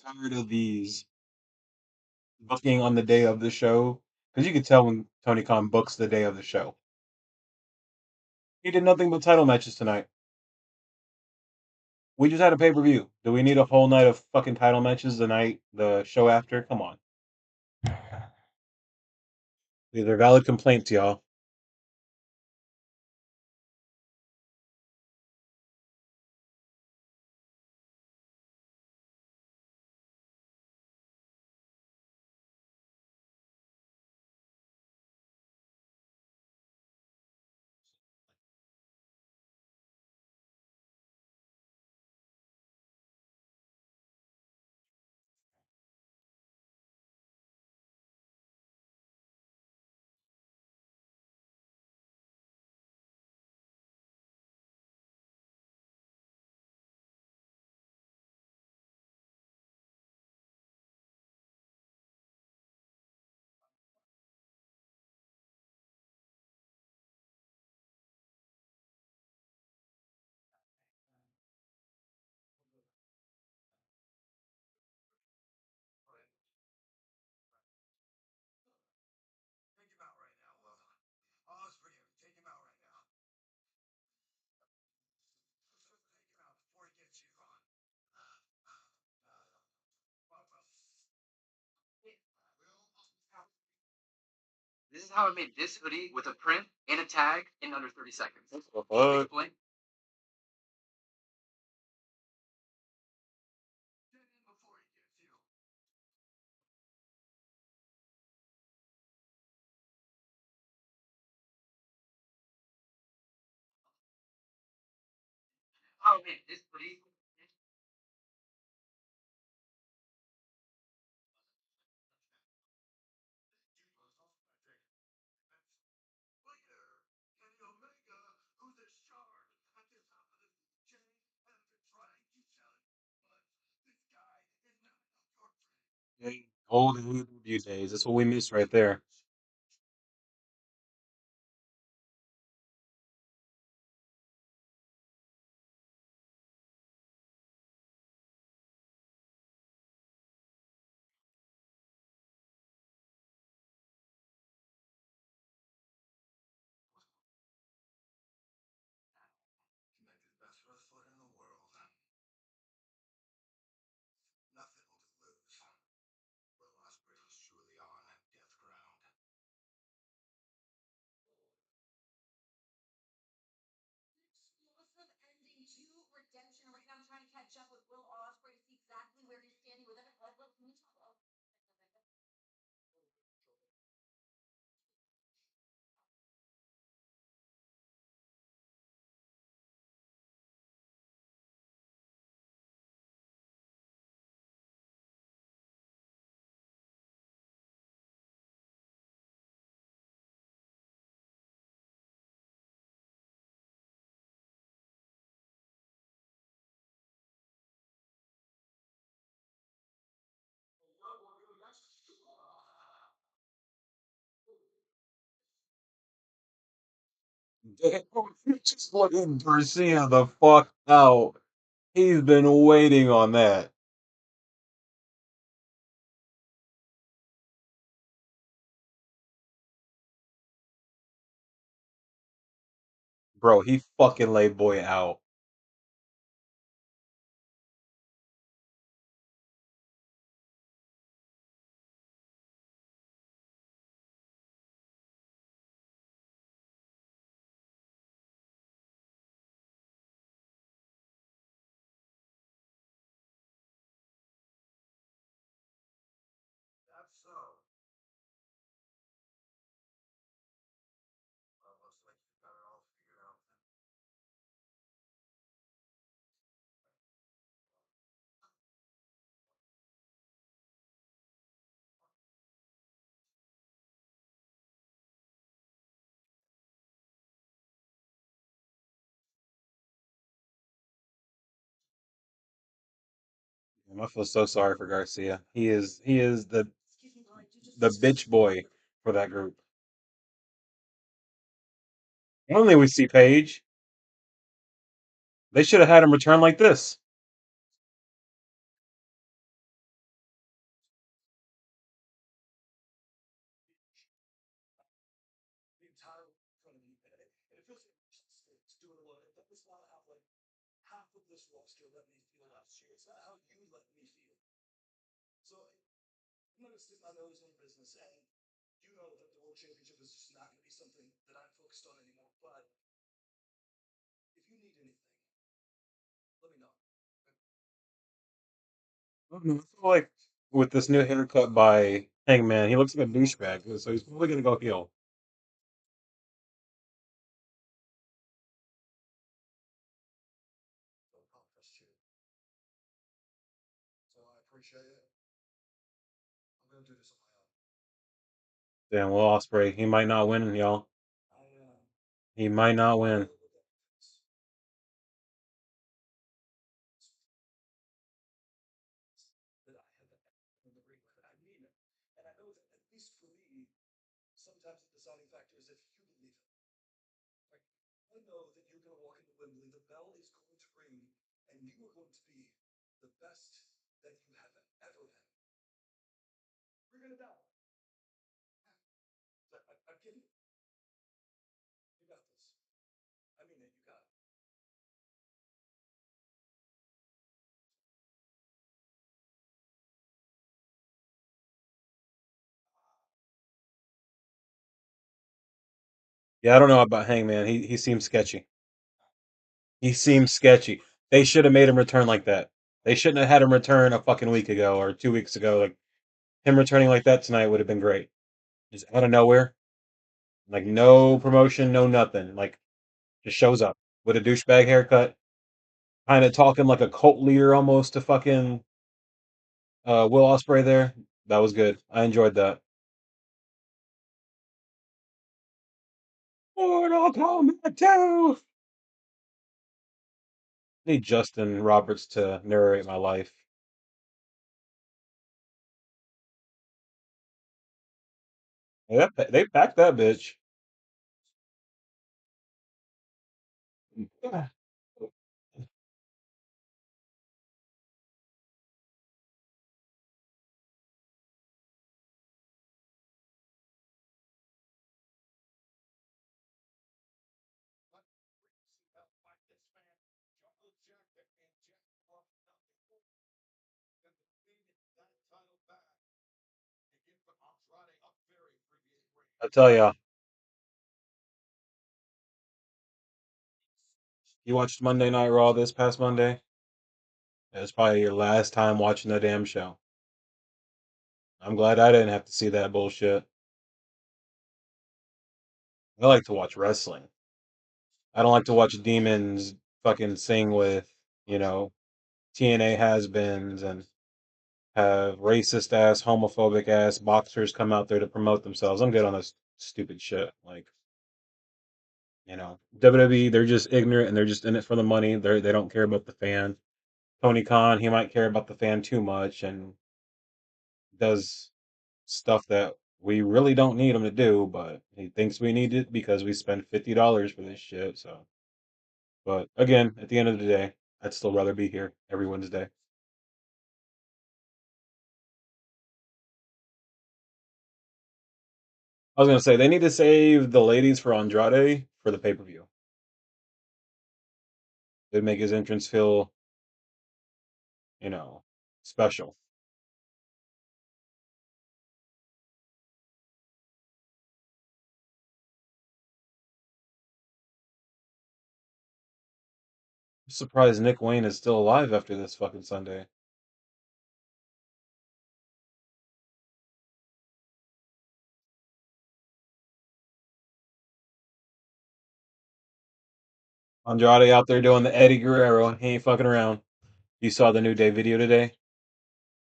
Tired of these booking on the day of the show because you could tell when Tony Khan books the day of the show. He did nothing but title matches tonight. We just had a pay per view. Do we need a whole night of fucking title matches the night the show after? Come on. These are valid complaints, y'all. This is how I made this hoodie with a print and a tag in under 30 seconds. What? Explain? How I made this hoodie. Old interview days. That's what we missed right there. Damn, just looking Garcia the fuck out. He's been waiting on that. Bro, he fucking laid boy out. I feel so sorry for Garcia. He is the bitch boy for that group. Only we see Paige. They should have had him return like this. I don't know, I feel like with this new haircut by Hangman, he looks like a douchebag, so he's probably gonna go heel. Damn, Will Ospreay, he might not win, y'all. He might not win. Yeah, I don't know about Hangman. He seems sketchy. He seems sketchy. They should have made him return like that. They shouldn't have had him return a fucking week ago or 2 weeks ago. Like him returning like that tonight would have been great. Just out of nowhere, like no promotion, no nothing. Like just shows up with a douchebag haircut, kind of talking like a cult leader almost to fucking Will Ospreay there. That was good. I enjoyed that. Mortal Kombat 2! I need Justin Roberts to narrate my life. Yeah, they packed that bitch. I tell ya, you watched Monday Night Raw this past Monday. It's probably your last time watching the damn show. I'm glad I didn't have to see that bullshit. I like to watch wrestling. I don't like to watch demons fucking sing with, you know, TNA has-beens and have racist ass, homophobic ass boxers come out there to promote themselves. I'm good on this stupid shit. Like, WWE, they're just ignorant and they're just in it for the money. They don't care about the fan. Tony Khan, he might care about the fan too much and does stuff that we really don't need him to do, but he thinks we need it because we spent $50 for this shit. So, but again, at the end of the day, I'd still rather be here every Wednesday. I was gonna say they need to save the ladies for Andrade for the pay-per-view. It'd make his entrance feel, you know, special. I'm surprised Nick Wayne is still alive after this fucking Sunday. Andrade out there doing the Eddie Guerrero. He ain't fucking around. You saw the New Day video today?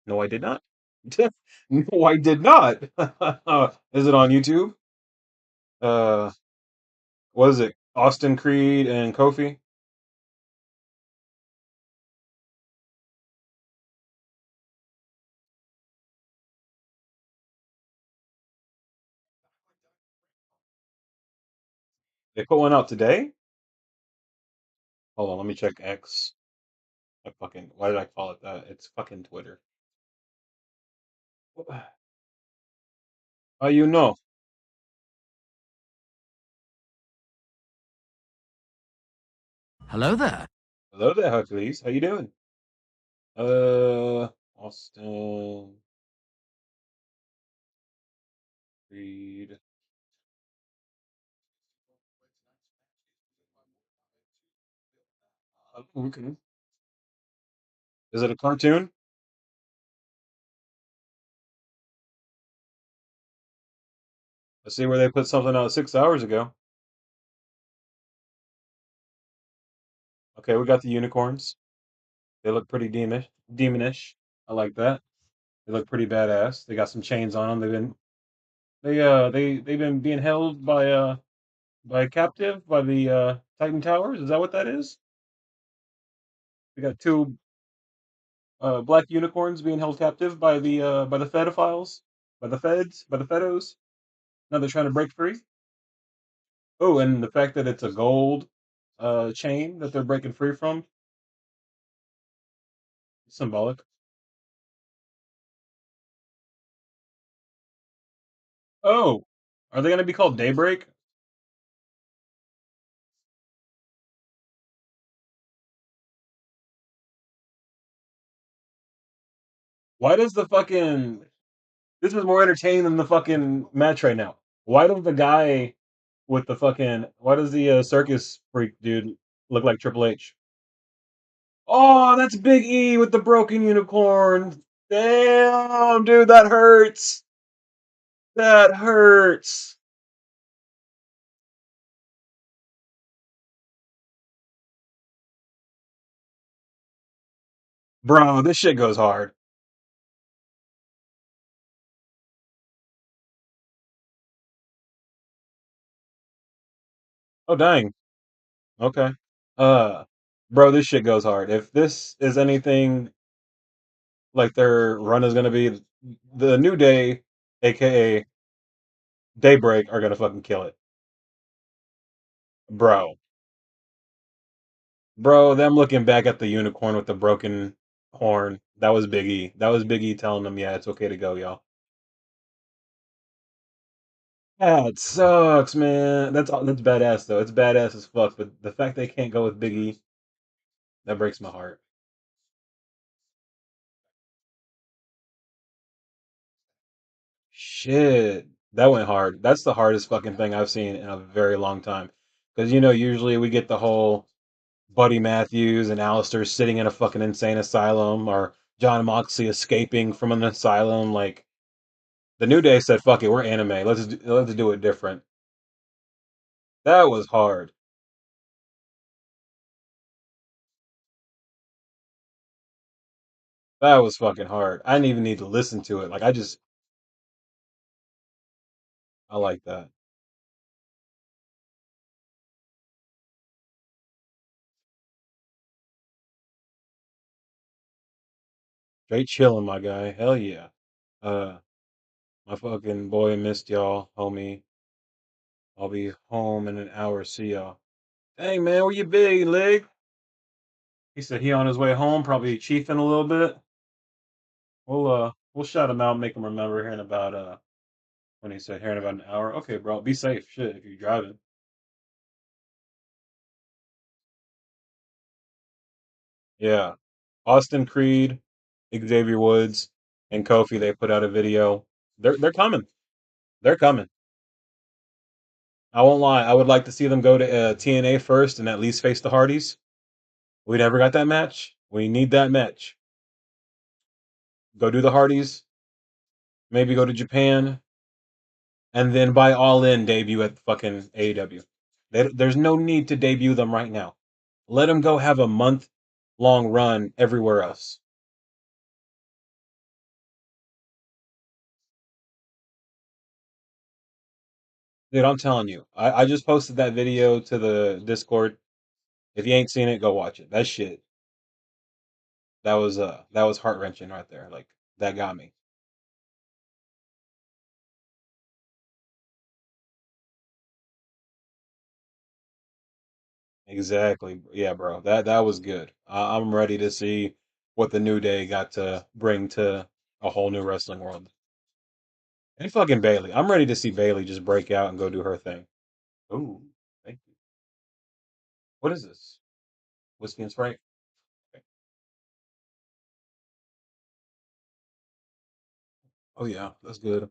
No, I did not. No, I did not. Is it on YouTube? Uh, what is it? Austin Creed and Kofi? They put one out today. Hold on, let me check X. I fucking why did I call it that? It's fucking Twitter. How you know? Hello there. Hello there, Hercules. How you doing? Austin Reed. Oh, okay. Is it a cartoon? I see where they put something out 6 hours ago. Okay, we got the unicorns. They look pretty demonish. I like that. They look pretty badass. They got some chains on them. They've been being held by a captive by the Titan Towers. Is that what that is? We got two black unicorns being held captive by the pedophiles, by the feds, by the fedos. Now they're trying to break free. Oh, and the fact that it's a gold chain that they're breaking free from, symbolic. Oh, are they going to be called Daybreak? Why does the fucking this is more entertaining than the fucking match right now? Why does the guy with the fucking why does the circus freak dude look like Triple H? Oh, that's Big E with the broken unicorn. Damn, dude, that hurts. That hurts. Bro, this shit goes hard. Oh, dang. Okay. Uh, bro, this shit goes hard. If this is anything like their run is gonna be, the New Day, aka Daybreak, are gonna fucking kill it. Bro. Bro, them looking back at the unicorn with the broken horn. That was Big E. That was Big E telling them, yeah, it's okay to go, y'all. That sucks, man. That's badass though. It's badass as fuck. But the fact they can't go with Big E, that breaks my heart. Shit, that went hard. That's the hardest fucking thing I've seen in a very long time. Because usually we get the whole Buddy Matthews and Alistair sitting in a fucking insane asylum, or John Moxley escaping from an asylum. Like the New Day said, "Fuck it, we're anime. Let's do it different." That was hard. That was fucking hard. I didn't even need to listen to it. Like I like that. Straight chilling, my guy. Hell yeah. Uh, my fucking boy missed y'all, homie. I'll be home in an hour. See y'all. Hey man, where you been, leg? He said he on his way home, probably chiefing a little bit. We'll shout him out, make him remember here in about when he said here in about an hour. Okay, bro, be safe. Shit, if you're driving. Yeah. Austin Creed, Xavier Woods, and Kofi, they put out a video. They're coming. They're coming. I won't lie. I would like to see them go to TNA first and at least face the Hardys. We never got that match. We need that match. Go do the Hardys. Maybe go to Japan, and then by All In debut at fucking AEW. There's no need to debut them right now. Let them go have a month long run everywhere else. Dude, I'm telling you, I just posted that video to the Discord. If you ain't seen it, go watch it. That shit, that was heart wrenching right there. Like that got me. Exactly. Yeah, bro. That was good. I'm ready to see what the New Day got to bring to a whole new wrestling world. And fucking Bailey. I'm ready to see Bailey just break out and go do her thing. Ooh, thank you. What is this? Whiskey and Sprite? Okay. Oh yeah, that's good.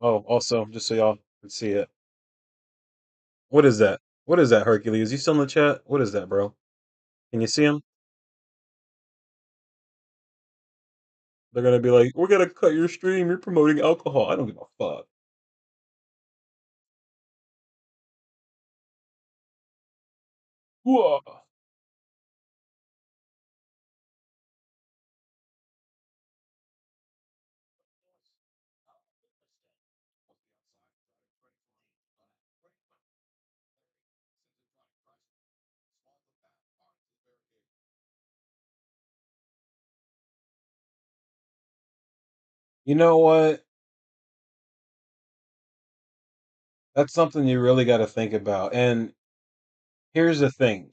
Oh, also, just so y'all can see it. What is that? What is that, Hercules? You still in the chat? What is that, bro? Can you see him? They're gonna be like, "We're gonna cut your stream. You're promoting alcohol." I don't give a fuck. Whoa. You know what? That's something you really got to think about. And here's the thing: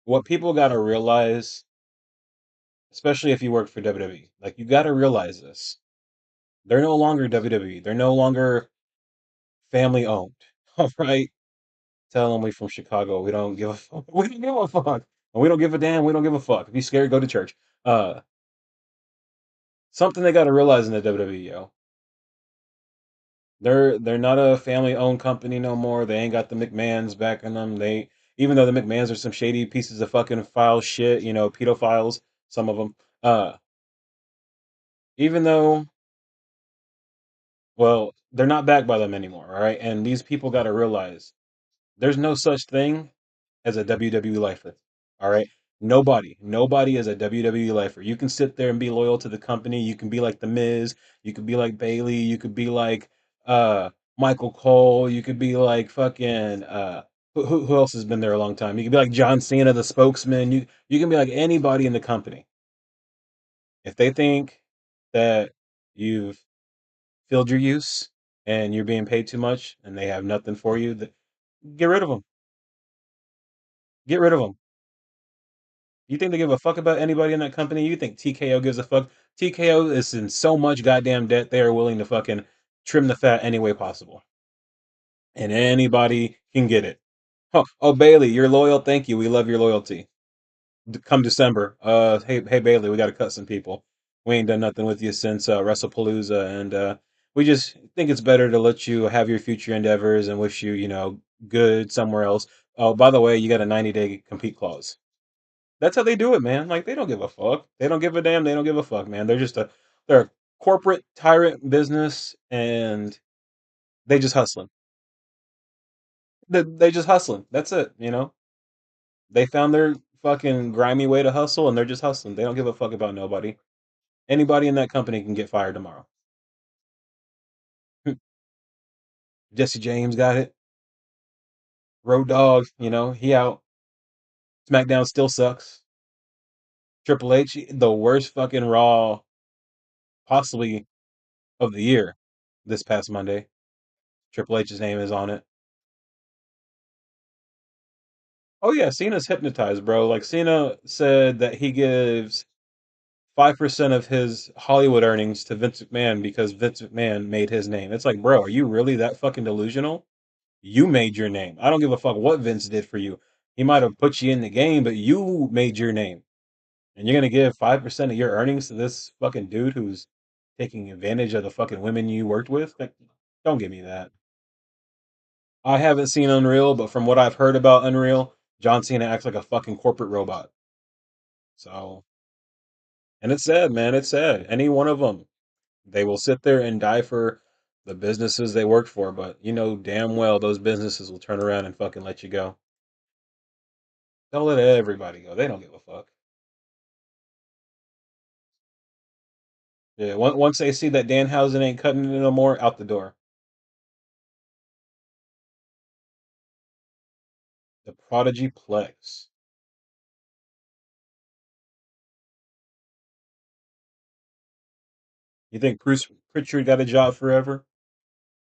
what people got to realize, especially if you work for WWE, like you got to realize this: they're no longer WWE. They're no longer family owned. All right. Tell them we from Chicago. We don't give a fuck. We don't give a fuck. And we don't give a damn. We don't give a fuck. If you scared, go to church. Uh, Something they got to realize in the WWE, yo. They're not a family owned company no more. They ain't got the McMahons backing them. They even though the McMahons are some shady pieces of fucking file shit, pedophiles, some of them. Uh, Even though, well, they're not backed by them anymore, all right? And these people got to realize there's no such thing as a WWE lifer. All right. Nobody is a WWE lifer. You can sit there and be loyal to the company. You can be like The Miz. You could be like Bailey. You could be like Michael Cole. You could be like fucking who else has been there a long time? You could be like John Cena, the spokesman. You can be like anybody in the company. If they think that you've filled your use and you're being paid too much and they have nothing for you, get rid of them. Get rid of them. You think they give a fuck about anybody in that company? You think TKO gives a fuck? TKO is in so much goddamn debt they are willing to fucking trim the fat any way possible, and anybody can get it. Oh, Bailey, you're loyal. Thank you. We love your loyalty. Come December, hey Bailey, we got to cut some people. We ain't done nothing with you since WrestlePalooza, and we just think it's better to let you have your future endeavors and wish you, good somewhere else. Oh, by the way, you got a 90-day compete clause. That's how they do it, man. Like they don't give a fuck. They don't give a damn. They don't give a fuck, man. They're a corporate tyrant business, and they just hustling. They just hustling. That's it. They found their fucking grimy way to hustle, and they're just hustling. They don't give a fuck about nobody. Anybody in that company can get fired tomorrow. Jesse James got it. Road Dogg, he out. SmackDown still sucks. Triple H, the worst fucking Raw possibly of the year this past Monday. Triple H's name is on it. Oh yeah, Cena's hypnotized, bro. Like Cena said that he gives 5% of his Hollywood earnings to Vince McMahon because Vince McMahon made his name. It's like, bro, are you really that fucking delusional? You made your name. I don't give a fuck what Vince did for you. He might have put you in the game, but you made your name. And you're gonna give 5% of your earnings to this fucking dude who's taking advantage of the fucking women you worked with? Like, don't give me that. I haven't seen Unreal, but from what I've heard about Unreal, John Cena acts like a fucking corporate robot. So, and it's sad, man. It's sad. Any one of them, they will sit there and die for the businesses they worked for, but you know damn well those businesses will turn around and fucking let you go. They'll let everybody go. They don't give a fuck. Yeah, once they see that Danhausen ain't cutting it no more, out the door. The Prodigy Plex. You think Bruce Pritchard got a job forever?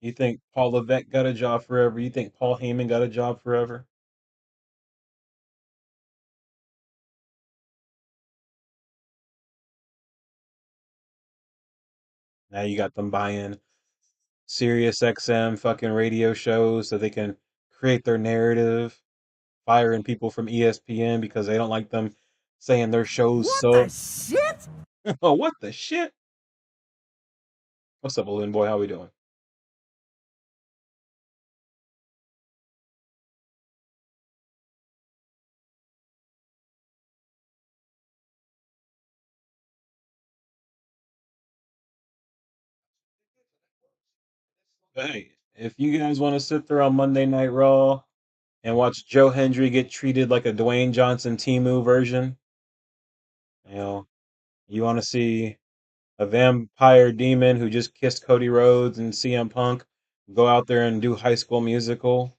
You think Paul Levesque got a job forever? You think Paul Heyman got a job forever? Now you got them buying Sirius XM fucking radio shows so they can create their narrative, firing people from ESPN because they don't like them saying their shows What the suck. shit? Oh, what the shit? What's up, balloon boy? How we doing? But hey, if you guys want to sit there on Monday Night Raw and watch Joe Hendry get treated like a Dwayne Johnson Timu version, you know, you want to see a vampire demon who just kissed Cody Rhodes and CM Punk go out there and do High School Musical,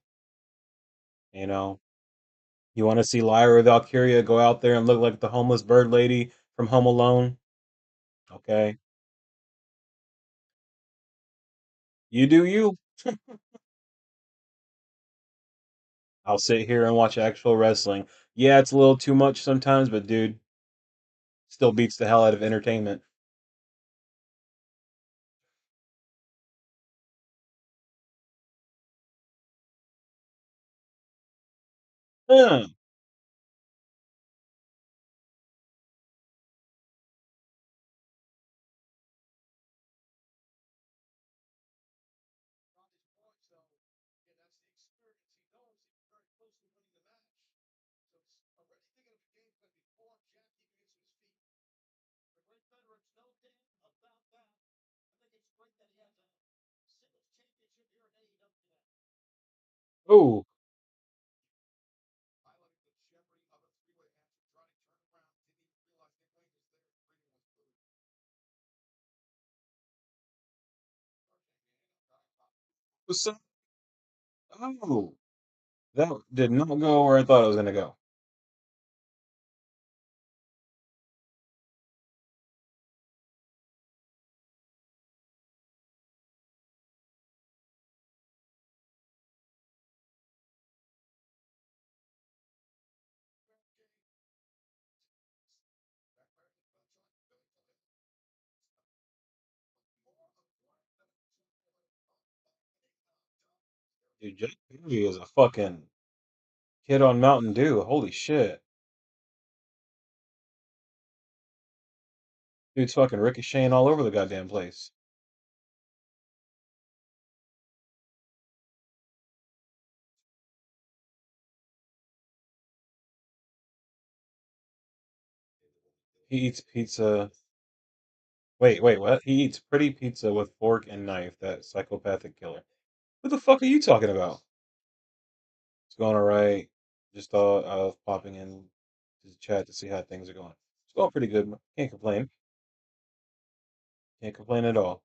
you know, you want to see Lyra Valkyria go out there and look like the homeless bird lady from Home Alone, okay? You do you. I'll sit here and watch actual wrestling. Yeah, it's a little too much sometimes, but dude, still beats the hell out of entertainment. Huh. Oh, what's up? Oh, that did not go where I thought it was gonna go. Dude, Jack Perry is a fucking kid on Mountain Dew. Holy shit. Dude's fucking ricocheting all over the goddamn place. He eats pizza. Wait, what? He eats pretty pizza with fork and knife, that psychopathic killer. What the fuck are you talking about? It's going alright. Just thought of popping in to the chat to see how things are going. It's going pretty good. Can't complain. Can't complain at all.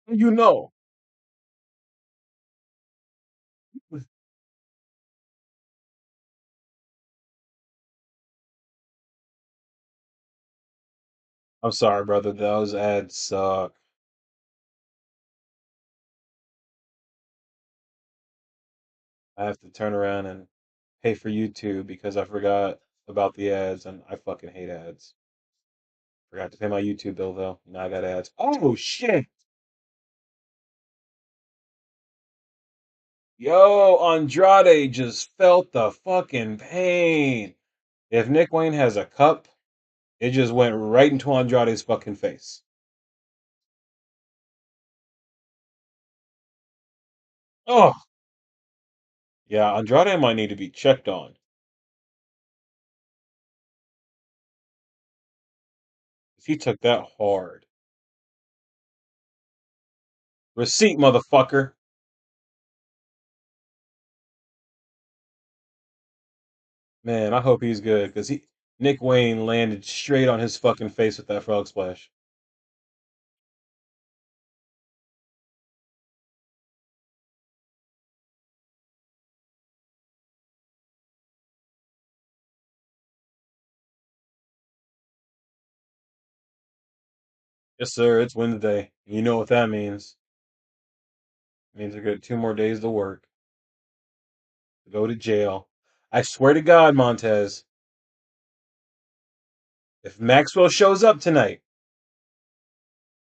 You know. I'm sorry, brother. Those ads suck. I have to turn around and pay for YouTube because I forgot about the ads and I fucking hate ads. Forgot to pay my YouTube bill though. Now I got ads. Oh shit! Yo, Andrade just felt the fucking pain. If Nick Wayne has a cup, it just went right into Andrade's fucking face. Oh, yeah, Andrade might need to be checked on. If he took that hard. Receipt, motherfucker. Man, I hope he's good because Nick Wayne landed straight on his fucking face with that frog splash. Yes, sir. It's Wednesday. You know what that means. Means I got 2 more days to work, to go to jail. I swear to God, Montez, if Maxwell shows up tonight,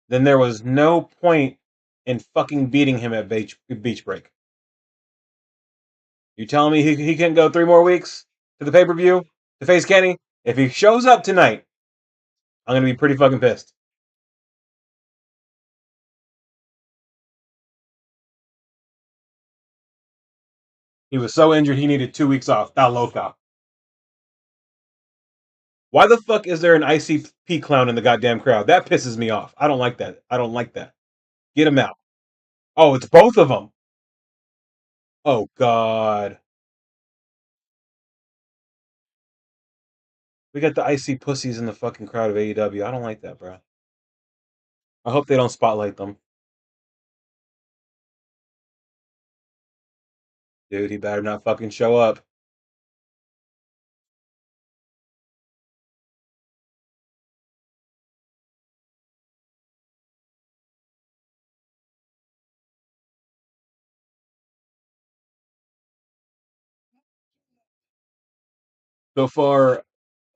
then there was no point in fucking beating him at beach break. You telling me he can go 3 more weeks to the pay per view to face Kenny? If he shows up tonight, I'm gonna be pretty fucking pissed. He was so injured he needed 2 weeks off. Está loca. Why the fuck is there an ICP clown in the goddamn crowd? That pisses me off. I don't like that. I don't like that. Get him out. Oh, it's both of them. Oh God. We got the icy pussies in the fucking crowd of AEW. I don't like that, bro. I hope they don't spotlight them. Dude, he better not fucking show up. So far,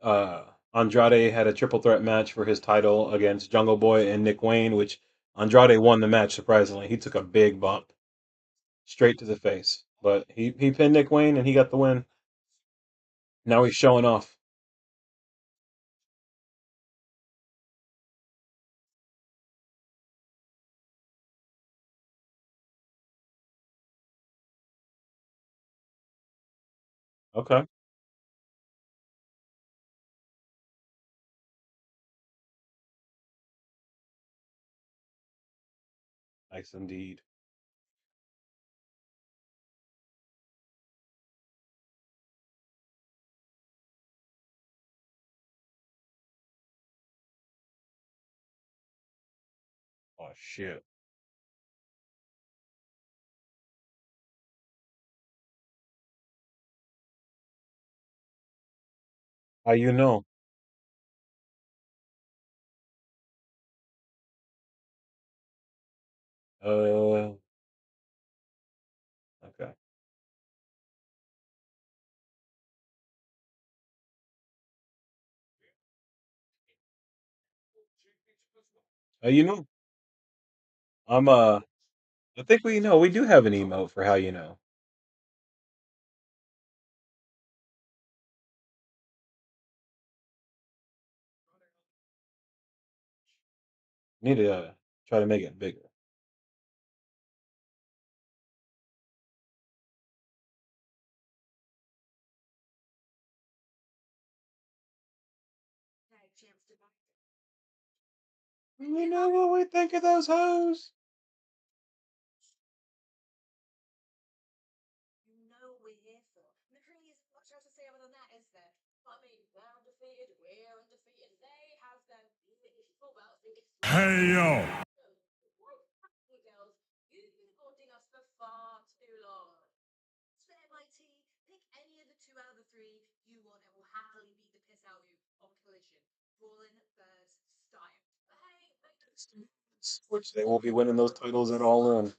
uh, Andrade had a triple threat match for his title against Jungle Boy and Nick Wayne, which Andrade won the match, surprisingly. He took a big bump straight to the face. But he pinned Nick Wayne and he got the win. Now he's showing off. Okay. Nice indeed. Oh, shit. How you know? Uh, okay. How you know? I'm, I think we know. We do have an emote for how you know. Need to try to make it bigger. You know what we think of those hoes? Hey yo. Which they will be winning those titles at All In.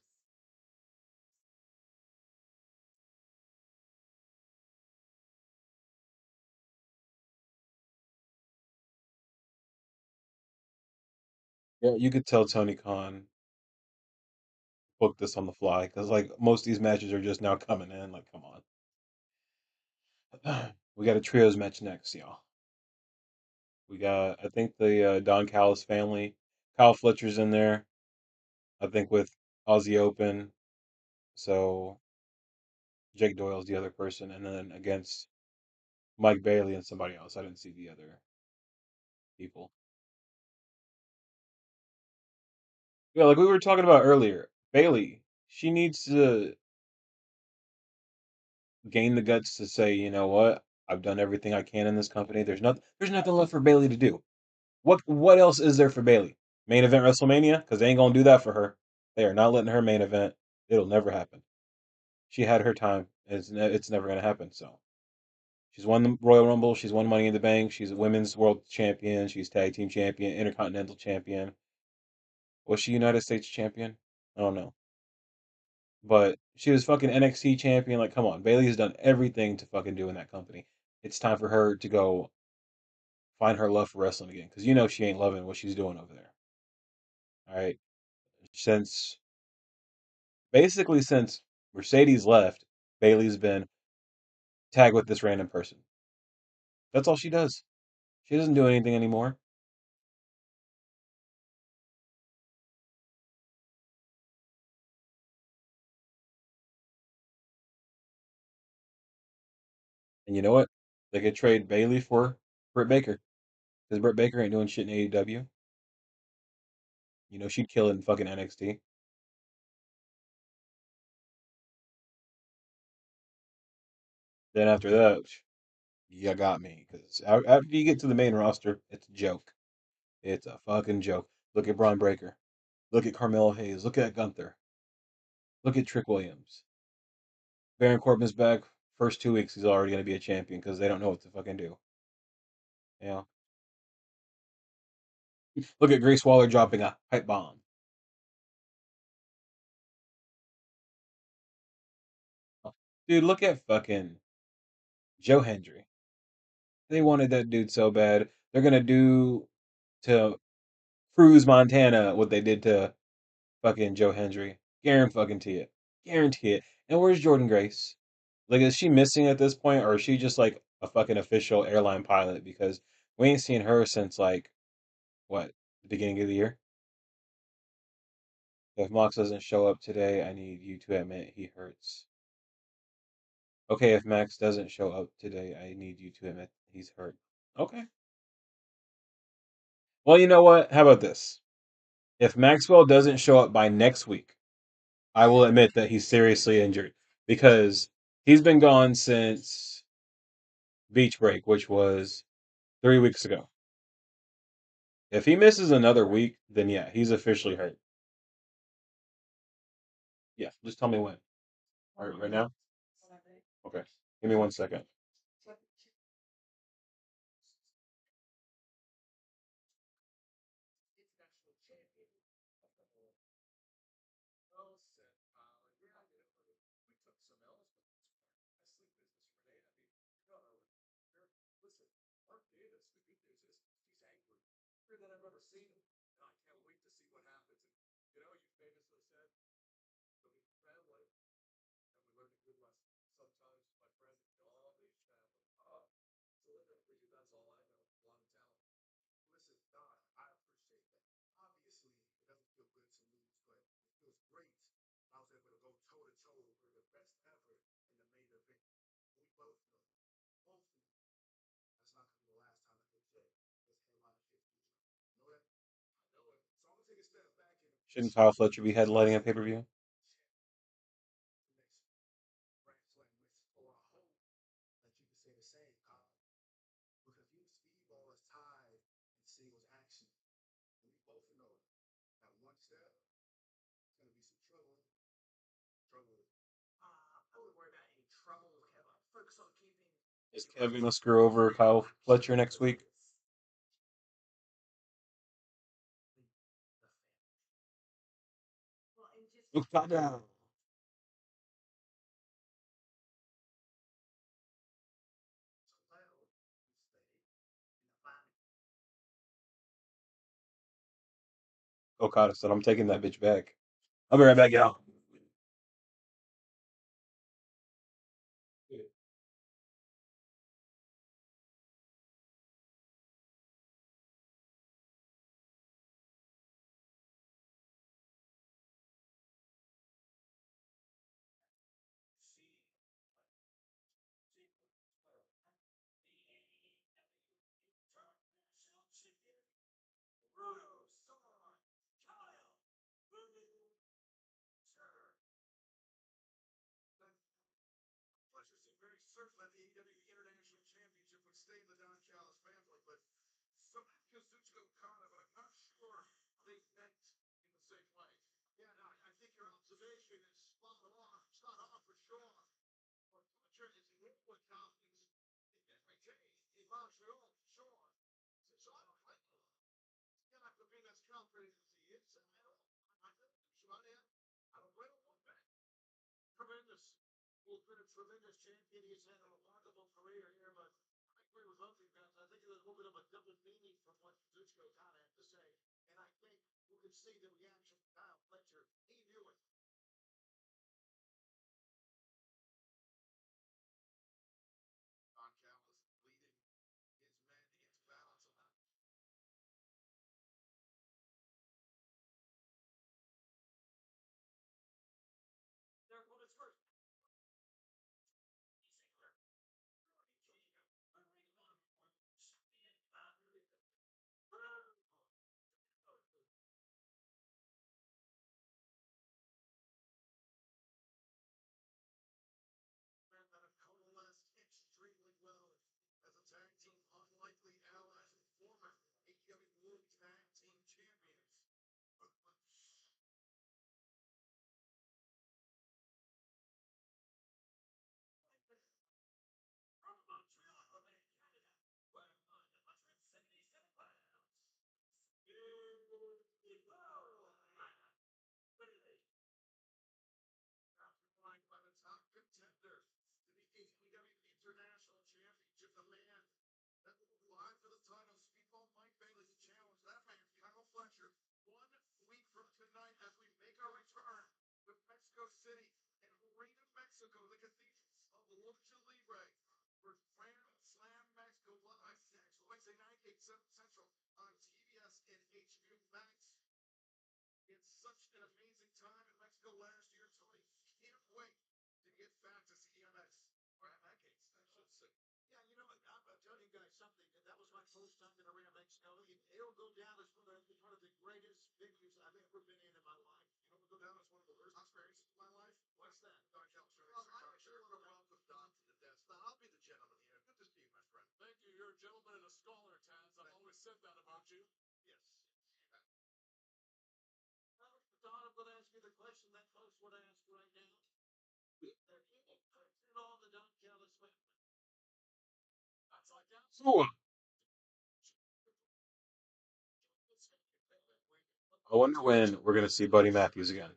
Yeah, you could tell Tony Khan booked this on the fly because like most of these matches are just now coming in. Like, come on. We got a trios match next, y'all. We got I think the Don Callis family. Kyle Fletcher's in there. I think with Aussie Open. So Jake Doyle's the other person, and then against Mike Bailey and somebody else. I didn't see the other people. Yeah, like we were talking about earlier, Bailey, she needs to gain the guts to say, you know what, I've done everything I can in this company. There's nothing left for Bailey to do. What else is there for Bailey? Main event WrestleMania? Because they ain't gonna do that for her. They are not letting her main event. It'll never happen. She had her time. It's never gonna happen. So she's won the Royal Rumble. She's won Money in the Bank. She's a women's world champion. She's tag team champion, intercontinental champion. Was she United States champion? I don't know. But she was fucking NXT champion. Like, come on, Bailey's done everything to fucking do in that company. It's time for her to go find her love for wrestling again, because you know she ain't loving what she's doing over there. All right, since basically since Mercedes left, Bailey's been tagged with this random person. That's all she does. She doesn't do anything anymore. And you know what? They could trade Bailey for Britt Baker, because Britt Baker ain't doing shit in AEW. You know she'd kill it in fucking NXT. Then after that, you got me. Because after you get to the main roster, it's a joke. It's a fucking joke. Look at Braun Breaker. Look at Carmelo Hayes. Look at Gunther. Look at Trick Williams. Baron Corbin's back. First 2 weeks, he's already going to be a champion because they don't know what to fucking do. You know? Look at Grace Waller dropping a pipe bomb. Dude, look at fucking Joe Hendry. They wanted that dude so bad. They're going to do to Cruz, Montana, what they did to fucking Joe Hendry. Guarantee it. Guarantee it. And where's Jordan Grace? Like, is she missing at this point, or is she just like a fucking official airline pilot? Because we ain't seen her since like what, the beginning of the year. If Mox doesn't show up today, I need you to admit he hurts. Okay, if Max doesn't show up today, I need you to admit he's hurt. Okay. Well, you know what? How about this? If Maxwell doesn't show up by next week, I will admit that he's seriously injured because he's been gone since beach break, which was 3 weeks ago. If he misses another week, then yeah, he's officially hurt. Yeah, just tell me when. All right, right now? Okay. Give me 1 second. Shouldn't Kyle Fletcher be headlining a pay per view? Is Kevin gonna screw over Kyle Fletcher next week? Okada. Okada said, I'm taking that bitch back. I'll be right back, y'all. He's been a tremendous champion. He's had a remarkable career here, but I agree with both of you guys. I think there's a little bit of a double meaning from what Zuchko kind of had to say. And I think you can see the reaction from Kyle Fletcher. He knew it. Don Callis leading his men into battle tonight. Their opponent's first. Men that have coalesced extremely well as a tag team, unlikely allies and former AEW World Tag Team Champions. From Montreal, Canada, 177 pounds. Joined by the top contender to the AEW International Championship, the man that will vie for the title, Speedball Mike Bailey, to challenge that man, Kyle Fletcher, 1 week from tonight as we make our return with Mexico City and Arena, Mexico, the cathedrals of Lucha Libre, for Grand Slam Mexico live next Wednesday night, 8/7 Central on TBS and HBO Max. It's such an amazing time in Mexico last year, Tony. Can't wait to get back to CMX. Or MX, I should say. Yeah, you know what? I'll tell you guys something. That was my first time in Arena, Mexico. It'll go down as one of the greatest venues I've ever been in my life. You know, it'll go down as one of the worst experiences of my life. What's that? Don Callis. Well, I'm sure want to welcome Don to the desk. Don, I'll be the gentleman here. Good to see you, my friend. Thank you. You're a gentleman and a scholar, Taz. I've always said that about you. Yes. Don, I'm going to ask you the question that folks would ask right now. Is there any truth in all the Don Callis family? That's like that. So, I wonder when we're gonna see Buddy Matthews again.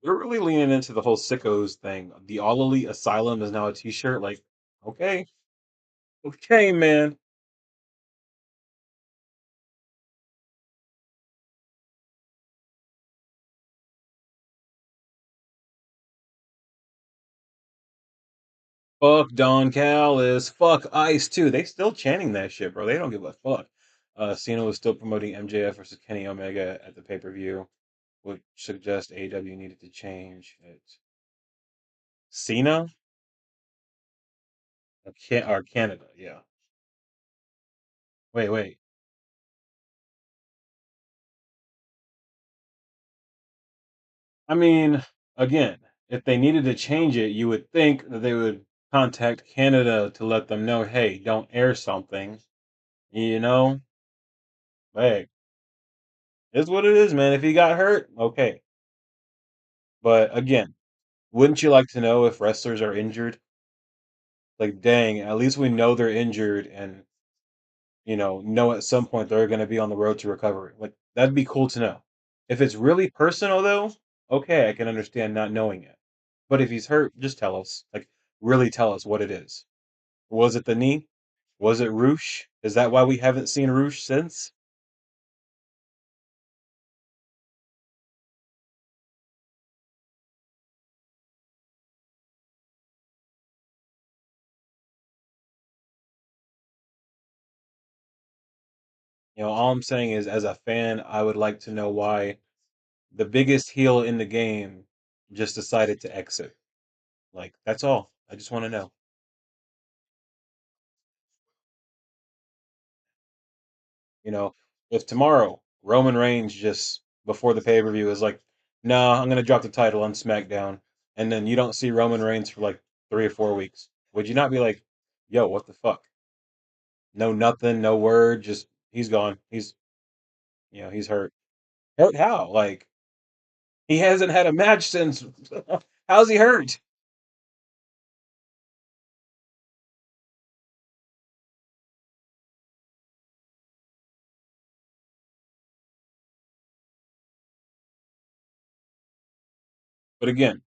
They're really leaning into the whole sickos thing. The All Elite Asylum is now a T-shirt. Like, okay, okay, man. Fuck Don Callis. Fuck Ice too. They still chanting that shit, bro. They don't give a fuck. Cena was still promoting MJF versus Kenny Omega at the pay-per-view, which suggests AEW needed to change it. Cena or Canada, yeah. Wait. I mean, again, if they needed to change it, you would think that they would contact Canada to let them know, hey, don't air something. You know, hey, it's what it is, man. If he got hurt, okay. But again, wouldn't you like to know if wrestlers are injured? Like, dang, at least we know they're injured and, know at some point they're going to be on the road to recovery. Like, that'd be cool to know. If it's really personal, though, okay, I can understand not knowing it. But if he's hurt, just tell us. Like, really tell us what it is. Was it the knee? Was it Roosh? Is that why we haven't seen Roosh since? All I'm saying is, as a fan, I would like to know why the biggest heel in the game just decided to exit. Like, that's all. I just want to know. You know, if tomorrow Roman Reigns just before the pay per view is like, "No, I'm gonna drop the title on SmackDown," and then you don't see Roman Reigns for like 3 or 4 weeks, would you not be like, "Yo, what the fuck? No, nothing, no word, just he's gone. He's hurt. Hurt how? Like he hasn't had a match since. How's he hurt? But again,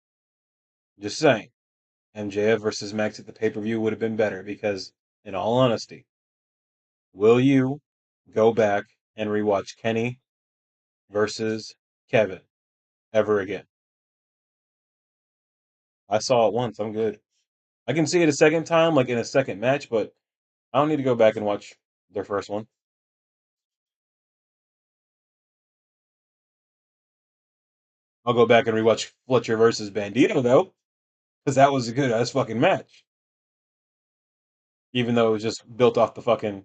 just saying, MJF versus Max at the pay per view would have been better because, in all honesty, will you go back and rewatch Kenny versus Kevin ever again? I saw it once. I'm good. I can see it a second time, like in a second match, but I don't need to go back and watch their first one. I'll go back and rewatch Fletcher versus Bandito though, because that was a good ass fucking match. Even though it was just built off the fucking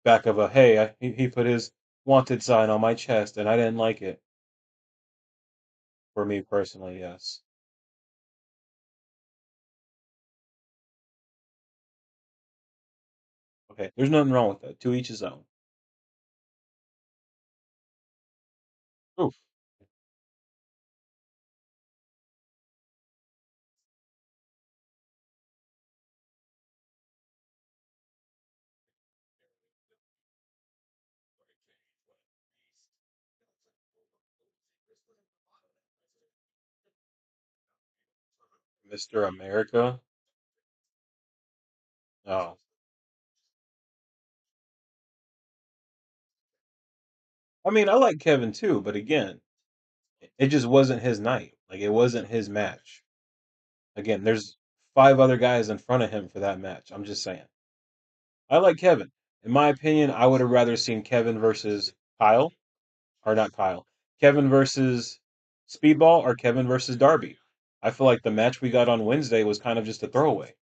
back of a hey, he put his wanted sign on my chest and I didn't like it. For me personally, yes. Okay, there's nothing wrong with that. To each his own. Oof. Mr. America. Oh, I mean, I like Kevin too, but again, it just wasn't his night. Like it wasn't his match. Again, there's five other guys in front of him for that match. I'm just saying. I like Kevin. In my opinion, I would have rather seen Kevin versus Kyle, or not Kyle. Kevin versus Speedball or Kevin versus Darby. I feel like the match we got on Wednesday was kind of just a throwaway.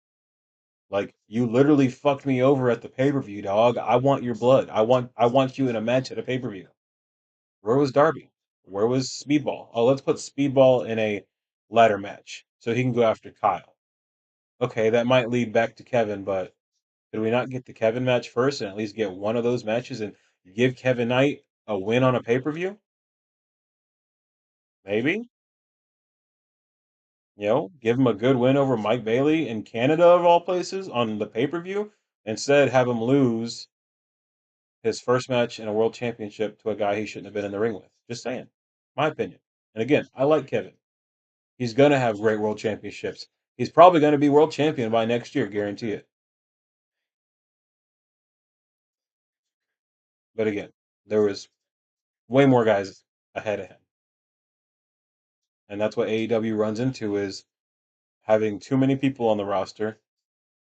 Like you literally fucked me over at the pay-per-view, dog. I want your blood. I want you in a match at a pay-per-view. Where was Darby? Where was Speedball? Oh, let's put Speedball in a ladder match so he can go after Kyle. Okay, that might lead back to Kevin, but could we not get the Kevin match first and at least get one of those matches and give Kevin Knight a win on a pay-per-view? Maybe. Give him a good win over Mike Bailey in Canada of all places on the pay-per-view. Instead, have him lose his first match in a world championship to a guy he shouldn't have been in the ring with. Just saying. My opinion. And again, I like Kevin. He's going to have great world championships. He's probably going to be world champion by next year, guarantee it. But again, there was way more guys ahead of him. And that's what AEW runs into is having too many people on the roster,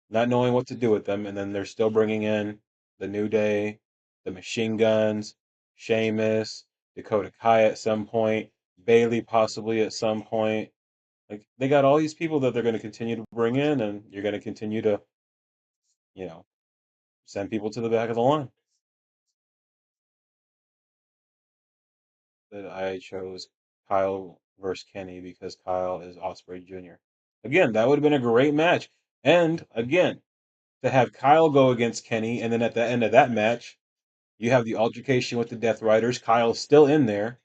not knowing what to do with them, and then they're still bringing in the New Day, the Machine Guns, Sheamus, Dakota Kai at some point, Bailey possibly at some point. Like they got all these people that they're going to continue to bring in, and you're going to continue to, you know, send people to the back of the line. That I chose Kyle versus Kenny because Kyle is Osprey Jr. Again, that would have been a great match. And again, to have Kyle go against Kenny, and then at the end of that match, you have the altercation with the Death Riders. Kyle's still in there,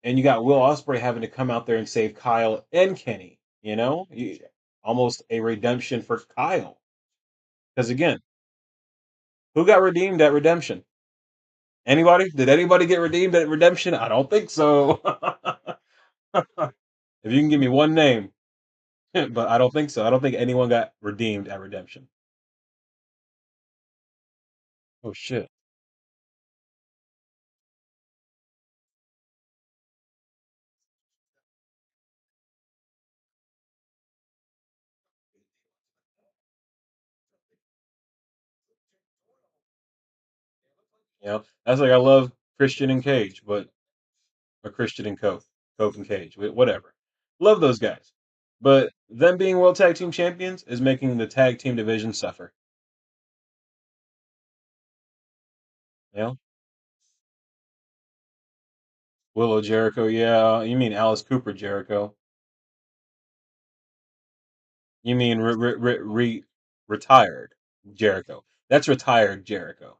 and you got Will Ospreay having to come out there and save Kyle and Kenny. Almost a redemption for Kyle. Because again, who got redeemed at Redemption? Anybody? Did anybody get redeemed at Redemption? I don't think so. If you can give me one name, but I don't think so. I don't think anyone got redeemed at Redemption. Oh shit. That's like I love Christian and Cage, but or Christian and Coke, Coke and Cage, whatever. Love those guys, but them being World Tag Team Champions is making the tag team division suffer. You know, Willow Jericho, yeah. You mean Alice Cooper Jericho? You mean retired Jericho? That's retired Jericho.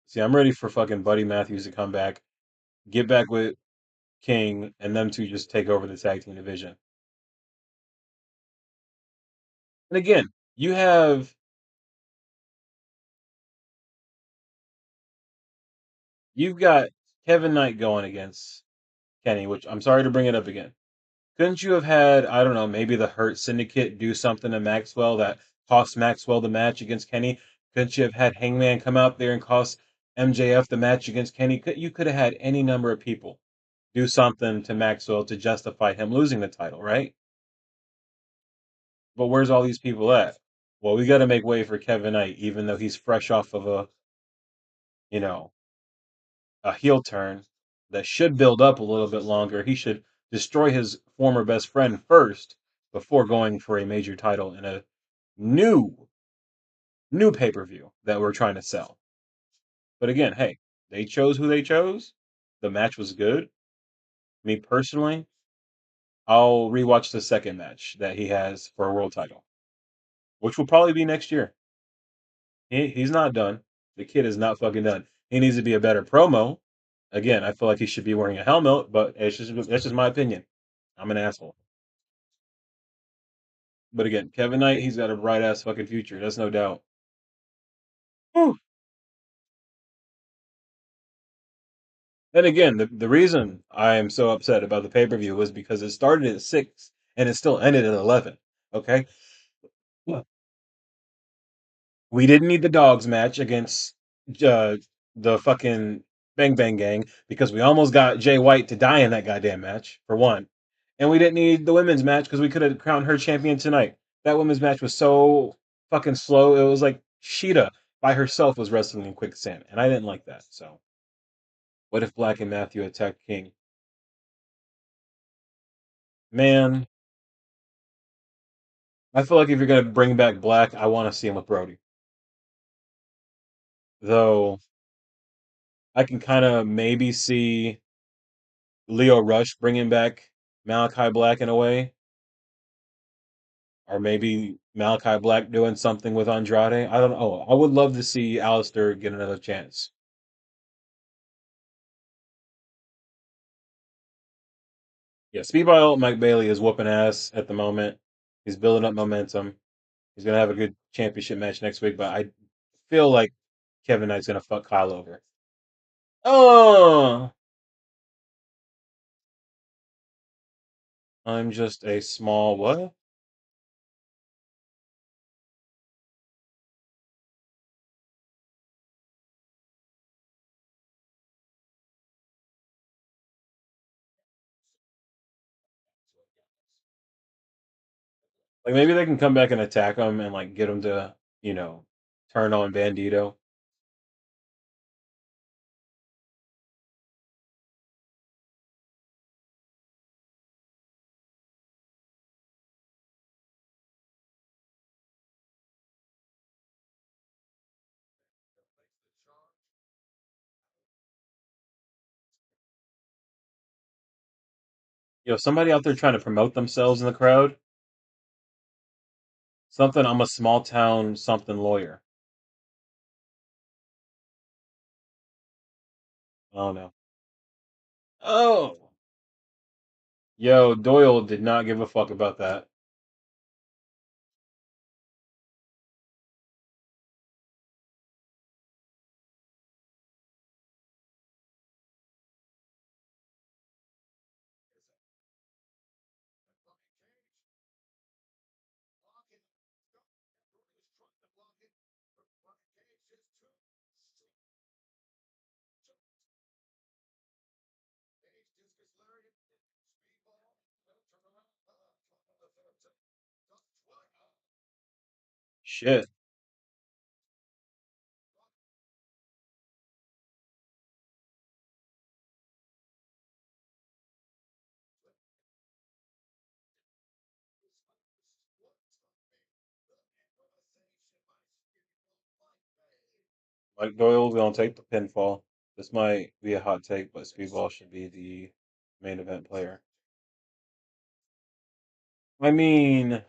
See, I'm ready for fucking Buddy Matthews to come back, get back with King, and them two just take over the tag team division. And again, you have You've got Kevin Knight going against Kenny, which I'm sorry to bring it up again. Couldn't you have had, I don't know, maybe the Hurt Syndicate do something to Maxwell that cost Maxwell the match against Kenny? Couldn't you have had Hangman come out there and cost MJF the match against Kenny? You could have had any number of people do something to Maxwell to justify him losing the title, right? But where's all these people at? Well, we got to make way for Kevin Knight, even though he's fresh off of you know, a heel turn that should build up a little bit longer. He should destroy his former best friend first before going for a major title in a new new pay-per-view that we're trying to sell. But again, hey, they chose who they chose. The match was good. Me personally, I'll rewatch the second match that he has for a world title, which will probably be next year. He's not done. The kid is not fucking done. He needs to be a better promo. Again, I feel like he should be wearing a helmet, but that's just my opinion. I'm an asshole. But again, Kevin Knight, he's got a bright ass fucking future. That's no doubt. Whew. And again, the reason I am so upset about the pay per view was because it started at 6 and it still ended at 11. Okay, we didn't need the dogs match against uh, the fucking Bang Bang Gang because we almost got Jay White to die in that goddamn match for one, and we didn't need the women's match because we could have crowned her champion tonight. That women's match was so fucking slow. It was like Sheeta by herself was wrestling in quicksand, and I didn't like that. So, what if Black and Matthew attacked King? Man, I feel like if you're gonna bring back Black, I want to see him with Brody. Though I can kind of maybe see Leo Rush bringing back Malachi Black in a way, or maybe Malachi Black doing something with Andrade. I don't know. I would love to see Alistair get another chance. Yeah, Speedball Mike Bailey is whooping ass at the moment. He's building up momentum. He's gonna have a good championship match next week, but I feel like Kevin Knight's gonna fuck Kyle over. Oh, I'm just a small what? Like maybe they can come back and attack him and like get him to, you know, turn on Bandito. Somebody out there trying to promote themselves in the crowd. Something. I'm a small town something lawyer. Oh no. Oh, yo, Doyle did not give a fuck about that. Shit. Mike Doyle's gonna take the pinfall. This might be a hot take, but Speedball should be the main event player. I mean,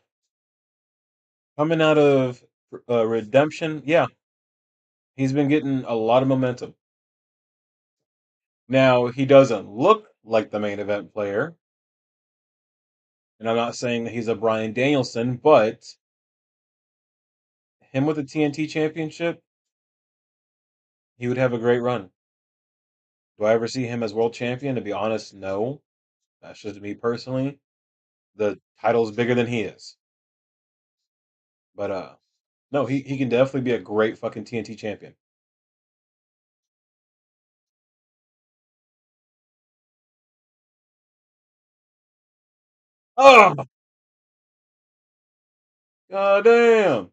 coming out of Redemption, yeah, he's been getting a lot of momentum. Now, he doesn't look like the main event player, and I'm not saying that he's a Brian Danielson, but him with the TNT championship, he would have a great run. Do I ever see him as world champion? To be honest, no. That's just me personally. The title's bigger than he is. But no, he can definitely be a great fucking TNT champion. Oh, god damn.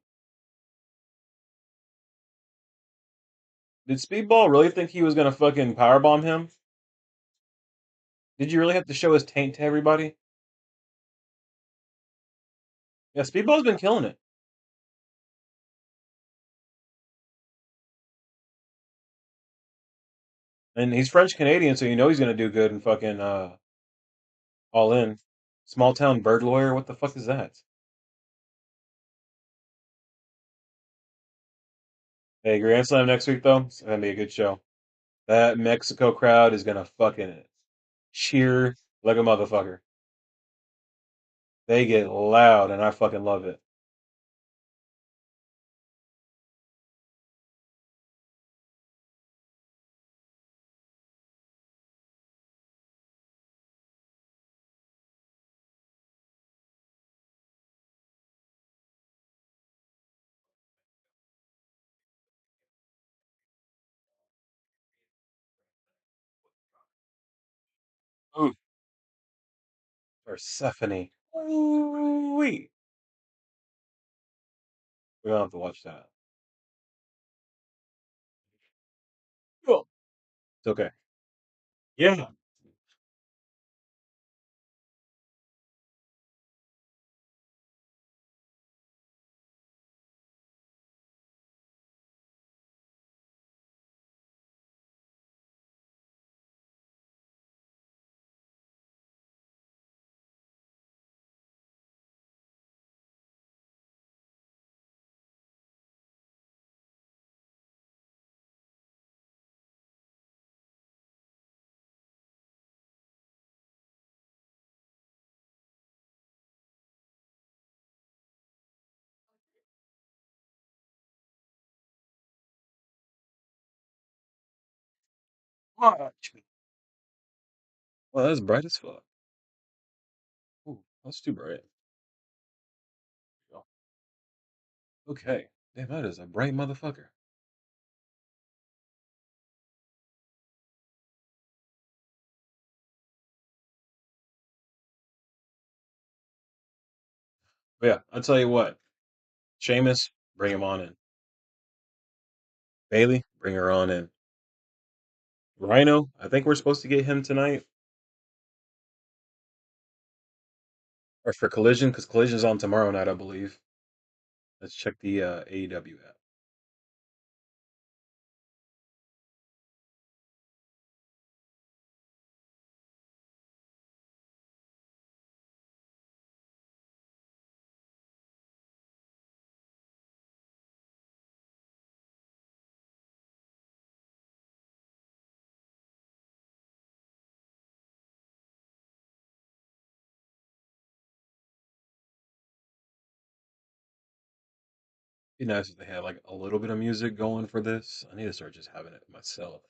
Did Speedball really think he was gonna fucking powerbomb him? Did you really have to show his taint to everybody? Yeah, Speedball's been killing it. And he's French Canadian, so you know he's gonna do good in fucking all in. Small town bird lawyer, what the fuck is that? Hey, Grand Slam next week though. It's gonna be a good show. That Mexico crowd is gonna fucking cheer like a motherfucker. They get loud and I fucking love it. Ooh, Persephone. Ooh, wee. We don't have to watch that. Cool. It's okay. Yeah. Watch me. Well, that's bright as fuck. Ooh, that's too bright. Okay. Damn, that is a bright motherfucker. But yeah, I'll tell you what. Sheamus, bring him on in. Bailey, bring her on in. Rhino, I think we're supposed to get him tonight. Or for Collision, because Collision's on tomorrow night, I believe. Let's check the AEW app. Be nice if they had like a little bit of music going for this. I need to start just having it myself.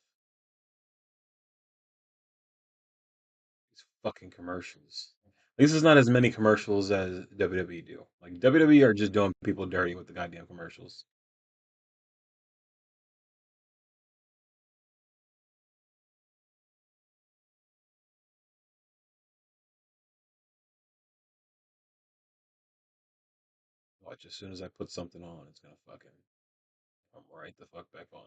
These fucking commercials. At least it's not as many commercials as WWE do. Like WWE are just doing people dirty with the goddamn commercials. Watch, as soon as I put something on, it's gonna fucking come right the fuck back on.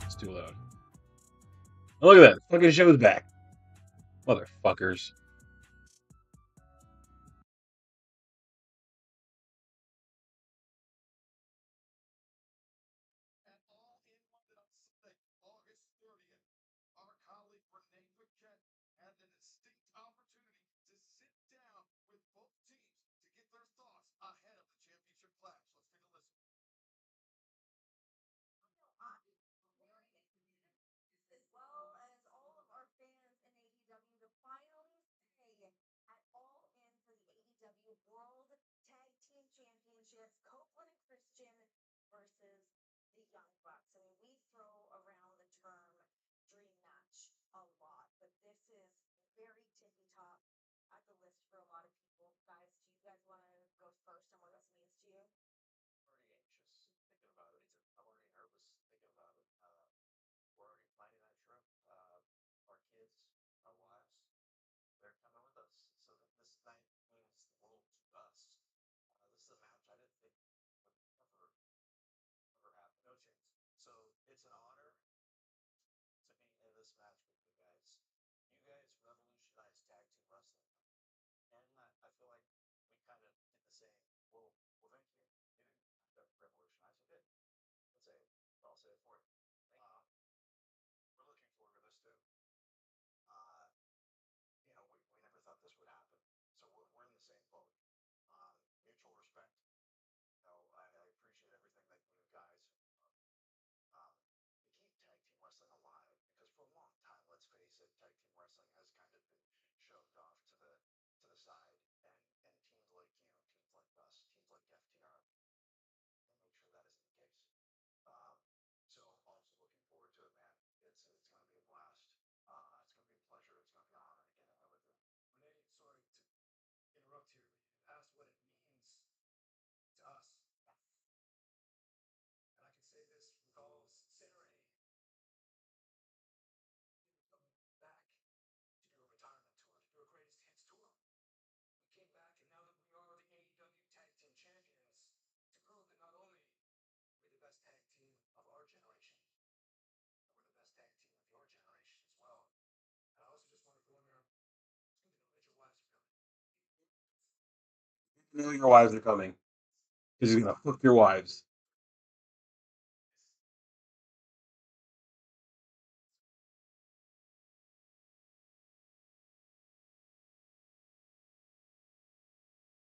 It's too loud. Oh, look at that. Fucking show's back. Motherfuckers. And all in London on Sunday, August 30th, our colleague World Tag Team Championships, Copeland and Christian versus the Young Bucks. I mean, we throw around the term dream match a lot, but this is very tippy top at the list for a lot of people. Guys, do you guys want to go first on what this means to you? Already anxious thinking about it. I'm already nervous thinking about it. We're already planning that trip. Our kids, our wives, they're coming with us. So that this night means the world to us. This is a match I didn't think would ever happen. No chance. So it's an honor to be in this match with you guys. You guys revolutionized tag team wrestling, and I feel like we kind of did the same. Well, thank you. You didn't have to revolutionize. You did. Let's say it. I'll say it for you. We're looking forward to this too. Uh, we never thought this would happen. So we're in the same boat. Mutual respect. I appreciate everything that you guys um, to keep tag team wrestling alive because for a long time, let's face it, tag team wrestling has kind of been shoved off to the side, and teams like teams like us, teams like FTR, they make sure that isn't the case. Um, so also looking forward to it, man. It's going to be a blast. It's going to be a pleasure. It's going to be an honor to get in there with you. Renee, sorry to interrupt here, but you asked what it means to us. And I can say this with all sincerity. We come back to do a retirement tour, to do a greatest hits tour. We came back, and now that we are the AEW Tag Team Champions, to prove that not only we're the best tag team of our generation, but we're the best tag team of your generation as well. And I also just want to go in there. It's good to know that your wives are coming. You know your wives are coming because you're gonna hook your wives.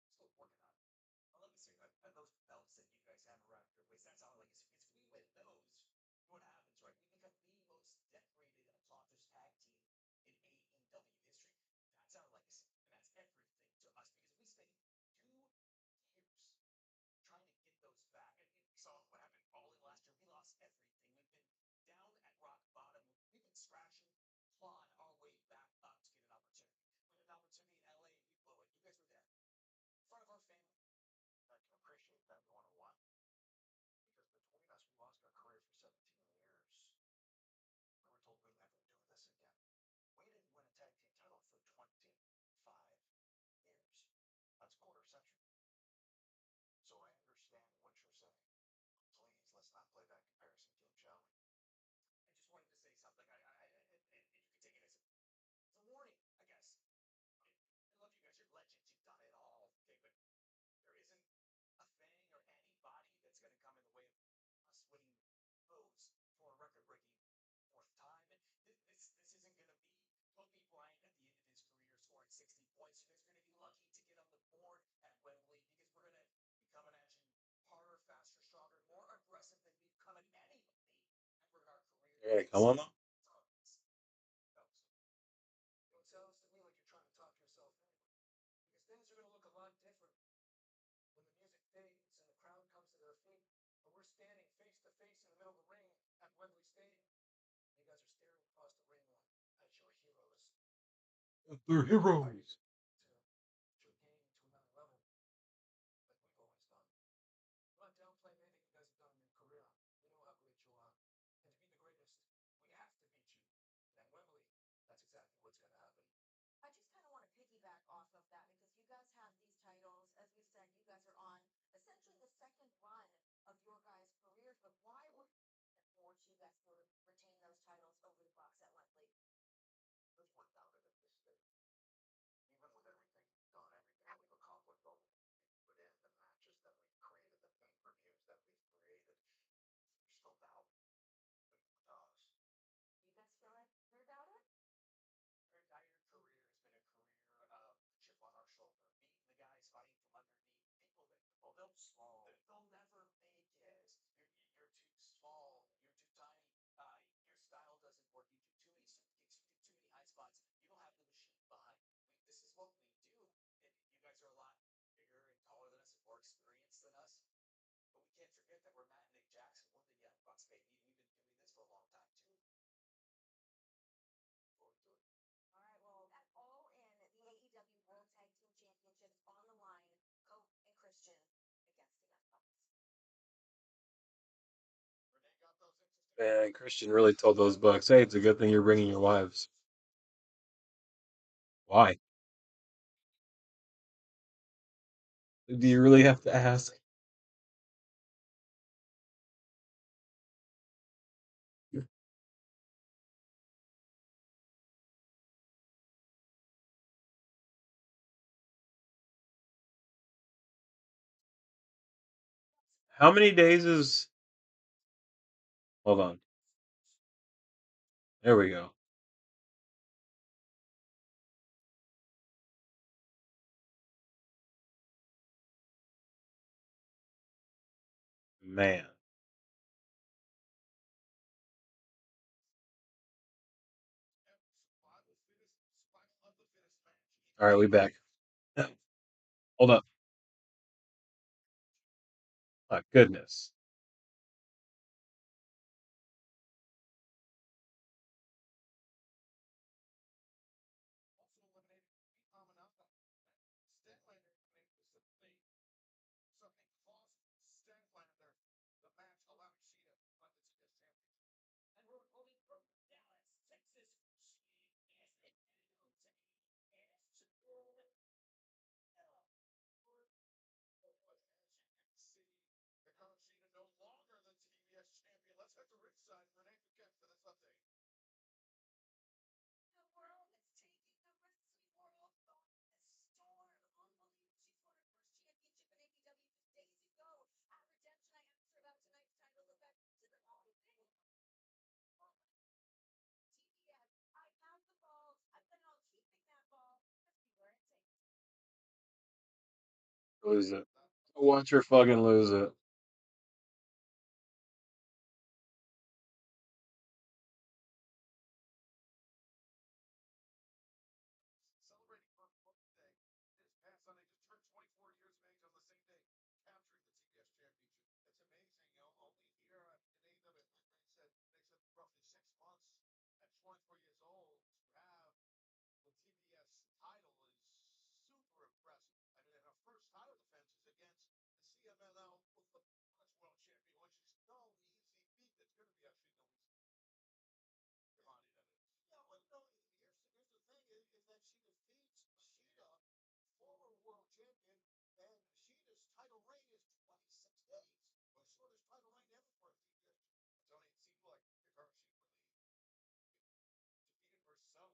Still working on it. Well, let me see. And those belts that you guys have around your waist, that sounds like it's we win those. What happens, right? We become the most decorated and accomplished tag team in AEW history. That's our legacy, and that's everything to us because we spent 2 years trying to get those back. And you saw what happened all in last year. We lost everything. We've been down at rock bottom. We've been scratching, clawing our way back up to get an opportunity. We had an opportunity in LA and we blew it. You guys were there in front of our family. I can appreciate that one on one because between us, we lost our career for 17 years. We were told we'd never do this again. We didn't win a tag team title for 25 years. That's a quarter century. So I understand what you're saying. Please, let's not play that comparison game, shall we? I just wanted to say something. And you can take it as a warning, I guess. I love you guys. You're legends. You've done it all. Okay, but there isn't a thing or anybody that's going to come in the way of us winning those for a record-breaking fourth time. And this isn't going to be Kobe Bryant at the end of his career scoring 60 points. You guys are going to be lucky to get on the board at Wembley because we're going to be coming at you harder, faster, stronger, more aggressive than we've come at anybody ever in our career. You're gonna come on them? It sounds to me like you're trying to talk yourself in. Because things are going to look a lot different when the music fades and the crowd comes to their feet, and we're standing face to face in the middle of the ring at Wembley Stadium. You guys are staring across the ring at your heroes. They're heroes. To your game to another level, like we've always done. I'm not downplaying anything you guys have done in your career. We know how great you are. And to be the greatest, we have to beat you. And at Wembley, that's exactly what's going to happen. I just kind of want to piggyback off of that because you guys have these titles. As we said, you guys are on essentially the second run of your guys' careers. But why would it force you guys to retain those titles over the Bucks at Wembley? Because we're doubted at this stage. Even with everything done, everything that we've accomplished, all the we've put in, the matches that we've created, the pay-per-views that we've created, there's still doubt with us. You guys feel like you're doubted? Our entire career has been a career of chip on our shoulder, beating the guys fighting from underneath. People that, well, they'll small. They'll never make it. You're too small. You're too tiny. Your style doesn't work. You do too many fact that we're Matt and Nick Jackson, we're the Young Bucks, baby. We've been doing this for a long time too. Forward to it. All right, well, at All In, the AEW World Tag Team Championships on the line, Cope and Christian against the Young Bucks. Renee got those interesting. Man, Christian really told those Bucks, "Hey, it's a good thing you're bringing your wives." Why? Do you really have to ask? How many days is? Hold on. There we go. Man. Survival fittest, survival of the fittest match. All right, we back. Hold up. My goodness. Also eliminated Pete Amanata. Stanlander eliminated Pacific. Something cost Stanlander the match, allowing Sheeta to win the TBS championship. And we're recording from Dallas, Texas. She is See, Hikaru Shida no longer the TBS champion. Let's head to ringside. Renee Paquette for this update. The world is taking the wrestling world by storm. Unbelievable. She scored her first championship in AEW just days ago. At Redemption, I asked her about tonight's title effect. She's like, oh, TBS, I have the ball. I plan on keeping that ball. Let's see where it takes me. Lose it. Watch her fucking lose it. Celebrating Birth Day this past Sunday, just turned 24 years of age on the same day, capturing the TBS championship. It's amazing, you know, only here in AEW, they said roughly 6 months at 24 years old to have the TBS title is super impressive. I mean, her first title defense is against the CMLL with the Women's World Champion, which is no easy feat. It's going to be actually no easy. Commodity that is. Yeah, well, no, here's the thing is that she defeats Sheeta, former world champion, and Sheeta's title reign is 26 days. The shortest title reign ever for a TBS. Tony, it seemed like Hikaru Shida really defeated herself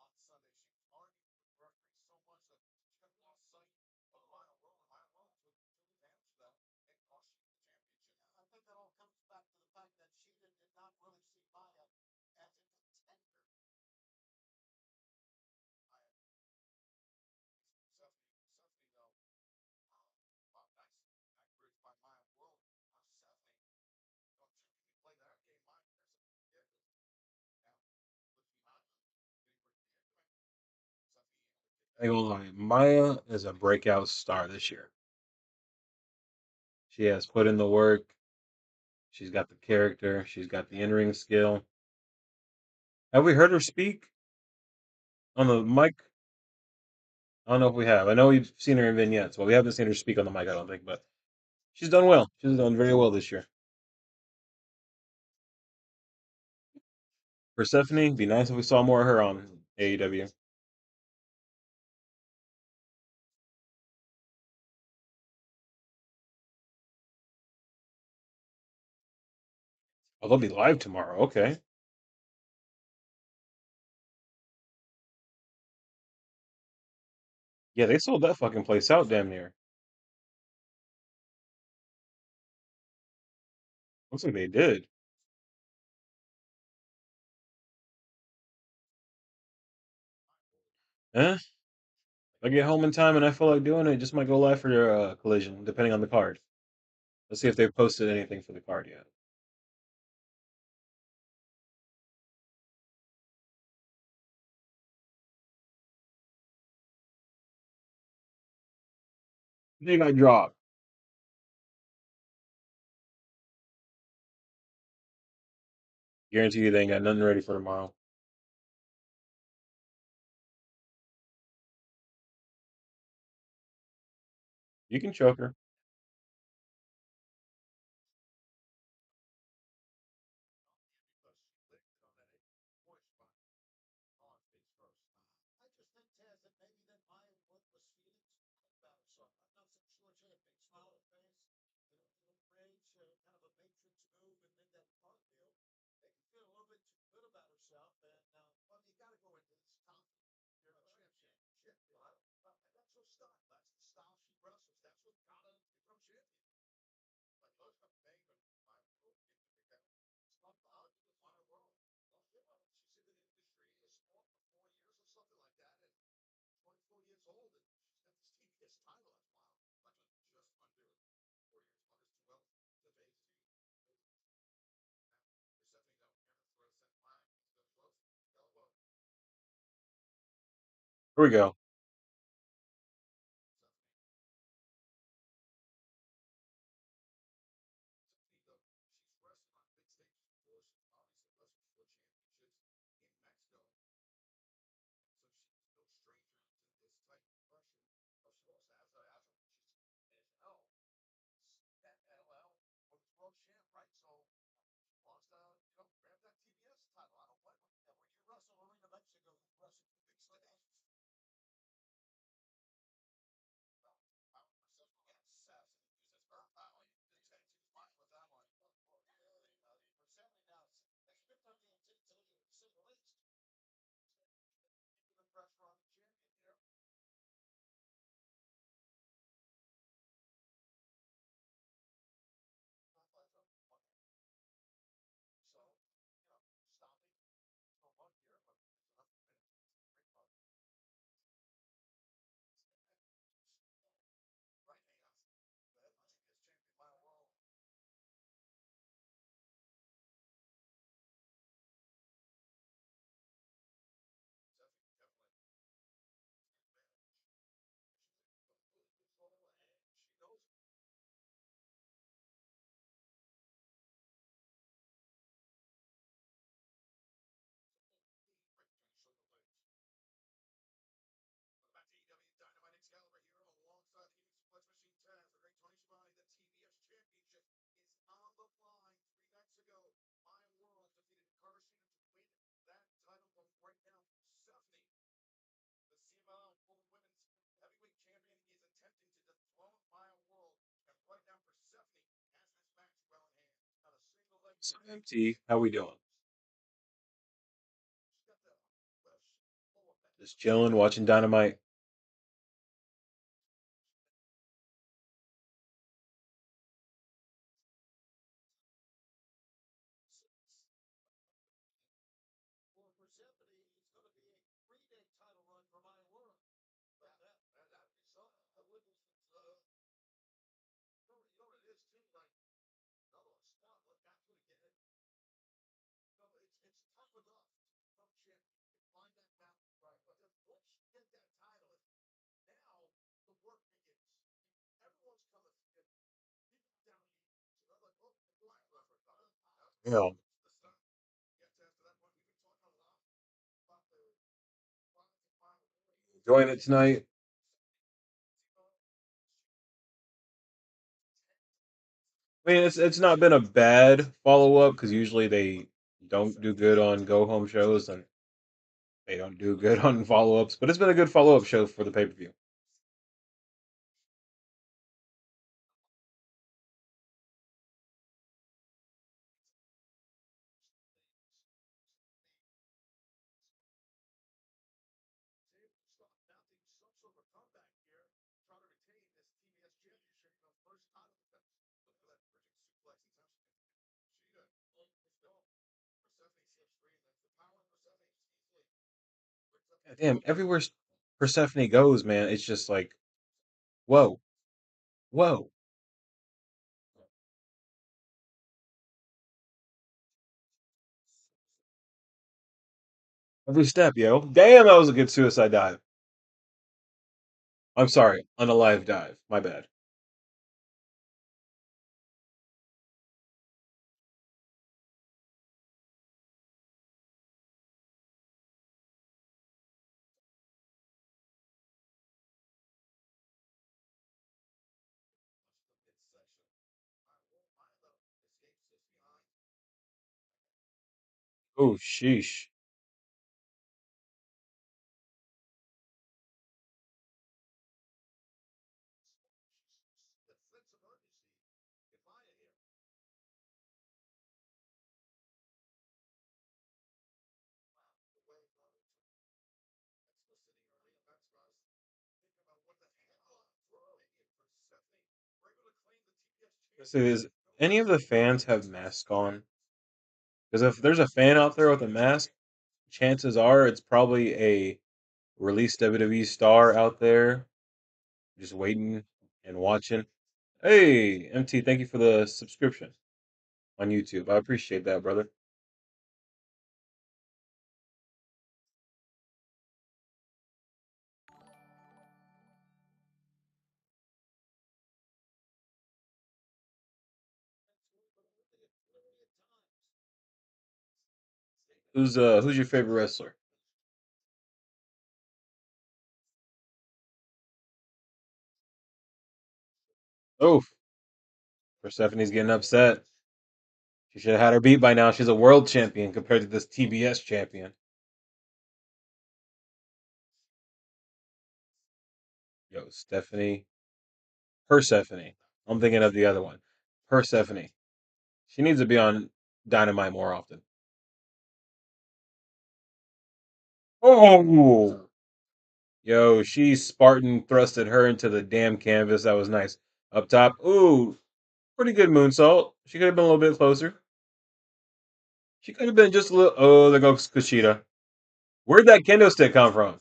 on Sunday. She was arguing with the referee so much that she kind of lost sight of Lionel Rowan. Lionel Rowan took advantage of that and cost Sheeta the championship. I think that all comes back to the fact that Sheeta did not really see Maya as a contender. Stephanie though, wow, nice bridge by Maya World. Stephanie, don't you can play that game, Maya. Yeah, now looks behind him, getting ready to come in. Stephanie, I ain't gonna lie. Maya is a breakout star this year. She has put in the work. She's got the character. She's got the in-ring skill. Have we heard her speak on the mic? I don't know if we have. I know we've seen her in vignettes, but we haven't seen her speak on the mic, I don't think. But she's done well. She's done very well this year. Persephone, be nice if we saw more of her on AEW. Oh, they'll be live tomorrow. Okay. Yeah, they sold that fucking place out damn near. Looks like they did. Eh? If I get home in time and I feel like doing it, just might go live for your collision, depending on the card. Let's see if they've posted anything for the card yet. They got dropped. Guarantee you they ain't got nothing ready for tomorrow. You can choke her. because she licked it on that voice spot on face first. I just think, Taz, that maybe that Maya Wood was feeling too good about herself. I'm not so sure she had a big smile on her face, a little rage, kind of a Matrix move, and then that cartwheel. They can feel a little bit too good about herself, and well, you got to go into this confident. You're a championship. And that's her style. That's the style she wrestles. That's what got her to become champion. Like most of Bang and my world, if you think that it's not valid to my world. Well, yeah, she's in the industry, a sport for 4 years or something like that, and 24 years old, and she's got this TBS title. That's wild. Like just under 4 years, under 12 to age. Persephone don't ever throw that flag. It's the close. Elbow. Here we go. Stephanie, though, she's wrestling on big stages before. She's obviously wrestled for championships in Mexico. So she's no stranger to this type of pressure. Of course, she's LL, that LL was world champ, right? So she wants to, grab that TBS title. I don't blame her. And when you wrestle Arena Mexico, you wrestle the big stage. Well, power myself against Sass and uses her power. The tension's fine with that one. For 70 now, expect on the intensity, to say the least. Keeping the pressure on the champion here. So, stopping for one here, but there's enough minutes. Great fun. Right hands. The headline is champion my world. Definitely, definitely. Advantage. She's and she knows it. Right between the shoulder blades. Back to EW Dynamite Excalibur here alongside the Heating Suplex Machine Taz, the great Tony Schiavone. The TBS Championship is on the line. 3 nights ago, My World defeated Carson to win that title from right now. Stephanie, the CMLL Full Women's Heavyweight Champion, is attempting to dethrone My World. And right now, Persephone has this match well in hand. Not a single leg. MT, how we doing? She's got the flesh full of that. Just chilling, watching Dynamite. For Persephone, it's going to be a 3-day title run for My World. That'd be something. I wouldn't. You know what it is too. Like another one, smart. Look, that's what get it. It's tough enough to become champion. You can find that balance, right? But then once you get that title, now the work begins. Everyone's coming. People down here. So they're like, oh, black referee. Yeah. The stuff. Get to that point. We've been talking a lot about the Enjoying it tonight. I mean, it's not been a bad follow up because usually they don't do good on go home shows and they don't do good on follow ups. But it's been a good follow up show for the pay per view. mounting some sort of a comeback here, trying to retain this TBS championship, first title defense. Look at that bridging suplex attempt. Sheeta, let's go. Persephone slips free, and that's the power of Persephone just easily brings up God the damn, everywhere Persephone goes, man, it's just like, whoa, whoa. Every step, yo. Damn, that was a good suicide dive. I'm sorry, unalive dive. My bad. Oh, sheesh. The sense of urgency. Get out of here. Wow, the way Bobby took Mexico City early in Max Ross. Think about what the hell I'm throwing in for Stephanie. We're going to claim the TBS Let's say, championship. does any of the fans have masks on? Because if there's a fan out there with a mask, chances are it's probably a released WWE star out there just waiting and watching. Hey, MT, thank you for the subscription on YouTube. I appreciate that, brother. Who's your favorite wrestler? Oh, Persephone's getting upset. She should have had her beat by now. She's a world champion compared to this TBS champion. Yo, Stephanie. Persephone. I'm thinking of the other one. Persephone. She needs to be on Dynamite more often. Oh! Yo, she Spartan thrusted her into the damn canvas. That was nice. Up top. Ooh, pretty good moonsault. She could have been a little bit closer. She could have been just a little. Oh, there goes Kushida. Where'd that kendo stick come from?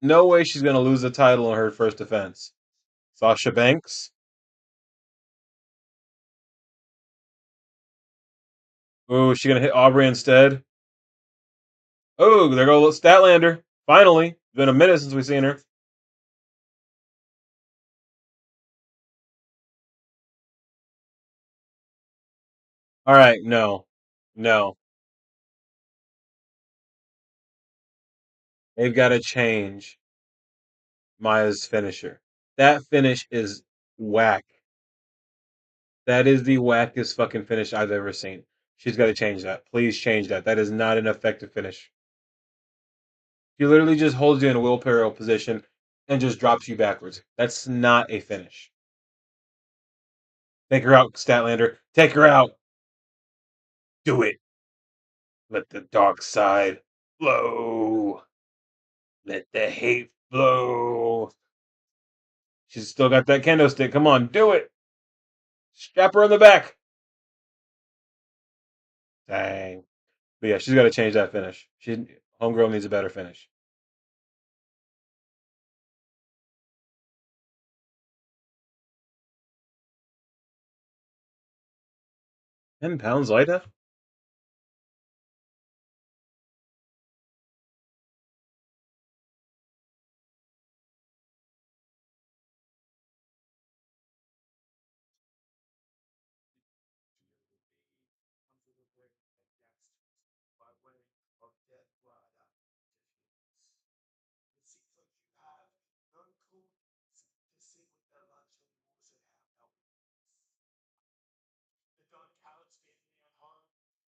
No way she's going to lose the title in her first defense. Sasha Banks. Oh, she going to hit Aubrey instead. Oh, there goes Statlander. Finally. It's been a minute since we've seen her. All right, no. No. They've got to change Maya's finisher. That finish is whack. That is the wackest fucking finish I've ever seen. She's got to change that. Please change that. That is not an effective finish. She literally just holds you in a wheelbarrow position and just drops you backwards. That's not a finish. Take her out, Statlander. Take her out. Do it. Let the dark side flow. Let the hate flow. She's still got that kendo stick. Come on, do it. Strap her on the back. Dang. But yeah, she's got to change that finish. Homegirl needs a better finish. 10 pounds lighter? by way of dead rider. It seems like you have none cool to see what their lives really was and have help. The dark cowards made me at home,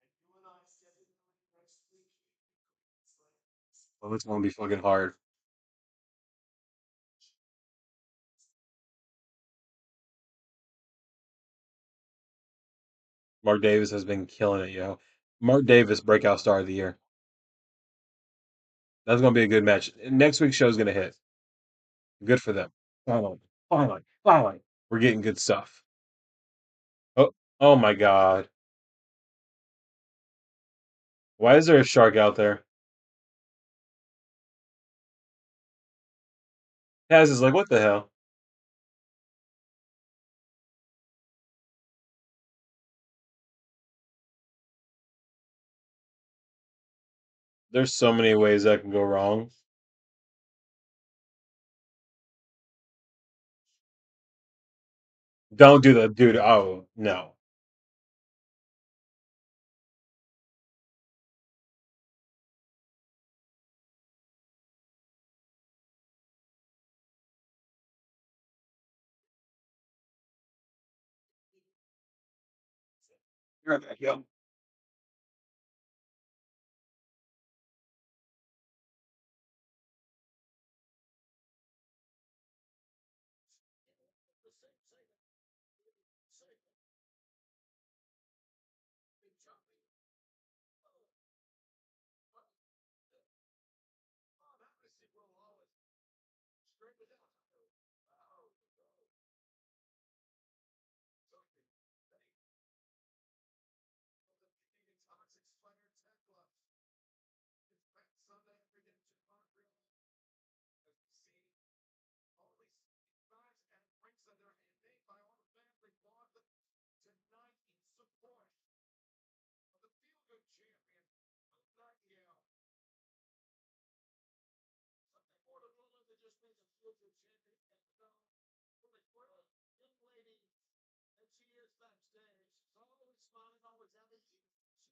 and you and I said it next week. Well, it's gonna be fucking hard. Mark Davis has been killing it, yo. Mark Davis, breakout star of the year. That's gonna be a good match. Next week's show is gonna hit. Good for them. Finally, finally, finally, we're getting good stuff. Oh, oh my god! Why is there a shark out there? Taz is like, what the hell? There's so many ways that can go wrong. Don't do the dude. Oh no. You're right back, yo. break it down. Oh, no. Something. Hey. From the Canadian Toxic Slayer 10 gloves. It's Pet Sunday Redemption Montreal. As you see, all these bags and drinks that are handmade by all the fans they bought them tonight in support of the feel-good champion, Nightingale. Something more to little than just being a feel-good champion, and for the girl, young lady that she is backstage, she's always smiling, always happy.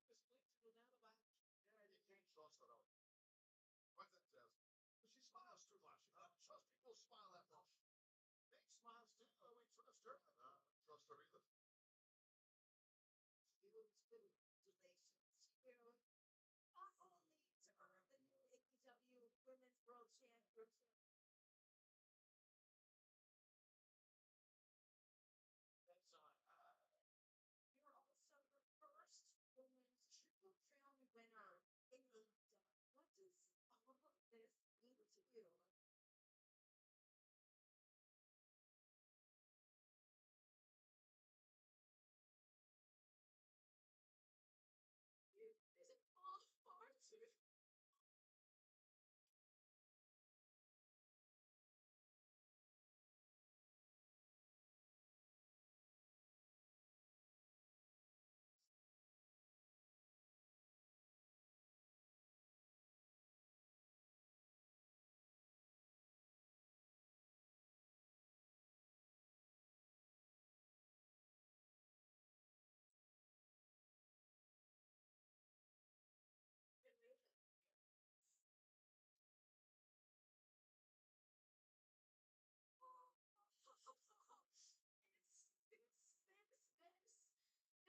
She was linked to an animal. Yeah, you can't trust her though. Why that, Jazz? But she smiles too much. I don't trust people who smile that much. Big smiles too. Oh, we trust her. I don't trust her either. Congratulations to not only to earn the new AEW Women's World Championship. That's You're also the first women's Triple Crown winner in AEW. What does all of this mean to you? Is it all far too?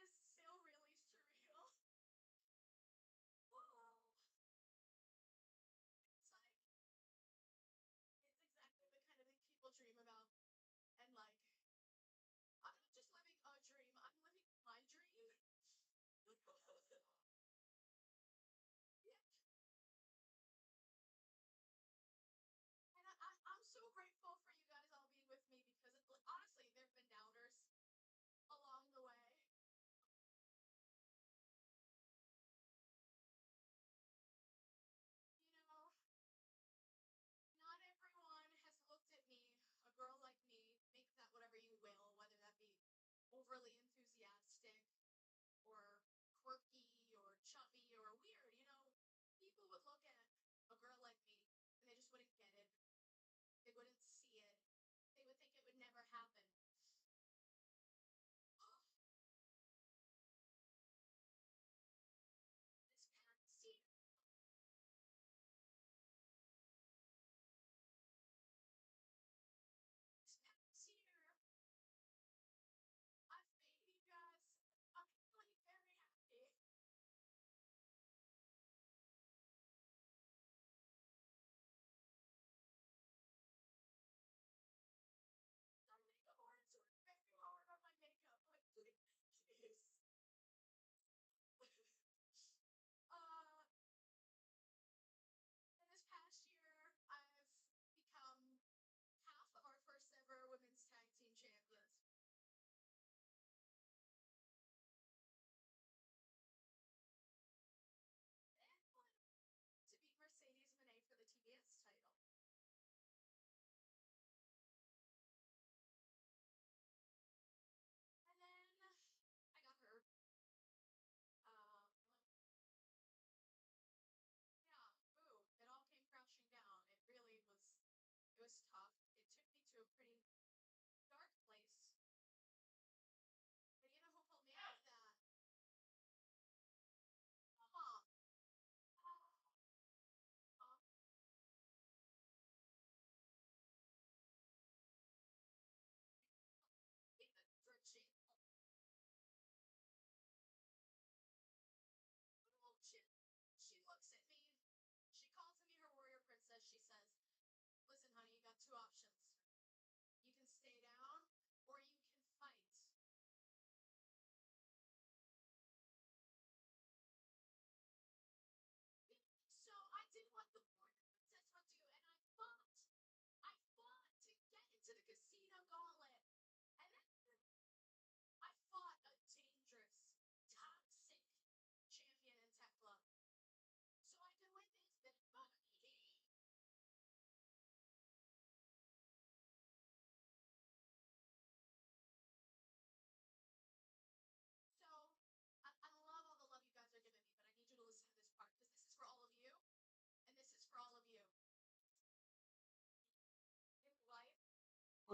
This is so really surreal. Whoa. It's like, it's exactly the kind of thing people dream about. And like, I'm not just living a dream, I'm living my dream. Yeah. And I'm so grateful for you guys all being with me because honestly, there have been doubters along the way. You know, not everyone has looked at me, a girl like me, make that whatever you will, whether that be overly enthusiastic or quirky or chubby or weird. You know, people would look at a girl like me and they just wouldn't get it. They wouldn't see it. They would think it would never happen. This past year, this past year, I've made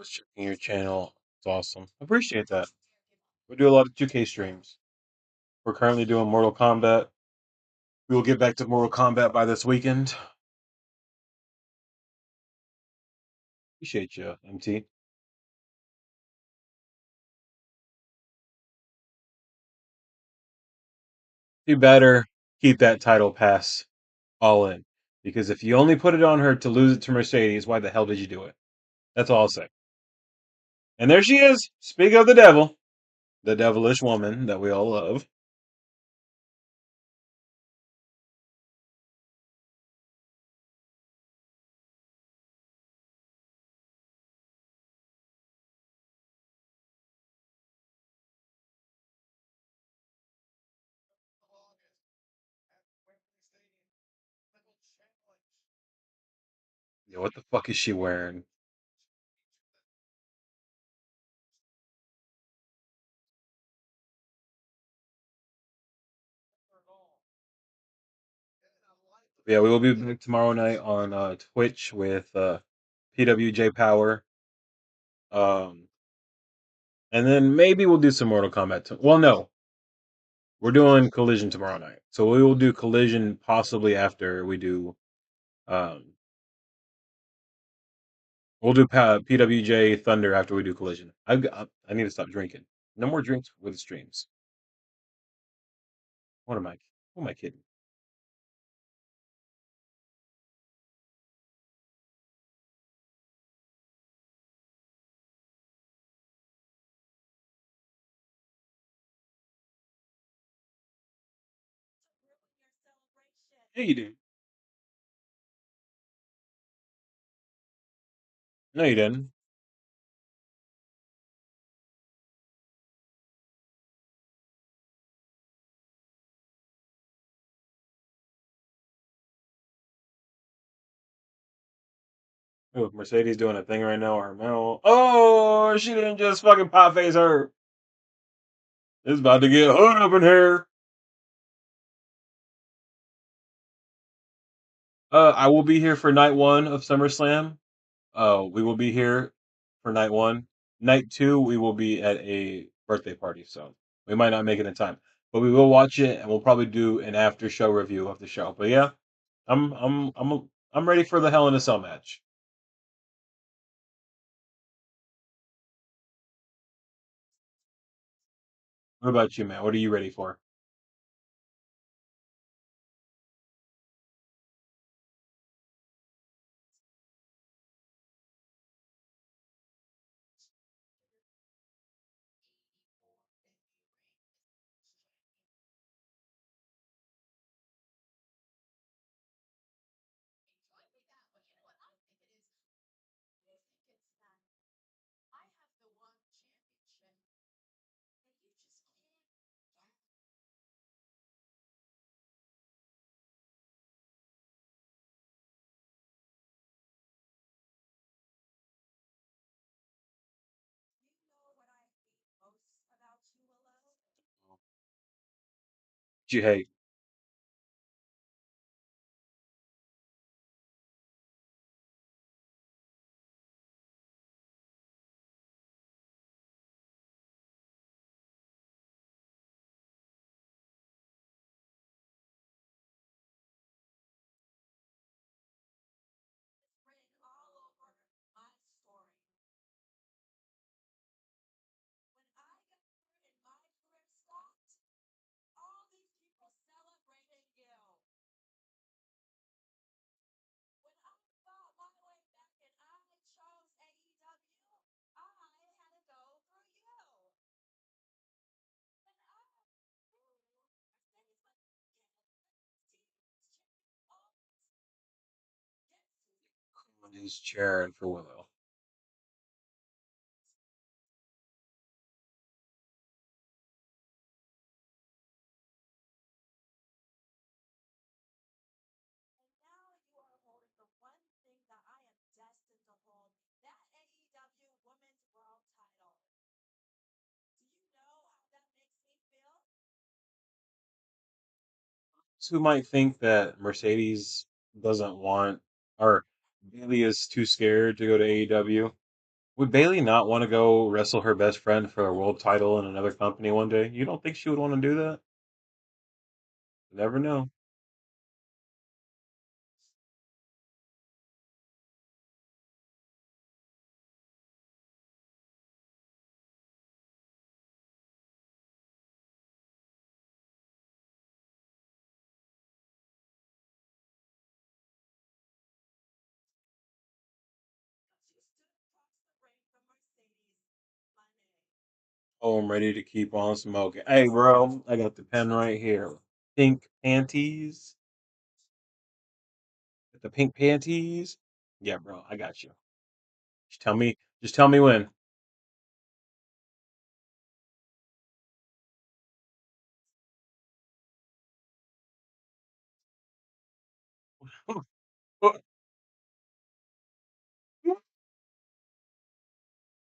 was checking your channel. It's awesome. Appreciate that. We do a lot of 2K streams. We're currently doing Mortal Kombat. We will get back to Mortal Kombat by this weekend. Appreciate you, MT. You better keep that title pass all in. Because if you only put it on her to lose it to Mercedes, why the hell did you do it? That's all I'll say. And there she is. Speak of the devil, the devilish woman that we all love. August at Wembley Stadium. Little challenge. Yeah, what the fuck is she wearing? Yeah, we will be back tomorrow night on Twitch with PWJ Power. Um, and then maybe we'll do some Mortal Kombat. Well, no, we're doing Collision tomorrow night, so we will do Collision possibly after we do. Um, we'll do PWJ Thunder after we do Collision. I need to stop drinking. No more drinks with streams. What am I? Who am I kidding? To ruin your celebration. Yeah, you did. No, you didn't. Look, Mercedes doing a thing right now. Or no. Oh, she didn't just fucking pop face her. It's about to get hot up in here. I will be here for night one of SummerSlam. We will be here for night one. Night two, we will be at a birthday party, so we might not make it in time, but we will watch it, and we'll probably do an after show review of the show. But yeah, I'm ready for the Hell in a Cell match. What about you, man? What are you ready for? Enjoy with that, but you know what? I don't think it is. I think it's that I have the one championship and you just can't get it. You know what I hate most about you, Willow? What you hate? It's written all over my story. When I got hurt and my career stopped, all these people celebrated you. When I fought my way back and I chose AEW, I had to go through you. When I grew, Mercedes was again, team champion always gets you. On his chair and for Willow. And now you are holding the one thing that I am destined to hold, that AEW Women's World title. Do you know how that makes me feel? Who might think that Mercedes doesn't want, or Bailey is too scared to go to AEW? Would Bailey not want to go wrestle her best friend for a world title in another company one day? You don't think she would want to do that? You never know. She stood across the ring from Mercedes Monet. Oh, I'm ready to keep on smoking. Hey, bro, I got the pen right here. Pink panties. The pink panties. Yeah, bro, I got you. Just tell me. Just tell me when.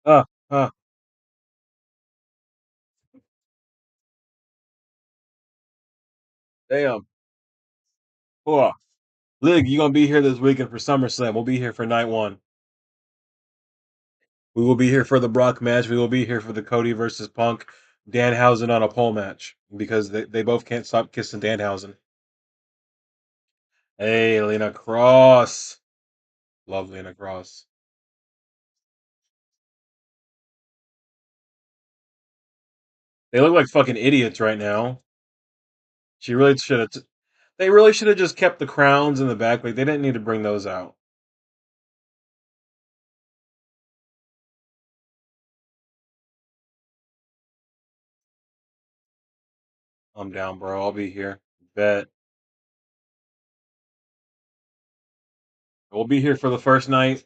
Uh, uh, damn. Oh, Lig, you gonna be here this weekend for SummerSlam? We'll be here for night one. We will be here for the Brock match. We will be here for the Cody versus Punk, Danhausen on a pole match because they both can't stop kissing Danhausen. Hey, Lena Cross. Love Lena Cross. They look like fucking idiots right now. She really should have. They really should have just kept the crowns in the back. Like they didn't need to bring those out. I'm down, bro. I'll be here. Bet. We'll be here for the first night.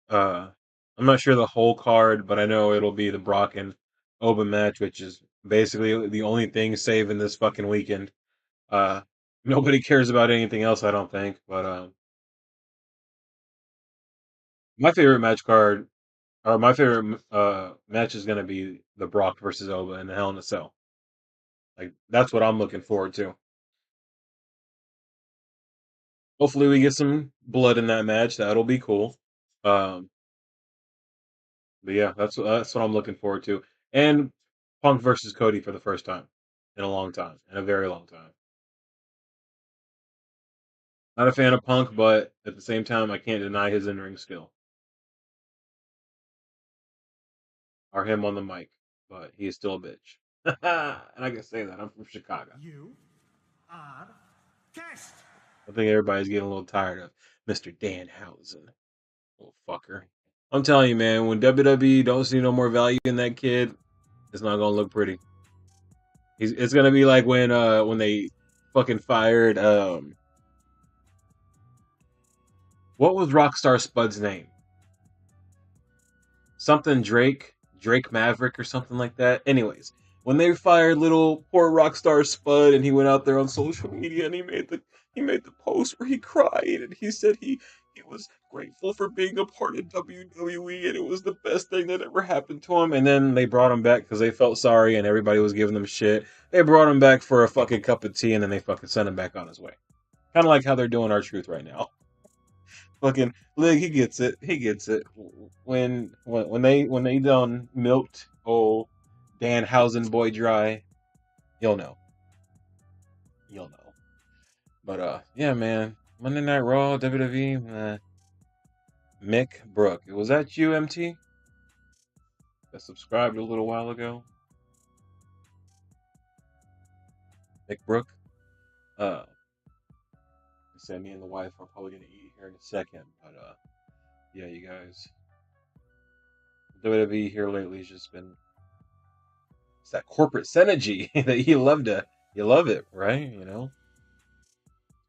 Uh, I'm not sure the whole card, but I know it'll be the Brock and Open match, which is basically the only thing saving this fucking weekend. Uh, Nobody cares about anything else, I don't think. But my favorite match card, or my favorite match is gonna be the Brock versus Oba in the Hell in a Cell. Like that's what I'm looking forward to. Hopefully, we get some blood in that match. That'll be cool. Um, but yeah, that's what I'm looking forward to. And Punk versus Cody for the first time in a long time, in a very long time. Not a fan of Punk, but at the same time, I can't deny his in-ring skill or him on the mic. But he is still a bitch, and I can say that I'm from Chicago. You are guest. I think everybody's getting a little tired of Mr. Danhausen, little fucker. I'm telling you, man, when WWE don't see no more value in that kid, it's not gonna look pretty. It's gonna be like when they fucking fired what was Rockstar Spud's name? Something Drake Maverick or something like that. Anyways, when they fired little poor Rockstar Spud and he went out there on social media and he made the post where he cried and he said he was grateful for being a part of WWE and it was the best thing that ever happened to him. And then they brought him back because they felt sorry and everybody was giving them shit. They brought him back for a fucking cup of tea and then they fucking sent him back on his way. Kind of like how they're doing our truth right now. Fucking Lig, he gets it. He gets it. When they done milked old Danhausen boy dry, you'll know. You'll know. But yeah, man. Monday Night Raw, WWE, Mick Brook. Was that you, MT? That subscribed a little while ago. Mick Brook. Uh, said me and the wife are probably gonna eat here in a second. But yeah, you guys. WWE here lately has just been it's that corporate synergy that you love it, right?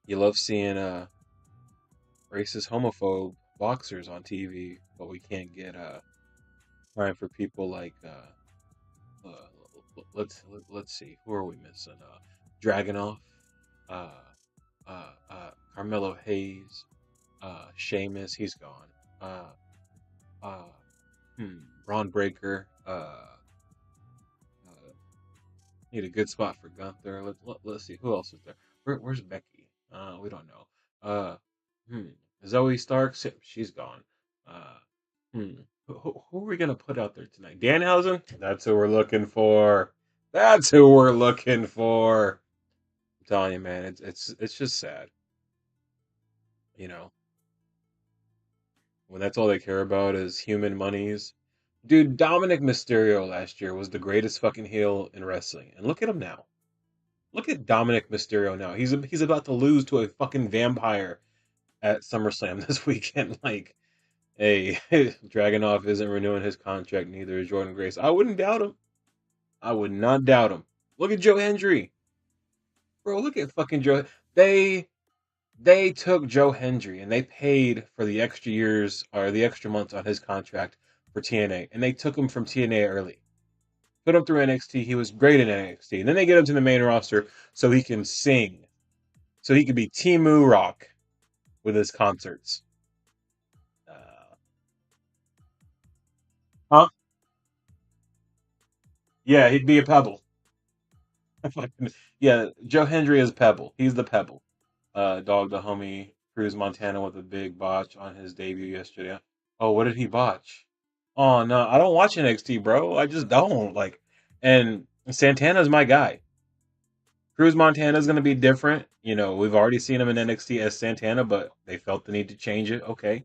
You love seeing racist homophobe boxers on TV, but we can't get time for people like uh let's see, who are we missing? Dragonoff, uh Carmelo Hayes, Sheamus, he's gone. Uh uh Braun Breaker, uh need a good spot for Gunther. Let's see who else is there. Where's Becky? We don't know. Uh, hmm. Zoe Stark, she's gone. Uh, Hmm. Who are we gonna put out there tonight? Danhausen? That's who we're looking for. That's who we're looking for. I'm telling you, man, it's just sad. You know, when that's all they care about is human monies. Dude, Dominic Mysterio last year was the greatest fucking heel in wrestling, and look at him now. Look at Dominic Mysterio now. He's about to lose to a fucking vampire at SummerSlam this weekend. Like, hey, Dragunov isn't renewing his contract. Neither is Jordan Grace. I wouldn't doubt him. I would not doubt him. Look at Joe Hendry, bro. Look at fucking Joe. They they took Joe Hendry and they paid for the extra years or the extra months on his contract for TNA, and they took him from TNA early. Put him through NXT. He was great in NXT, and then they get him to the main roster so he can sing, so he could be Timu Rock with his concerts. Huh? Yeah, he'd be a pebble. Yeah, Joe Hendry is Pebble. He's the Pebble. Dog the homie Cruz Montana with a big botch on his debut yesterday. Oh, what did he botch? Oh no, I don't watch NXT, bro. I just don't like. And Santana's my guy. Cruz Montana's gonna be different. You know, we've already seen him in NXT as Santana, but they felt the need to change it. Okay,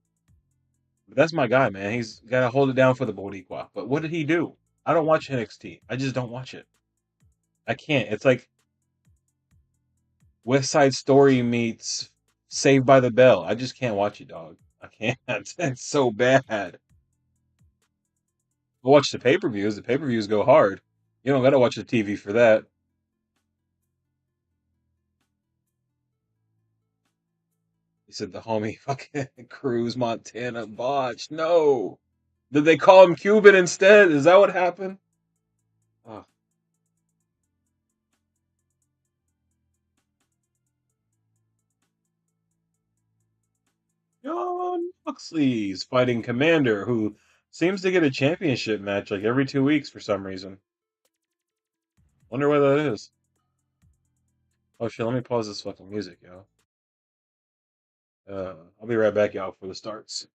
but that's my guy, man. He's got to hold it down for the Boricua. But what did he do? I don't watch NXT. I just don't watch it. I can't. It's like West Side Story meets Saved by the Bell. I just can't watch it, dog. I can't. It's so bad. I watch the pay per views. The pay per views go hard. You don't got to watch the TV for that. He said the homie fucking Cruz Montana botched. No. Did they call him Cuban instead? Is that what happened? Oh. John Moxley's fighting Commander, who seems to get a championship match like every 2 weeks for some reason. Wonder why that is. Oh shit, let me pause this fucking music, yo. I'll be right back, y'all, for the starts.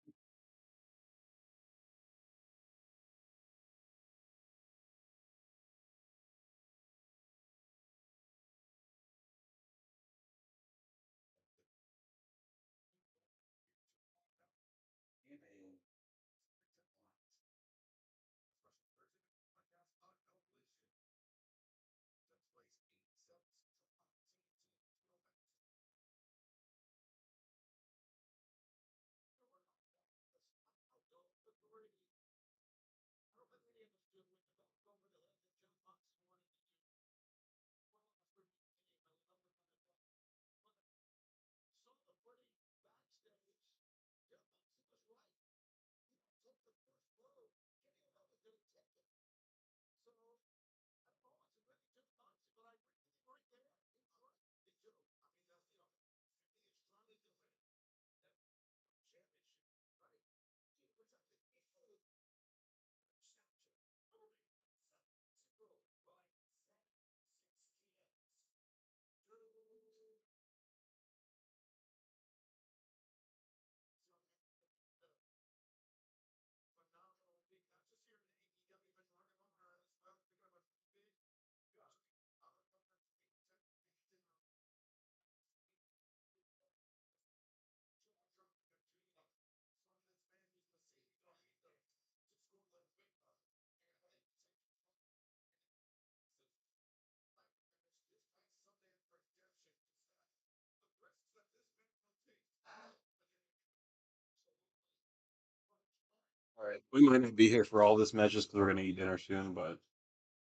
All right, we might not be here for all this match just because we're gonna eat dinner soon, but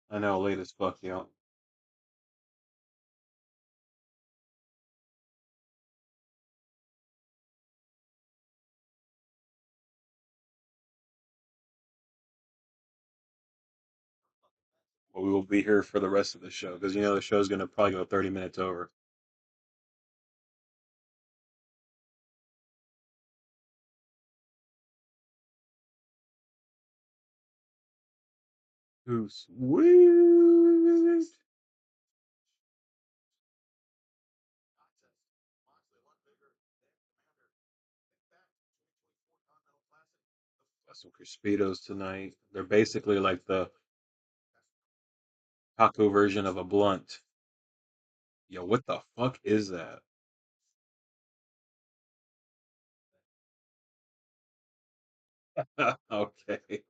I know late as fuck, yo. But we will be here for the rest of the show because you know the show's gonna probably go 30 minutes over. Ooh, sweet. Got some Crispitos tonight. They're basically like the taco version of a blunt. Yo, what the fuck is that? Okay.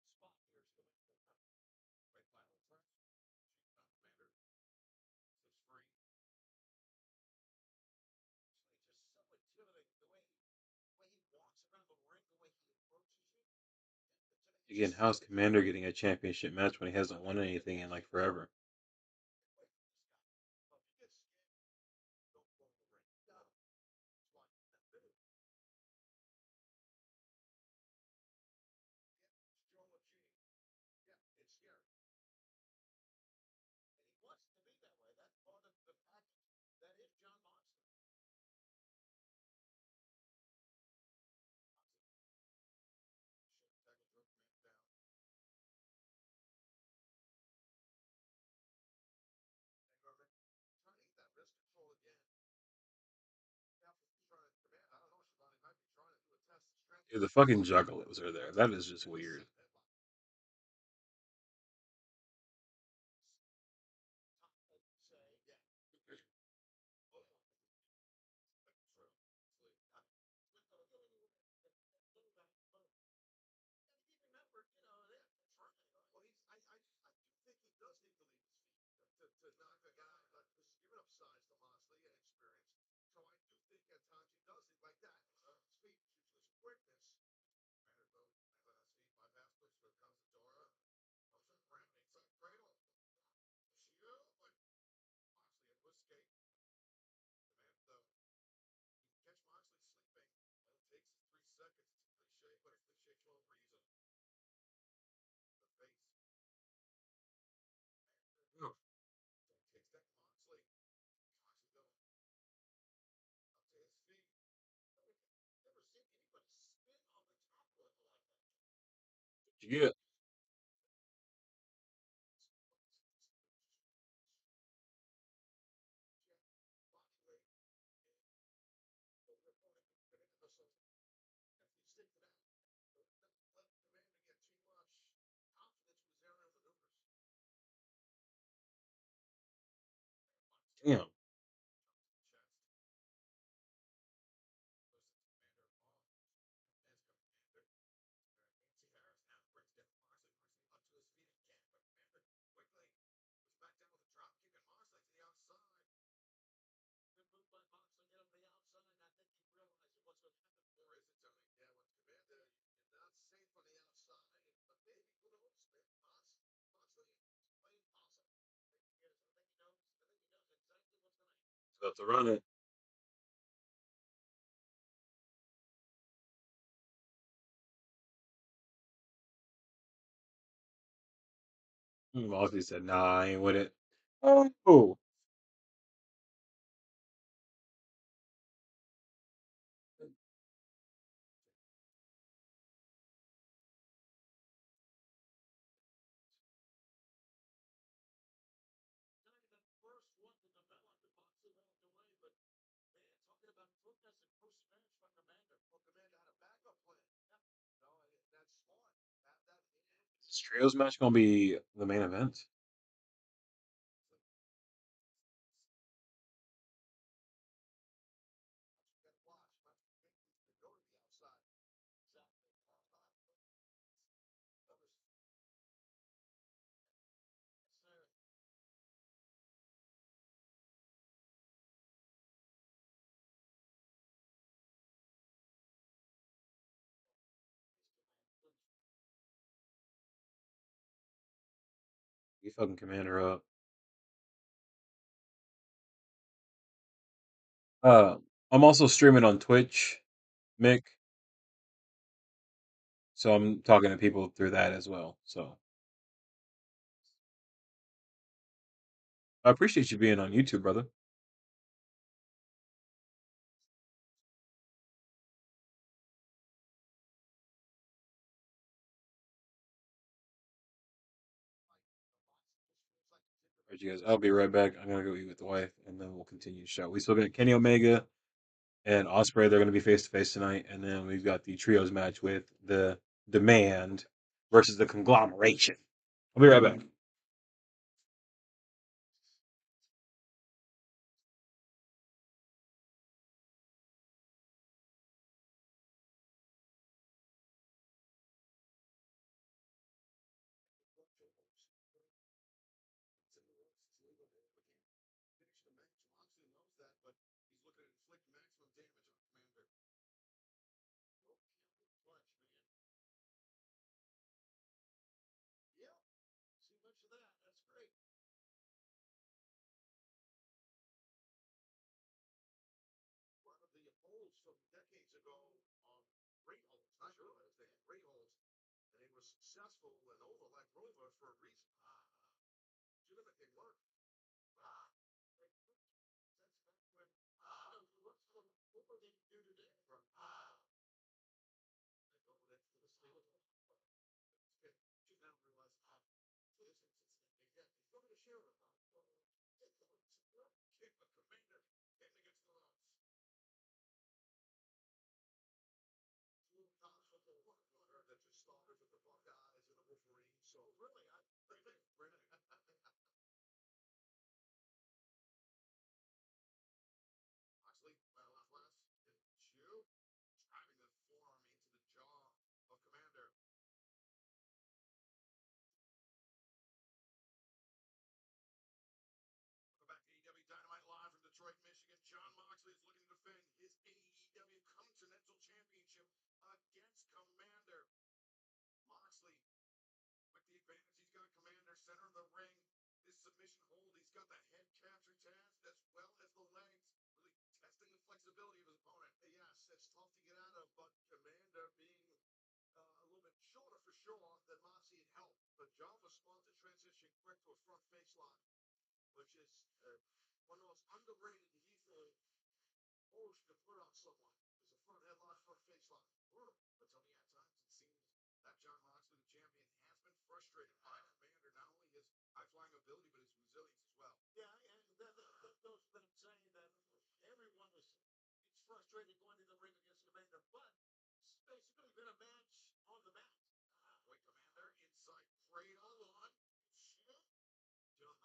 Spot here's coming from right final track. Commander says free. It's just so intimidating the way he walks around the ring, the way he approaches you. Again, how's Commander getting a championship match when he hasn't won anything in like forever? It's scary. And he wants it to be that way. That's part of the package. That is John Moxley. Tackle drove man down. Garment trying to eat that wrist control again. Captain's trying to command. I don't know, Shivani might be trying to do a test of strength. Dude, the fucking juggalos are there. That is just weird. Think he does need to leave his feet to knock a guy like this, giving up size to Moxley and experience. So I do think at times he does it like that. Speed, his quickness. Matter though, speed bypass push where comes the Dora. Comes in ramp inside cradle. Shield, but Moxley able to escape. Command though. You can catch Moxley sleeping. It takes 3 seconds. It's a cliche, but it's cliche for a reason. The face. Oh. Takes that Moxley. Moxley going up to his feet. Never seen anybody spin on the top rope like that. What you get? Moxley. Stick to that. Let Commander get too much confidence with his aerial maneuvers. Damn. Good move by Moxley, get him to the outside. I think he realizes what's going to happen. Or is it, Tony? Yeah, with Commander, you're not safe on the outside. But maybe who knows? Moxley is playing possum. I think he knows. I think he knows exactly what's going to happen. He's about to run it. Moxley said, "Nah, I ain't with it." Oh, Kind of the first one to develop the Moxley walked away, but man, talking about focus and perseverance for Commander. Well, Commander had a backup plan. Yep. No, that's smart. Have that in. is this trios match gonna be the main event? You got to watch. Go to the outside. Exactly. Sir. You fucking Commander up. Uh, I'm also streaming on Twitch, Mick. So I'm talking to people through that as well. So I appreciate you being on YouTube, brother. Are right, you guys. I'll be right back. I'm gonna go eat with the wife, and then we'll continue the show. We still got Kenny Omega and Osprey. They're gonna be face to face tonight, and then we've got the trios match with the Demand versus the Conglomeration. I'll be right back. Finish the match. Moxley knows that, but he's looking to inflict maximum damage on Commander. Oh, clutch, man. Yeah, see much of that. That's great. One of the polls from decades ago on Great Holes, not sure what they had Great Holes, and it was successful and over like Rover for a reason. Legitimate, they work. That's back when. What were they do today? From I go with it for the state of you now realize this instance they go to the sheriff. Kick the commander hitting against the ropes. That just started with the Buckeyes and the Wolverines. So really, I think Brennan. Moxley, battle class, Chew, driving the forearm into the jaw of Commander. Welcome back to AEW Dynamite live from Detroit, Michigan. Jon Moxley is looking to defend his AEW Continental Championship against Commander. Moxley, with the advantage, he's got Commander center of the ring. This submission hold, he's got the head capture task as well as the legs, really testing the flexibility of his opponent. Yes, it's tough to get out of, but Commander being a little bit shorter for sure than Moxley had helped. But Jon was smart to transition quick to a front face lock, which is one of the most underrated lethal holds you can put on someone. Is a front headlock, front face lock. But tell me, at times it seems that Jon Moxley, the champion, has been frustrated by Commander, not only his high-flying ability, but his resilience as well. Yeah, and that goes without saying that everyone is frustrated going to the ring against Commander, but it's basically been a match on the mat. Boy, Commander inside cradle on. Jon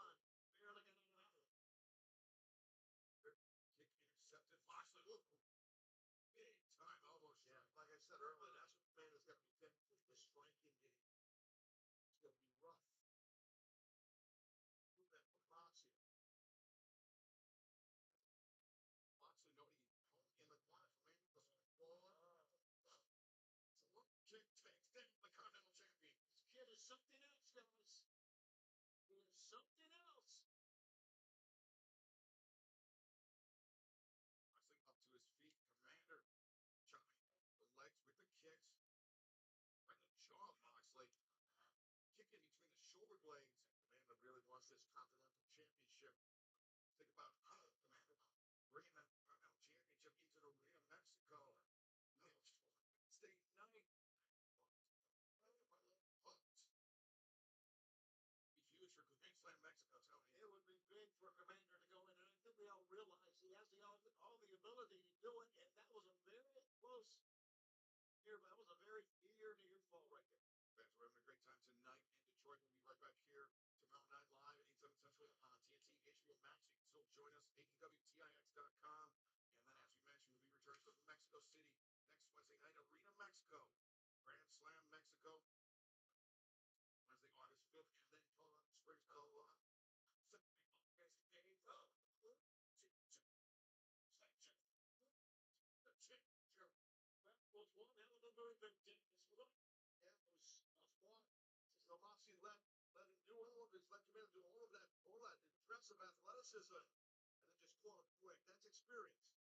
barely got out of it. Kick intercepted. Moxley, big time elbow shot. Like I said earlier, that's what Command is going to be fit with the striking game. It's going to be rough. Prove that for Moxley. Moxley, nobody in the corner for me. So look, kick takes down the Continental Champion. This kid is something else, guys. He is something else. Moxley up to his feet. Commander chopping the legs with the kicks. Right in the jaw of Moxley. Kicking between the shoulder blades. Commander really wants this Continental Championship. Think about Commander bringing that Continental Championship into the Arena, Mexico. Next Wednesday night. Be huge for Grand Slam Mexico, Tony. It would be big for Commander to go in, and I think we all realize he has all the ability to do it, and that was a very close here. That was a very near fall right there. Fans, we're having a great time tonight in Detroit. We'll be right back here tomorrow night live at 8, 7 Central on TNT, HBO Max. You can still join us, AEWTIX.com. And then, as we mentioned, we'll be returning to Mexico City next Wednesday night, Arena Mexico, Grand Slam Mexico, Wednesday, August 5th, and then Colorado Springs, Colorado. Saturday, August 8th. That was one hell of a very big day. That was fun. So Moxley let him do all of his, let Commander do all of that impressive athleticism, and then just call it quick. That's experience.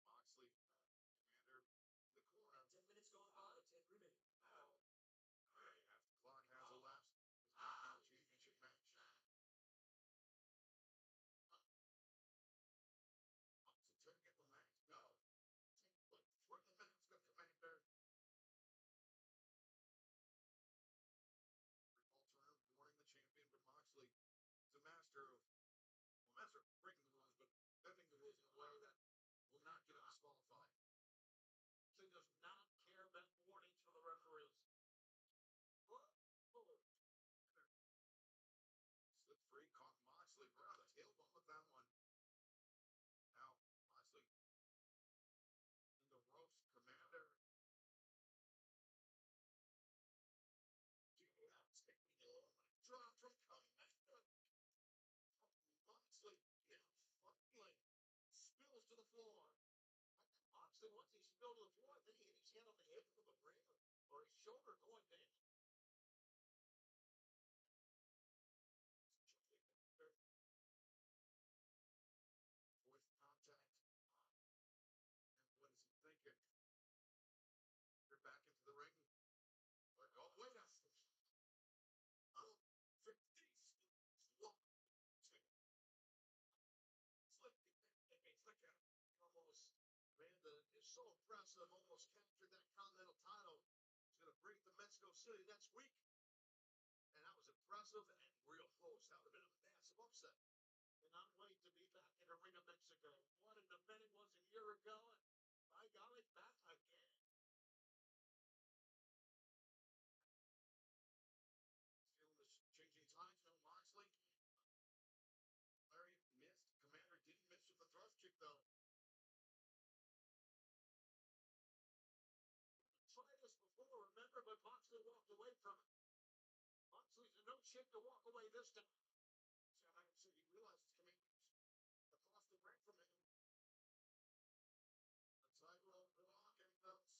Moxley, Commander, the corner. 10 minutes gone by, 10 remaining. Half the clock has elapsed. This championship match. Moxley trying to get the match. No. Look, for the match, the Commander. Alternative fell to the floor. I think he hit his hand on the head of the ring or his shoulder going down. With contact. And what is he thinking? You're back into the ring. Like, oh, wait a second. Oh, 50. It's like almost, man, it's so impressive. Almost captured that Continental title. He's going to bring it to Mexico City next week. And that was impressive and real close. That would have been a massive upset. And I'm waiting to be back in Arena, Mexico. What an event it was a year ago. And by golly, back again. Feeling this changing times, no Moxley. Larry missed. Commander didn't miss with the thrust kick, though. Tried this before, remember, but Moxley walked away from it. Moxley's a no chick to walk away this time. So I can see he realizes Commander's across the ring from him.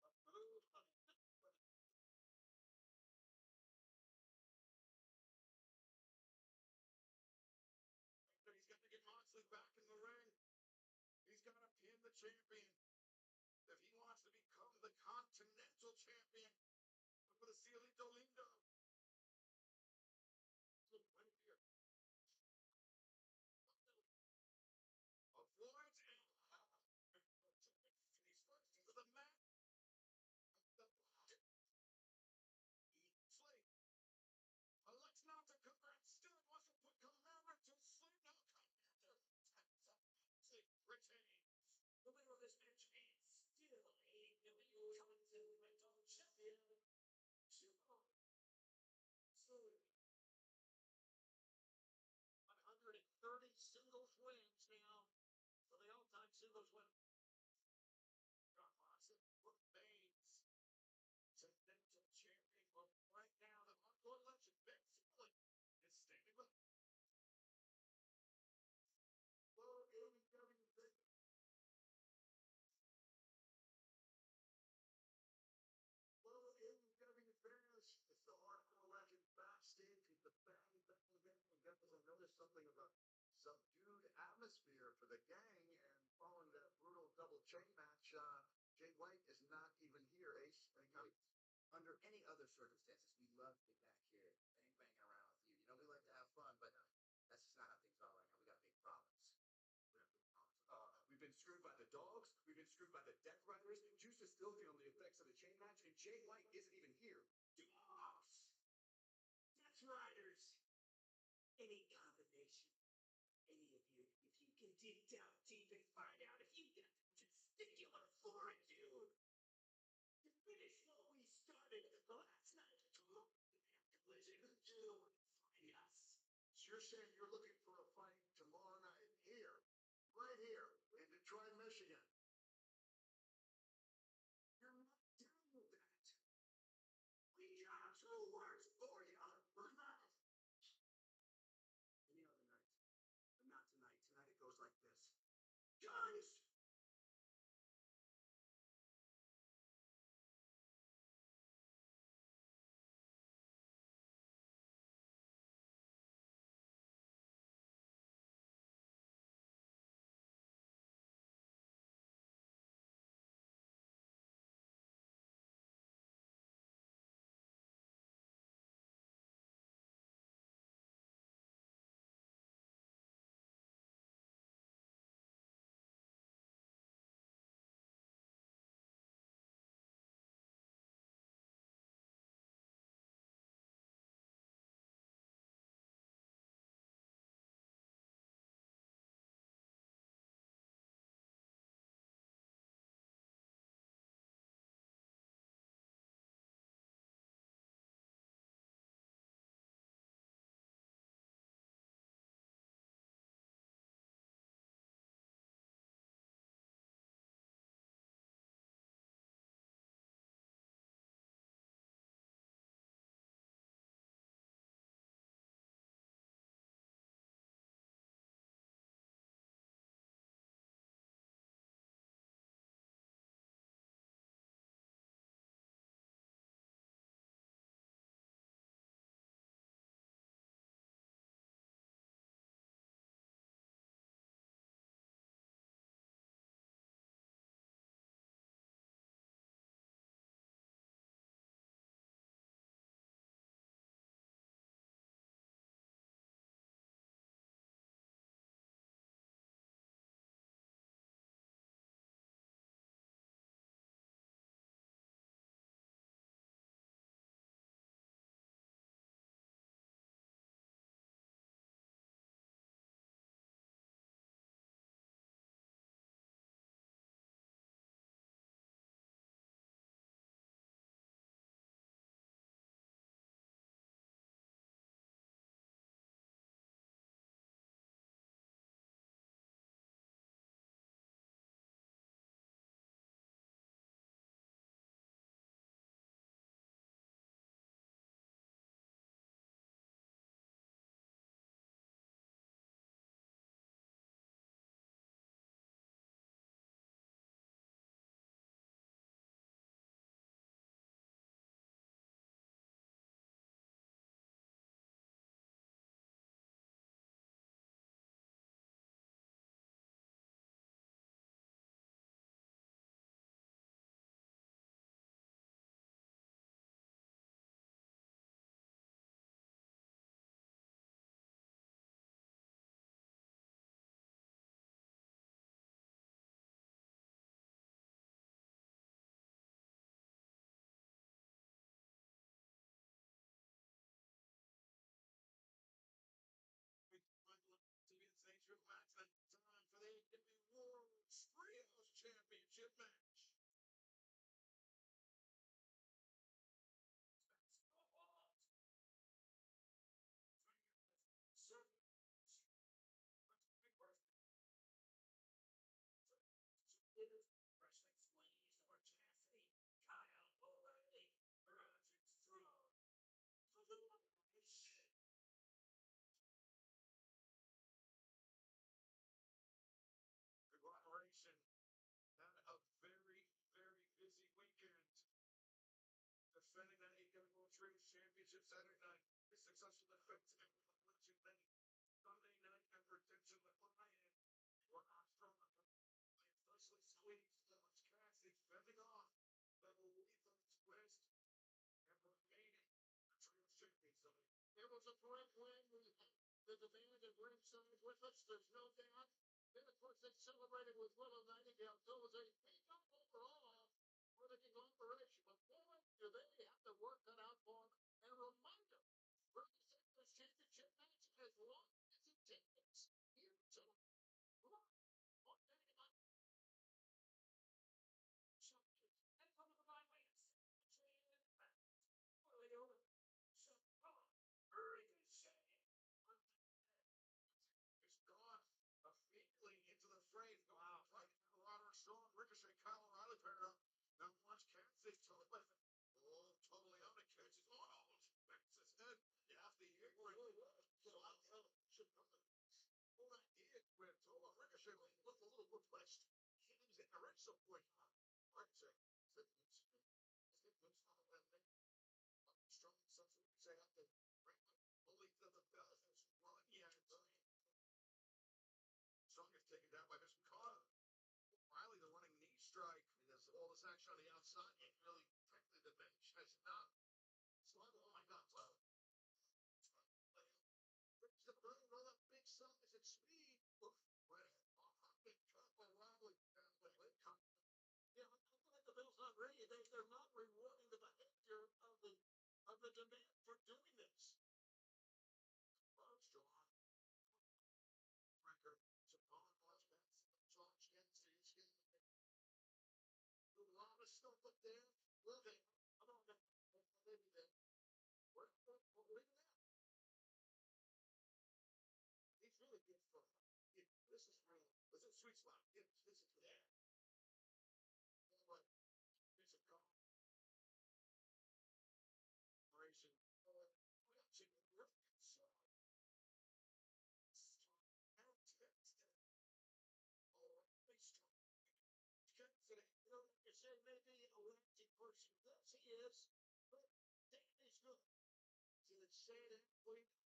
The tightrope block and belts. He's got to get Moxley back in the ring. He's got to pin the champion. If he wants to become the Continental Champion for the Cielito Lindo. Right here. Avoids and he's first to the mat. Slay. Elects not to convert. Still wants to put Commander to sleep. Now Commander retains. The winner of this match is still AEW Continental Champion. So 130 singles wins now for the all-time singles win. John Moxley remains Continental Champion. Well, right now, the hardcore legend, Ben Foley, is standing up. Well, AEW fans, it's the hardcore legend backstage with the bang, bang, bang. And guys, I noticed something about subdued atmosphere for the gang, and following that brutal double chain match, Jay White is not even here, Ace. Under any other circumstances, we love to be back here and banging around with you. You know, we like to have fun, but that's just not how things are right now. We got big problems. We've been screwed by the dogs. We've been screwed by the Death Riders. Juice is still feeling the effects of the chain match, and Jay White isn't even here. Dogs. Death Riders. Any combination. Any of you, if you can dig down deep and find out if you got testicular fortitude to finish what we started last night. Collision to find us. So you're saying you're looking for a fight tomorrow night here, right here in Detroit, Michigan? You're not down with that. We got 2 words for you. We're not. Any other night, but not tonight. Tonight it goes like this. Guys! fits in with what you think. Sunday night and prediction with Ryan. Or Armstrong. I officially squeezed Orange Cassidy fending off the lethal twist and remaining the trio champions. It was a great win. We had the band and ringside with us. There's no doubt. Then, of course, they celebrated with Willow Nightingale. So it was a big up overall for the conglomeration. But boy, do they have to work cut out for them. And a reminder, for the Second Championship match as long as it takes here tonight. On Dynamite. Champions. And from the Dynamite. Champions. What are they doing? So, very good shame. It's gone immediately into the fray. Wow. Like Roderick Strong, Ricochet, Kyle O'Reilly paired up. Now watch Cassidy totally, totally out of catches. Oh, backs his head. Yeah, the ear. So I'll tell him. Should know that. Well, that ear went over. Ricochet looked a little perplexed. He was in the red some point. Ricochet. Strong, something say after believe that the bell is run. Yeah, Strong gets taken down by Mr. Carter. Riley, the running knee strike. And there's all this action on the outside. It really, frankly, the bench has not. Oh my God. Brings the burn all that big size and speed. Big cut by Riley. Yeah, I feel like the Bills not ready. They're not rewarding the behavior of the demand for doing this. Armstrong. Record. Savon was back. George gets his. A lot of stuff up there. Well, they. I'm on that. Maybe then. We're leaving that. He's really good for this is real. This is sweet spot. This is there. But it's a call. Operation. We got chicken. So. Oh, they strong. Today, you know, like I said, maybe a romantic person. Yes, he is. But damn, he's good. See, let's say that way for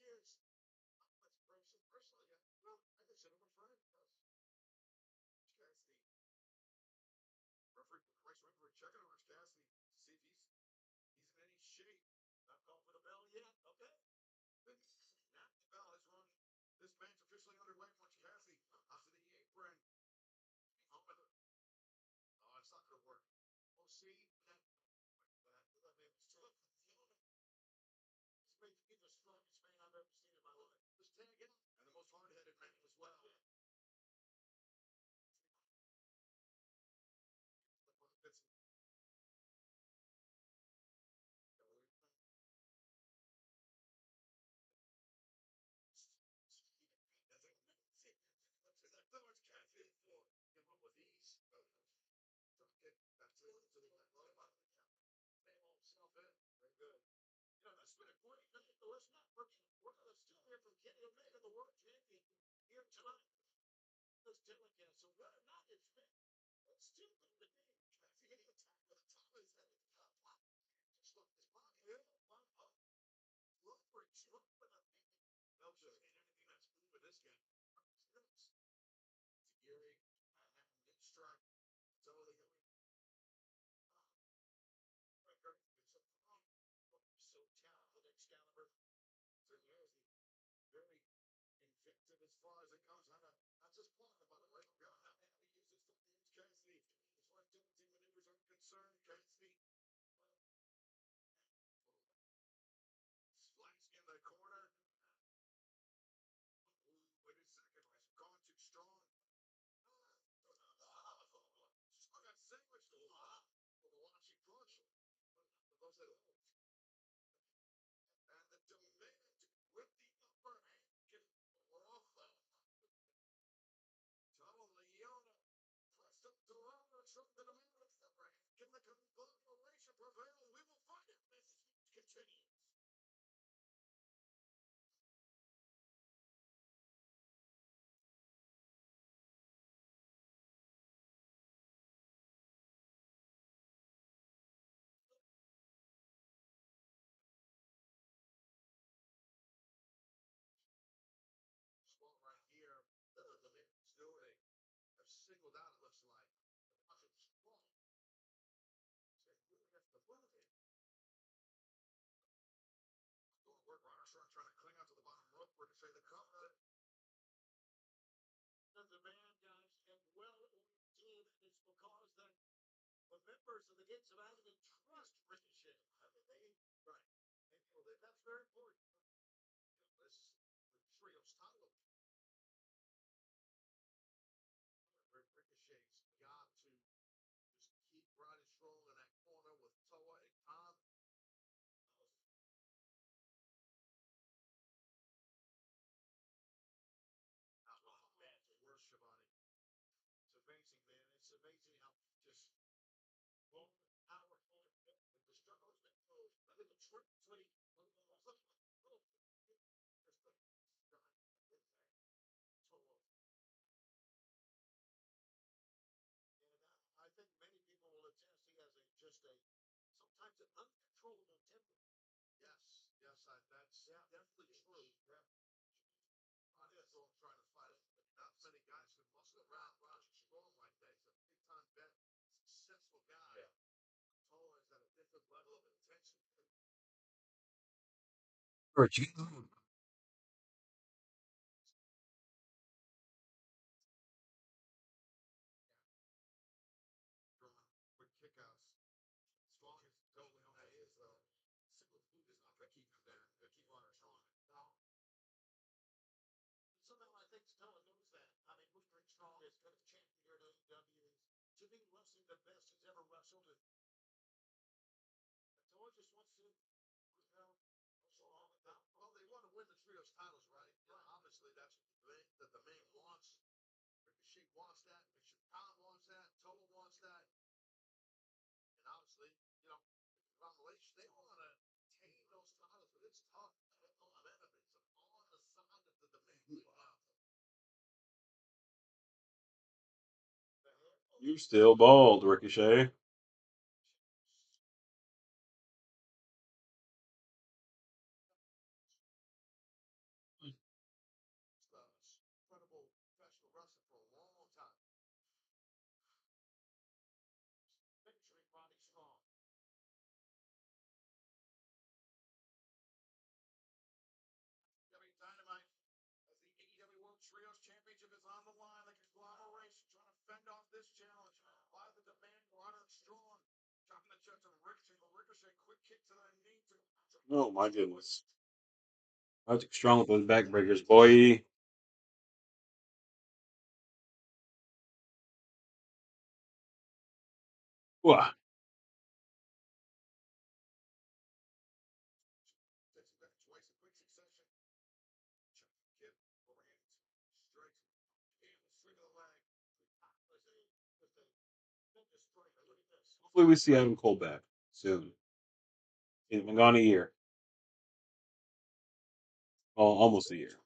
years. That's personally, yeah. Well, I consider him a friend. Yes. Cassidy. Referee, race referee checking on Orange Cassidy to see if he's in any shape. Not calling for the bell yet. Okay. Then now the bell is rung. This match officially underway. Orange Cassidy out to the apron. Oh, it's not going to work. Oh, see? That man was tough. This may be the strongest man I've ever seen in my life. This tag out, and the most hard-headed man as well. It's that's much Cassidy for. Give up with ease. Get back to the bail himself in. Very good. You know, that's been a great night. Let's not forget. We're going to still hear from Kenny Omega, the world champion, here tonight. This telecast. So whether or not it's been, it's still going to be. Cassidy getting attacked with the top of his head. Just look at his body. Yeah. Look for it. Look for the thing. No, just ain't anything that's moving with this guy. It's Gary. Nick strike. Totally going. Record. It's a wrong. So talented Excalibur. So here's the very invictive as far as it comes. Not just Plana, by the way. He uses the Cassidy. As far as different maneuvers are concerned, Cassidy. Splash in the corner. Ooh, wait a second. I've gone too strong. I got sandwiched. For the watching punch. For those that and the demand with the upper hand can off. Tell Leona. Pressed up to Lana, showing the demand with the upper hand. Can the conglomeration prevail? We will find it. This continues. Going to work on our short, trying to cling out to the bottom rope. We're going to say the cover. And the man, guys, and well-oiled team. It's because that the members of the Gates of Agony trust Ricochet. I mean, right. And, that's very important. This the trio's title. Ricochet's got to just keep riding strong in that corner with Toa and Khan. Worse, Shivani. It's amazing, man. It's amazing how just powerful the struggle has been. Look at the trip between. I think many people will attest he has just a sometimes an uncontrollable temper. Yes, yes, that's definitely true. Yeah. I guess I'm trying to fight it. Not many guys can muscle around strong like that. He's a big time vet, successful guy. Yeah. Tall is at a different level of intensity. Quick kickouts. Strong as totally on that is, though. Simple food is not going to keep him there. Going to keep on her strong. No. Somehow I think Stella knows that. I mean, Roderick Strong is kind of champion here at AEW. To me, wrestling the best he's ever wrestled. And Stella just wants to, well, they want to win the trios titles, right? You know, obviously, that's that the man wants. Ricochet wants that. Khan wants that. Toa wants that. And obviously, you know, Revelation, they want to tame those titles, but it's tough. It's on the side of the demand. You still bald, Ricochet. Incredible professional wrestler for a long time. Picturing Roddy Strong. Dynamite as the AEW World Trios Championship is on the line. The conglomeration trying to fend off this challenge by the demand Roderick Strong. Dropping the chest of Ricochet. Ricochet, quick kick to the knee. Oh my goodness. That's strong with those backbreakers, boy. Wah. Twice in quick succession. Kip, overhand, straight, and swing of the leg. Hopefully we see Adam Cole back soon. He's been gone a year. Oh, almost a year.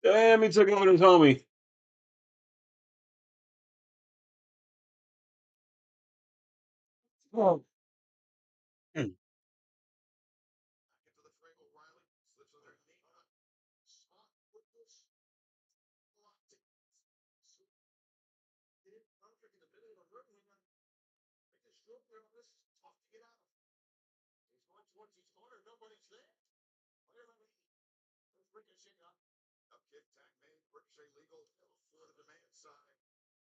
Damn, he took out his homie. Oh. Into the frame, O'Reilly slips on their knee. Spot quickness. Locked it. Hit it perfect in the middle of the ring. Make a stroke there on this. Tough to get out of. He's going towards his corner. Nobody's there. Ricochet up. Up kick, tag made. Ricochet legal. For the demand side.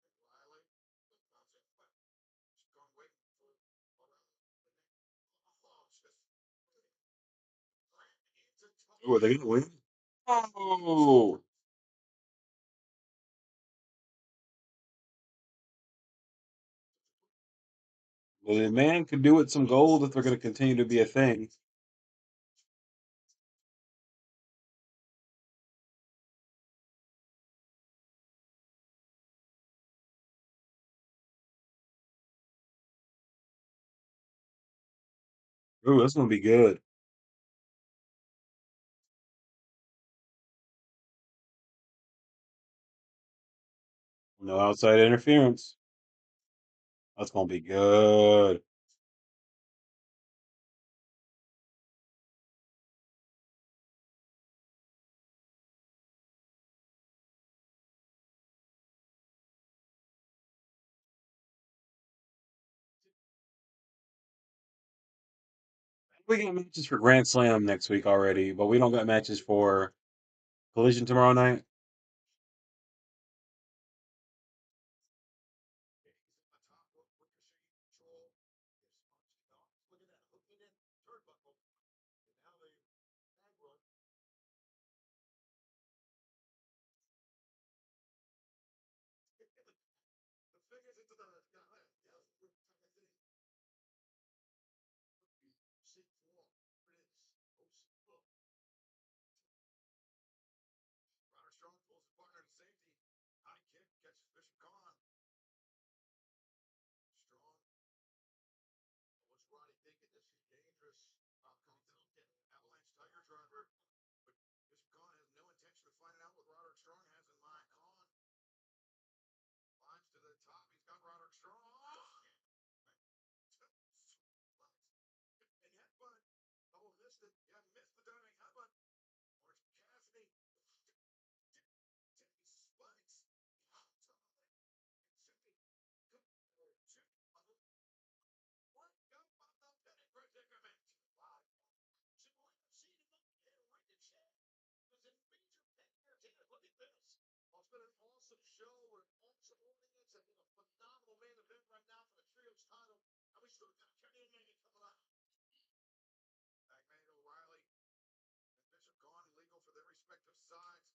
And Riley. She's gone waiting for O'Reilly. Oh, just. Ooh, are they gonna win? Oh. Well, the man could do with some gold if they're going to continue to be a thing. Ooh, that's going to be good. No outside interference. That's going to be good. We got matches for Grand Slam next week already, but we don't got matches for Collision tomorrow night. On top of Ricochet control. Look at that. Hooking in turnbuckle. And now they tag run. The fingers into the six wall. There it is. Oh, Roderick Strong pulls his partner to safety. High kick gets Bishop gone. Strong. What's Roddy thinking? This is dangerous. Comes down, get Avalanche Tiger Driver. But Bishop Gone has no intention of finding out what Roderick Strong has in mind. Gone. Climbs to the top. He's got Roderick Strong. And headbutt. Oh, missed it. Yeah, missed the diving headbutt. Orange Cassidy. Tippy spikes. What? Go on the panic predicament. Wow. Triple H seen him up there right in the chat. Was in major pain here. Look at this. Well, it's been an awesome show. We're awesome audience. I think a phenomenal main event right now for the Trios title. And we still got Kenny and Megan coming up. Hangman O'Reilly and Bishop gone illegal for their respective sides.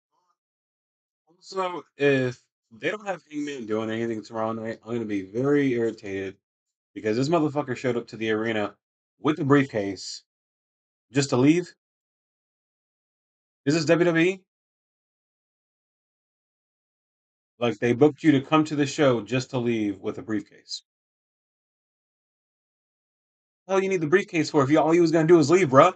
Gone. Also, if they don't have Hangman doing anything tomorrow night, I'm gonna be very irritated because this motherfucker showed up to the arena with the briefcase just to leave. Is this WWE? Like they booked you to come to the show just to leave with a briefcase. Hell, you need the briefcase for if you all you was gonna do is leave, bruh.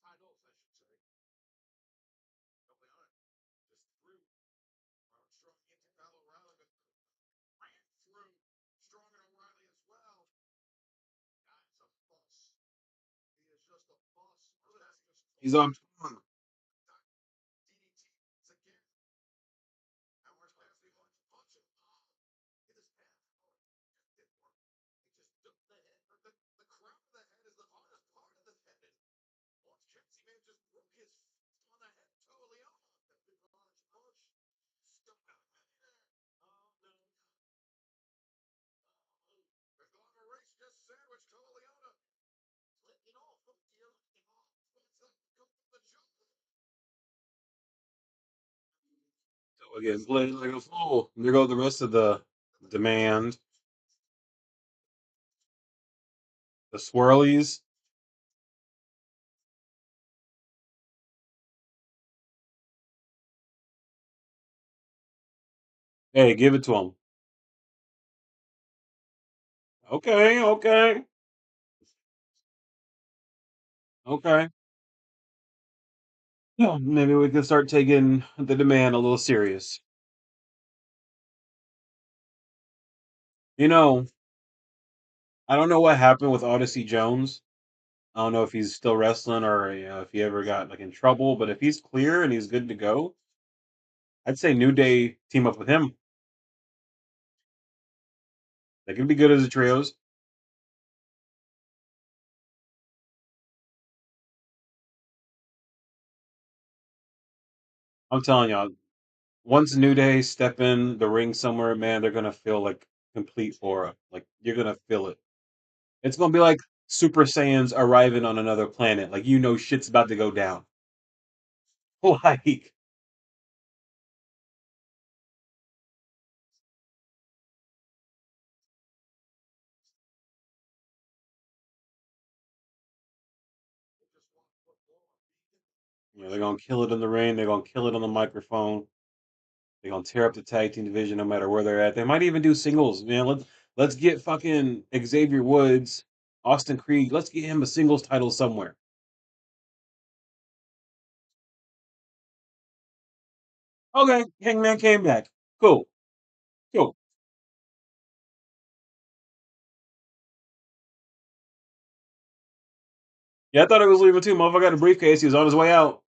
Titles, I should say. Nobody on it. Just through. Strong into Kyle O'Reilly, but ran through Strong and O'Reilly as well. Guy's a boss. He is just a boss. That's just He's on tongue. DDT again. Now Orange Cassidy wants to punch him. Oh, get his head. Oh, it didn't work. He just took the head. The crown of the head is the hardest part of the head. Orange Cassidy man just broke his fist on the head totally off. That big orange push. Stuck out in there. Oh, no. They're going to race just sandwich to Leona. Flicking off from here. Looking off. It's like go from the jungle. So again, played like a fool. There go the rest of the demand. The swirlies. Hey, give it to him. Okay, okay, okay. Yeah, maybe we can start taking the demand a little serious. You know, I don't know what happened with Odyssey Jones. I don't know if he's still wrestling or if he ever got like in trouble. But if he's clear and he's good to go, I'd say New Day team up with him. They could be good as a trios. I'm telling y'all, once New Day step in the ring somewhere, man, they're gonna feel like complete aura. Like you're gonna feel it. It's gonna be like Super Saiyans arriving on another planet. Like you know shit's about to go down. Like Just want football. they're gonna kill it in the ring. They're gonna kill it on the microphone. They're gonna tear up the tag team division no matter where they're at. They might even do singles, man. Let's get fucking Xavier Woods, Austin Creed. Let's get him a singles title somewhere. Okay, Hangman came back. Cool, cool. Yeah, I thought he was leaving too. Motherfucker got a briefcase. He was on his way out.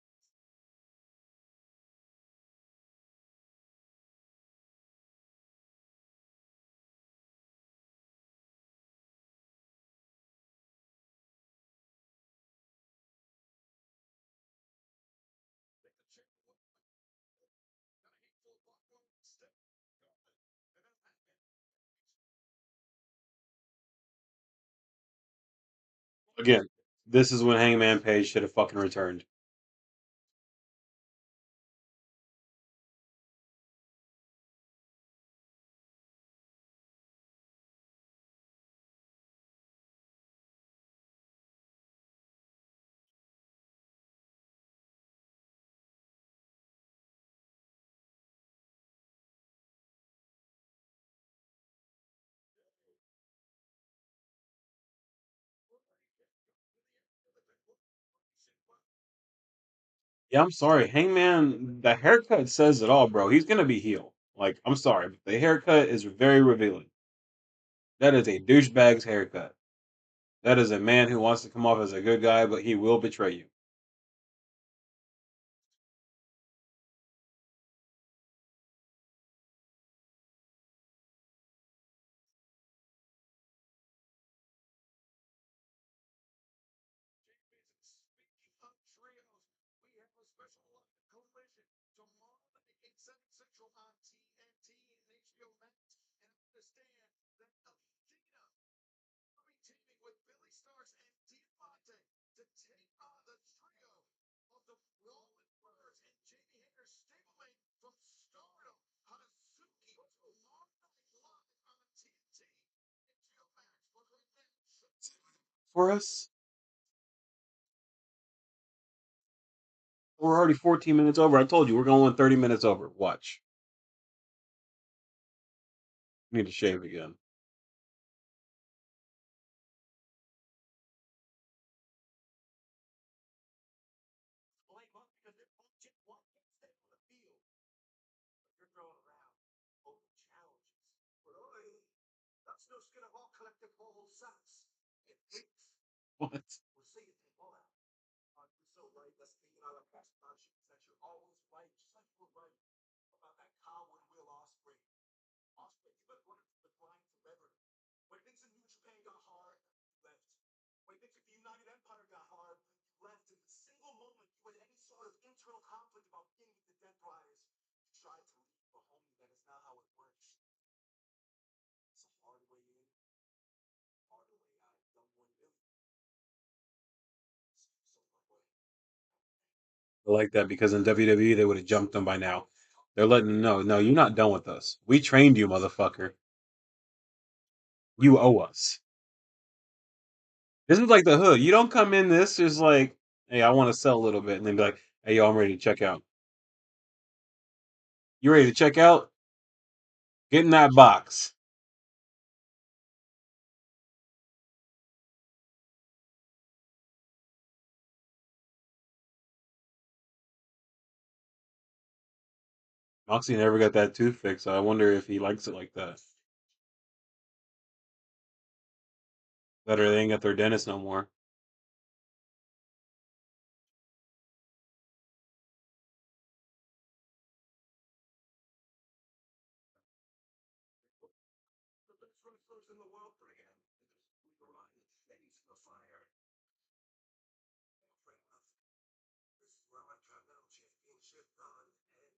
Again, this is when Hangman Page should have fucking returned. Yeah, I'm sorry. Hangman, the haircut says it all, bro. He's gonna be heel. Like, I'm sorry, but the haircut is very revealing. That is a douchebag's haircut. That is a man who wants to come off as a good guy, but he will betray you. Speaking of trios, we have a special collision tomorrow night, 8, 7 Central on TNT and HBO Max. And understand that Athena will be teaming with Billy Starks and Dynamite to take on the trio of the Roman Birds and Jamie Hayter stablemate from Stardom. Hazuki tomorrow night live on TNT, HBO Max for the match. For us, we're already 14 minutes over. I told you we're going 30 minutes over. Watch. Need to shave again. Blame up because they're both just one can't stay on the field. But you're throwing around open challenges. Boy, that's no skin of all collective whole sets. It thinks What? we're seeing it all out. You're so right. That's thinking out of past conscience. That you're always right. Just like you were right about that coward Will Ospreay. Ospreay, you've been running from the grind forever. When things in New Japan got hard, you left. When things with the United Empire got hard, you left. In the single moment you had any sort of internal conflict about being with the Dead Riders, you tried to leave for home. That is not how it works. It's a hard way in, harder way out. Young one Billy. So hard way. I like that because in WWE they would have jumped them by now. They're letting them know, no, you're not done with us. We trained you, motherfucker. You owe us. This is like the hood. You don't come in this just like, hey, I want to sell a little bit, and then be like, hey, yo, I'm ready to check out. You ready to check out? Get in that box. Moxie never got that tooth fixed, so I wonder if he likes it like that. Better they ain't got their dentist no more. The best wrestlers in the world bring him. We remind and he's the fire. Friend of this Roman Continental Championship run and his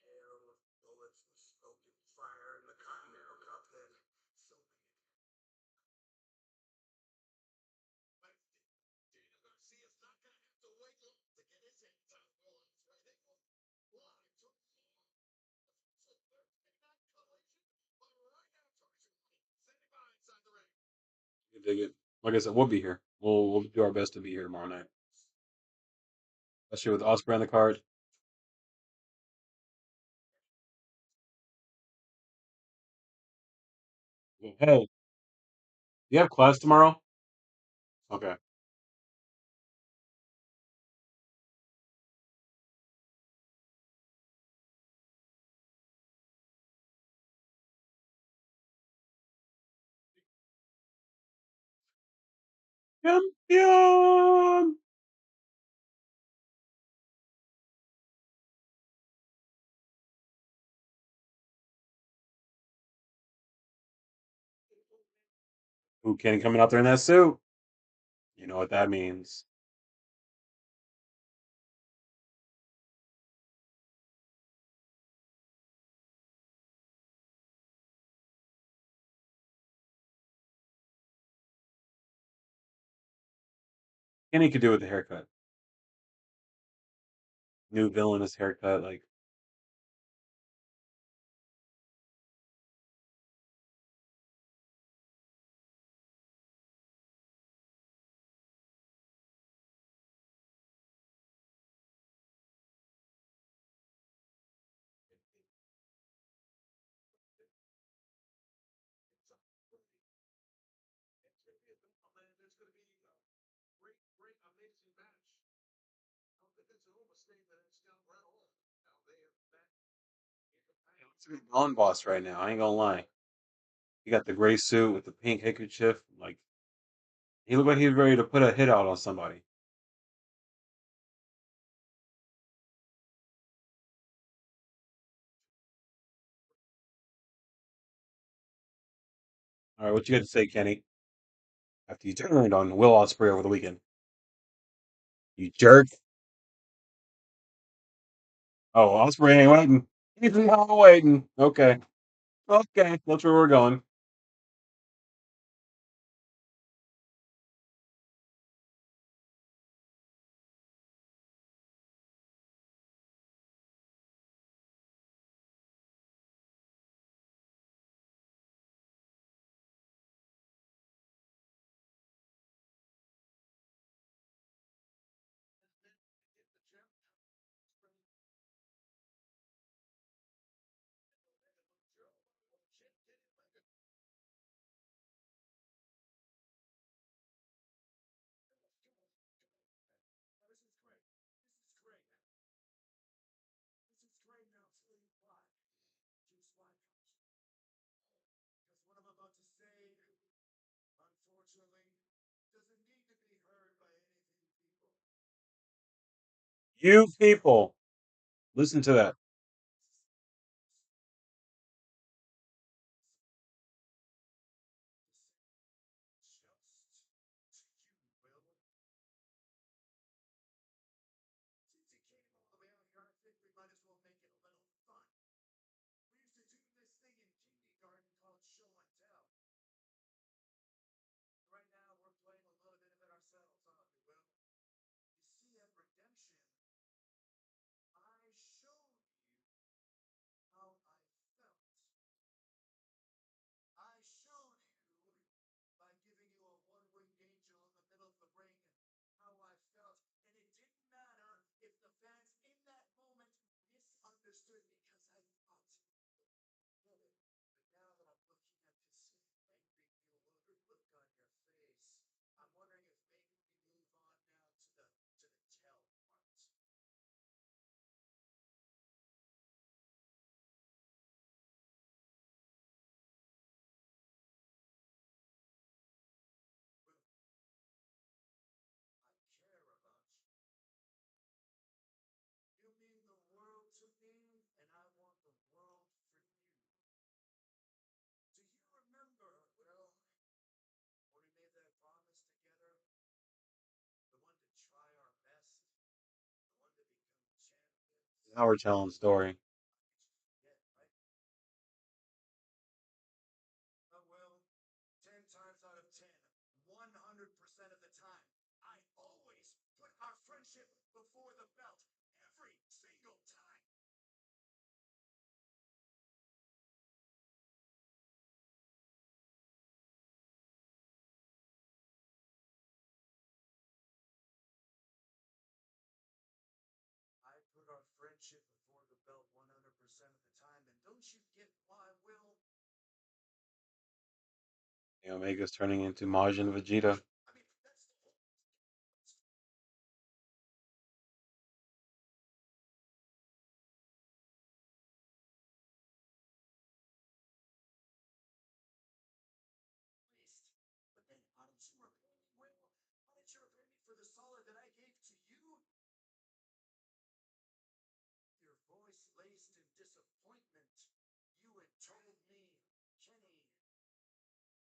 hail of bullets, the smoke and fire, and the Continental Cup head. So be it. But Daniel Garcia's not going to have to wait long to get his hands on Will Ospreay. They will live tomorrow. It's a Thursday night collision, but right after it's standing by inside the ring. You dig it? Like I said, we'll be here. We'll do our best to be here tomorrow night. Especially with Osprey on the card. Hey, you have class tomorrow? Okay. Champion! Ooh, Kenny coming out there in that suit. You know what that means. Kenny could do with the haircut. New villainous haircut. Like, It's going to be a great, great, amazing match. I don't think it's an overstatement. It's not right at all. Now they are back in the it's a past. good villain boss right now. I ain't gonna lie. He got the gray suit with the pink handkerchief. Like, he looked like he was ready to put a hit out on somebody. All right, what you got to say, Kenny? After you turned on Will Ospreay over the weekend, you jerk. Oh, Ospreay ain't waiting. He's not waiting. Okay, okay, that's where we're going. This is great. This is great. This is great, and I'll tell you why. Here's why, Coach. Because what I'm about to say, unfortunately, doesn't need to be heard by any of you people. You people, listen to that. Just to you, Will. Since you came all the way out here, I think we might as well make it a little fun. We used to do this thing in kindergarten called show and tell. Right now, we're playing a little bit of it ourselves, aren't we, Will? You see, at Redemption, I showed you how I felt. I showed you by giving you a one-winged angel in the middle of the ring how I felt. And it didn't matter if the fans in that moment misunderstood because I thought get it. But now that I'm looking at this angry, bewildered look on your face, I'm wondering if maybe we move on now to the tell part. Well, I care about you. You mean the world to me, and I want the world for you. Do you remember, Will, when we made that promise together? The one to try our best, the one to become champions. Now we're telling story. Yeah, right? Well, 10 times out of 10, 100% of the time, I always put our friendship before the belt. Every single time. I put our friendship before the belt 100% of the time, and don't you get why, Will? The Omega's turning into Majin Vegeta. I mean, that's the whole. List. But then, how did you reply, Will? picture of me for the solid that I gave to you? Your voice laced in disappointment. You had told me, Kenny,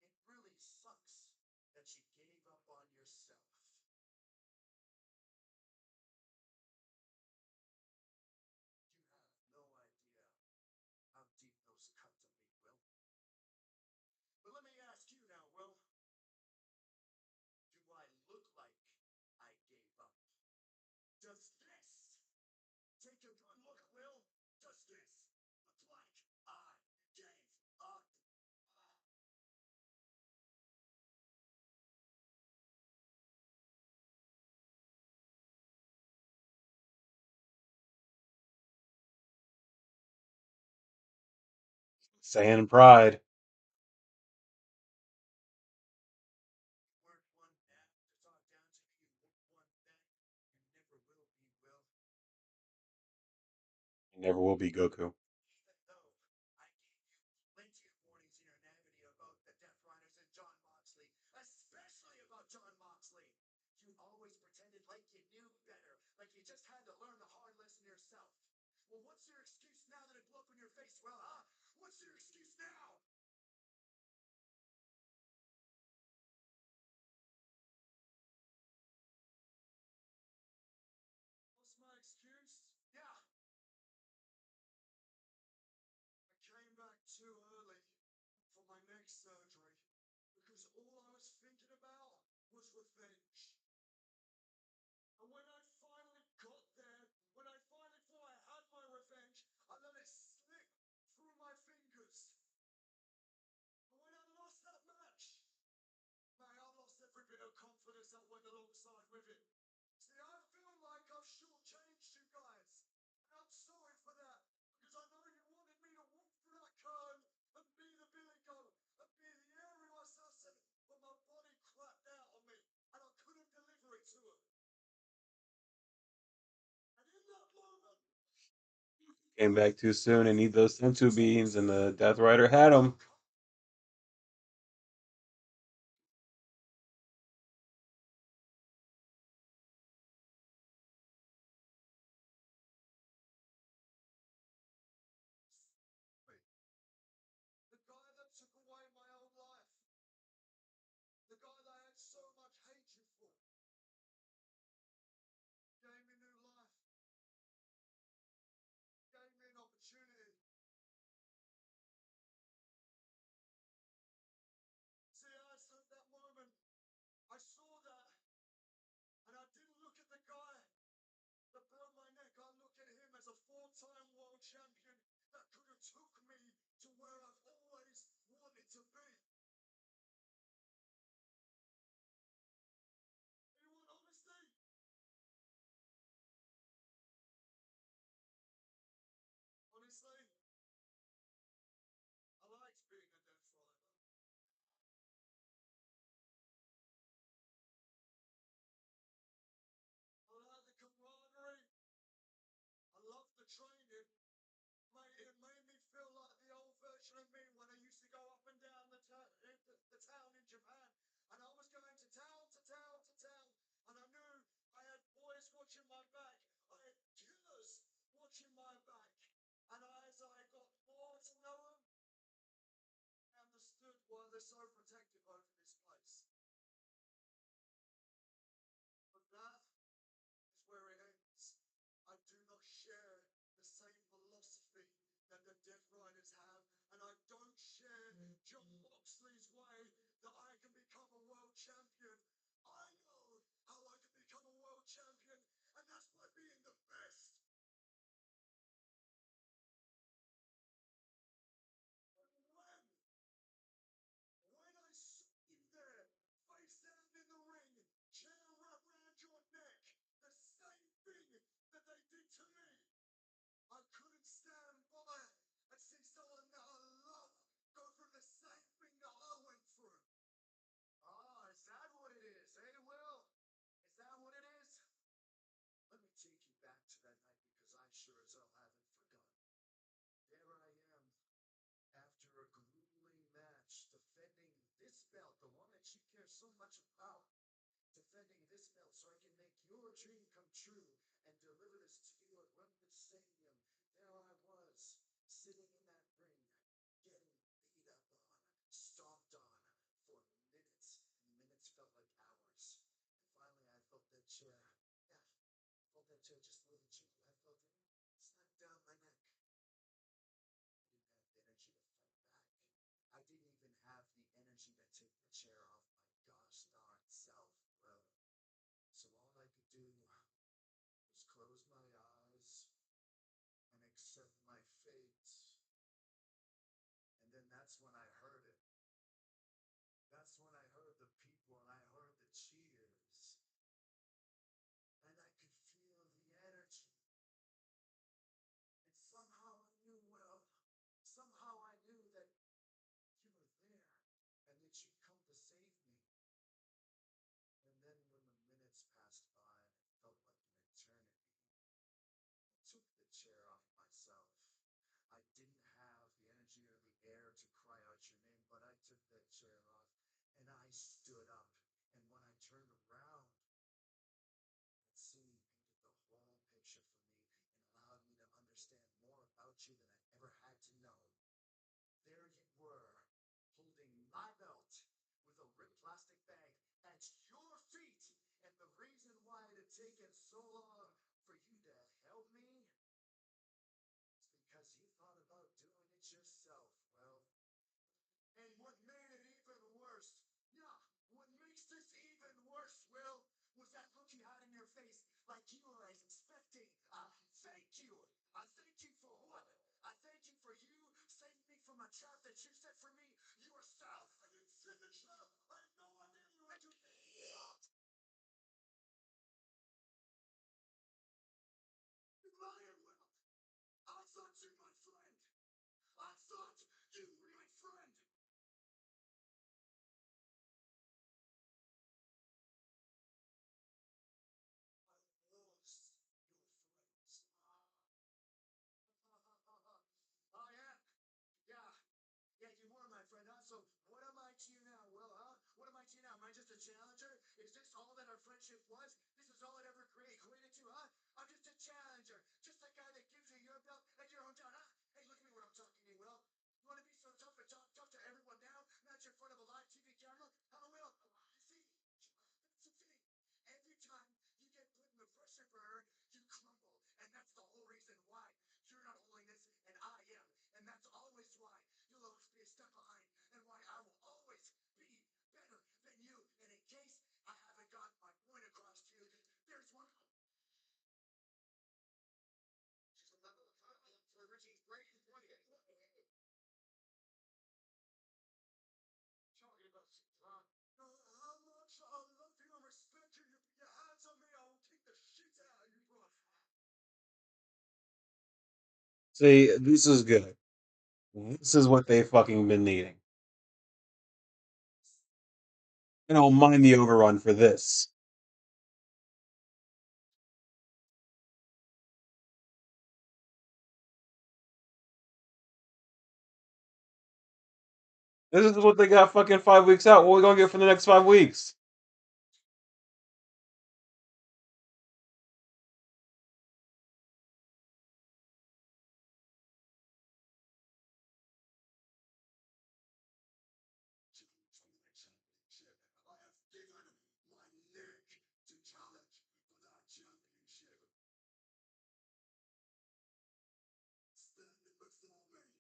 it really sucks that you gave up on yourself. You have no idea how deep those cut to me, Will. But let me ask you now, Will. Do I look like I gave up? Does this take a good look, Will? Does this look like I gave up? Saying pride. You weren't one that to talk down to me. You weren't one that. You never will be, Will. He never will be Goku. Even though I gave you plenty of warnings in your naivety about the Death Riders and John Moxley, especially about John Moxley. You always pretended like you knew better, like you just had to learn the hard lesson yourself. Well, what's your excuse now that it blew up in your face, Will, huh? What's your excuse now? What's my excuse? Yeah. I came back too early for my neck surgery because all I was thinking about was revenge. And when I finally got there, when I finally thought I had my revenge, I let it slip through my fingers. And when I lost that match, man, I lost every bit of confidence that went alongside with it. See, I feel like I've shortchanged you guys. And I'm sorry for that. Because I know you wanted me to walk through that curve and be the Billy Goat and be the aerial assassin. But my body crapped out on me. And I couldn't deliver it to him. And in that moment, Came back too soon and need those sensu beans, and the Death Rider had them. the guy that took away my own life, the guy that I had so much hatred for, gave me new life, gave me an opportunity. See, I at that moment, I saw that, and I didn't look at the guy that broke my neck. I look at him as a four-time world champion that could have took me to where I've always wanted to be. You want honesty? Honestly, I liked being a Death Rider. I liked the camaraderie. I loved the training. Mate, it made me feel like the old version of me when I used to go up and down the town in Japan. And I was going to town to town to town. And I knew I had boys watching my back. I had killers watching my back. And as I got more to know them, I understood why they're so protective over this place. But that is where it ends. I do not share the same philosophy that the Death Riders have, and I don't share John Moxley's way that I can become a world champion. I know how I can become a world champion, and that's by being the best. When I saw you there, face down in the ring, chair wrapped around your neck, the same thing that they did to me, I couldn't stand by and see someone that I love go through the same thing that I went through. Ah, is that what it is, eh, Will? Is that what it is? Let me take you back to that night because I sure as hell haven't forgotten. There I am, after a grueling match, defending this belt, the one that you care so much about, defending this belt so I can make your dream come true and deliver this to you at Wembley Stadium. There I was, sitting in that ring, getting beat up on, stomped on for minutes, and minutes felt like hours. And finally, I felt that chair. Yeah, I felt that chair just really gentle. I felt it slap down my neck. I didn't have the energy to fight back. I didn't even have the energy to take the chair off my gosh darn self. Well, so all I could do was close my eyes and accept my fate. And then that's when I heard it. That's when I heard the people and I heard the cheers. And I could feel the energy. And somehow I knew, well, somehow I knew that you were there and that you'd come to save me. And then when the minutes passed by and it felt like an eternity, I took the chair off myself. I didn't have the energy or the air to cry out your name, but I took that chair off and I stood up. And when I turned around, that scene painted the whole picture for me and allowed me to understand more about you than I ever had to know. There you were, holding my belt with a ripped plastic bag at your feet. And the reason why it had taken so long for you to help me is because you thought about doing it yourself. Well, and what made it even worse, yeah, what makes this even worse, Will, was that look you had in your face, like you were expecting a thank you. A thank you for what? I thank you for you saving me from a trap that you set for me yourself. I didn't set the trap. I had no idea you were doing it. You liar, Will. I thought you were my friend. I thought you were my friend. I was your friends. I am. Yeah. Yeah, you were my friend, huh? So what am I to you now, Will, huh? What am I to you now? Am I just a challenger? Is this all that our friendship was? This is all it ever equated to, huh? I'm just a challenger. Just the guy that gives you your belt at your hometown, huh? Hey, look at me when I'm talking to you, Will. You want to be so tough and talk tough to everyone now? Not in front of a live TV camera? Huh, Will? See? That's the thing. Every time you get put in the pressure burner, you crumble. And that's the whole reason why you're not holding this and I am. And that's always why you'll always be a step behind and why I will always be better than you. And in case I haven't gotten my point across to you, there's one. She's a level of for Richie's great point. Talking about Satan. How much I love you and respect you. You put your hands on me, I will kick the shit out of you, bro. See, this is good. This is what they fucking been needing. I don't mind the overrun for this. This is what they got fucking 5 weeks out. What are we gonna get for the next 5 weeks? Championship. I have given my neck to challenge for that championship. Standing before me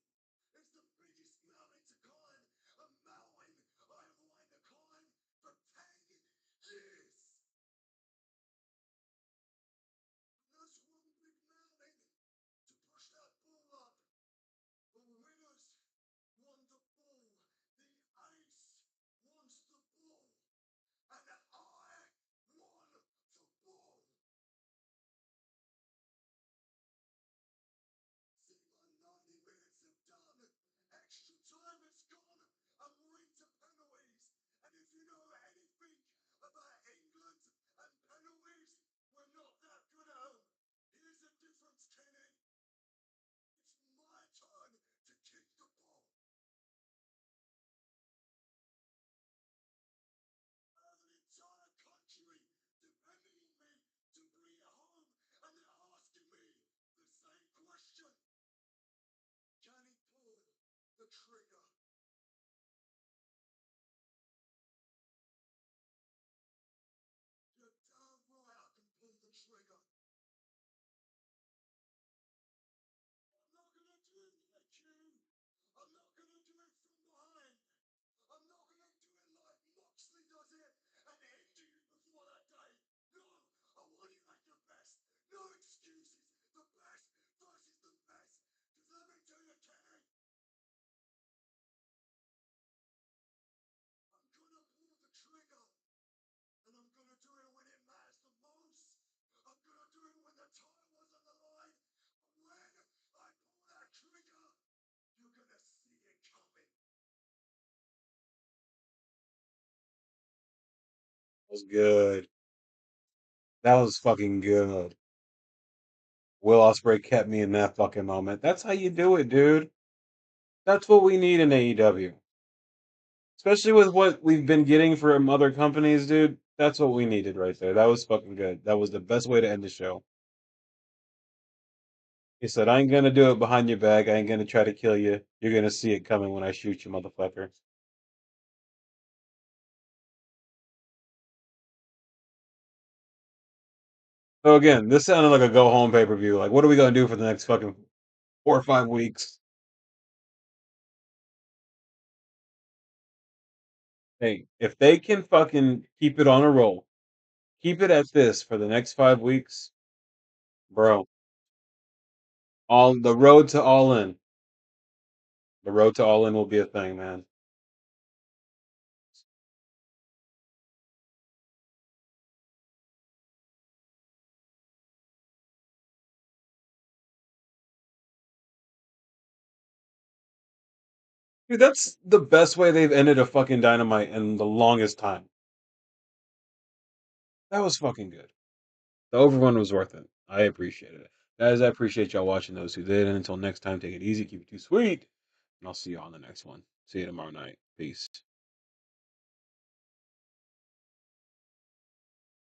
is the biggest mountain to climb, a mountain I am willing to climb for 10 trigger. You're damn right I can pull the trigger. I'm not gonna do it like you. I'm not gonna do it from behind. I'm not gonna do it like Moxley does it and end you before that day. No, I want you at your best. No excuses. The best versus the best. Because let me tell you, Kenny, I'm gonna pull the trigger. And I'm gonna do it when it matters the most. I'm gonna do it when the time was on the line. But when I pull that trigger, you're gonna see it coming. That was good. That was fucking good. Will Ospreay kept me in that fucking moment. That's how you do it, dude. That's what we need in AEW. Especially with what we've been getting from other companies, dude. That's what we needed right there. That was fucking good. That was the best way to end the show. He said, I ain't gonna do it behind your back. I ain't gonna try to kill you. You're gonna see it coming when I shoot you, motherfucker. So again, this sounded like a go home pay per view. Like, what are we gonna do for the next fucking 4 or 5 weeks? Hey, if they can fucking keep it on a roll, keep it at this for the next 5 weeks, bro. All the road to all in. The road to all in will be a thing, man. Dude, that's the best way they've ended a fucking Dynamite in the longest time. That was fucking good. The overrun was worth it. I appreciate it. Guys, I appreciate y'all watching those who did. And until next time, take it easy, keep it too sweet. And I'll see you on the next one. See you tomorrow night. Peace.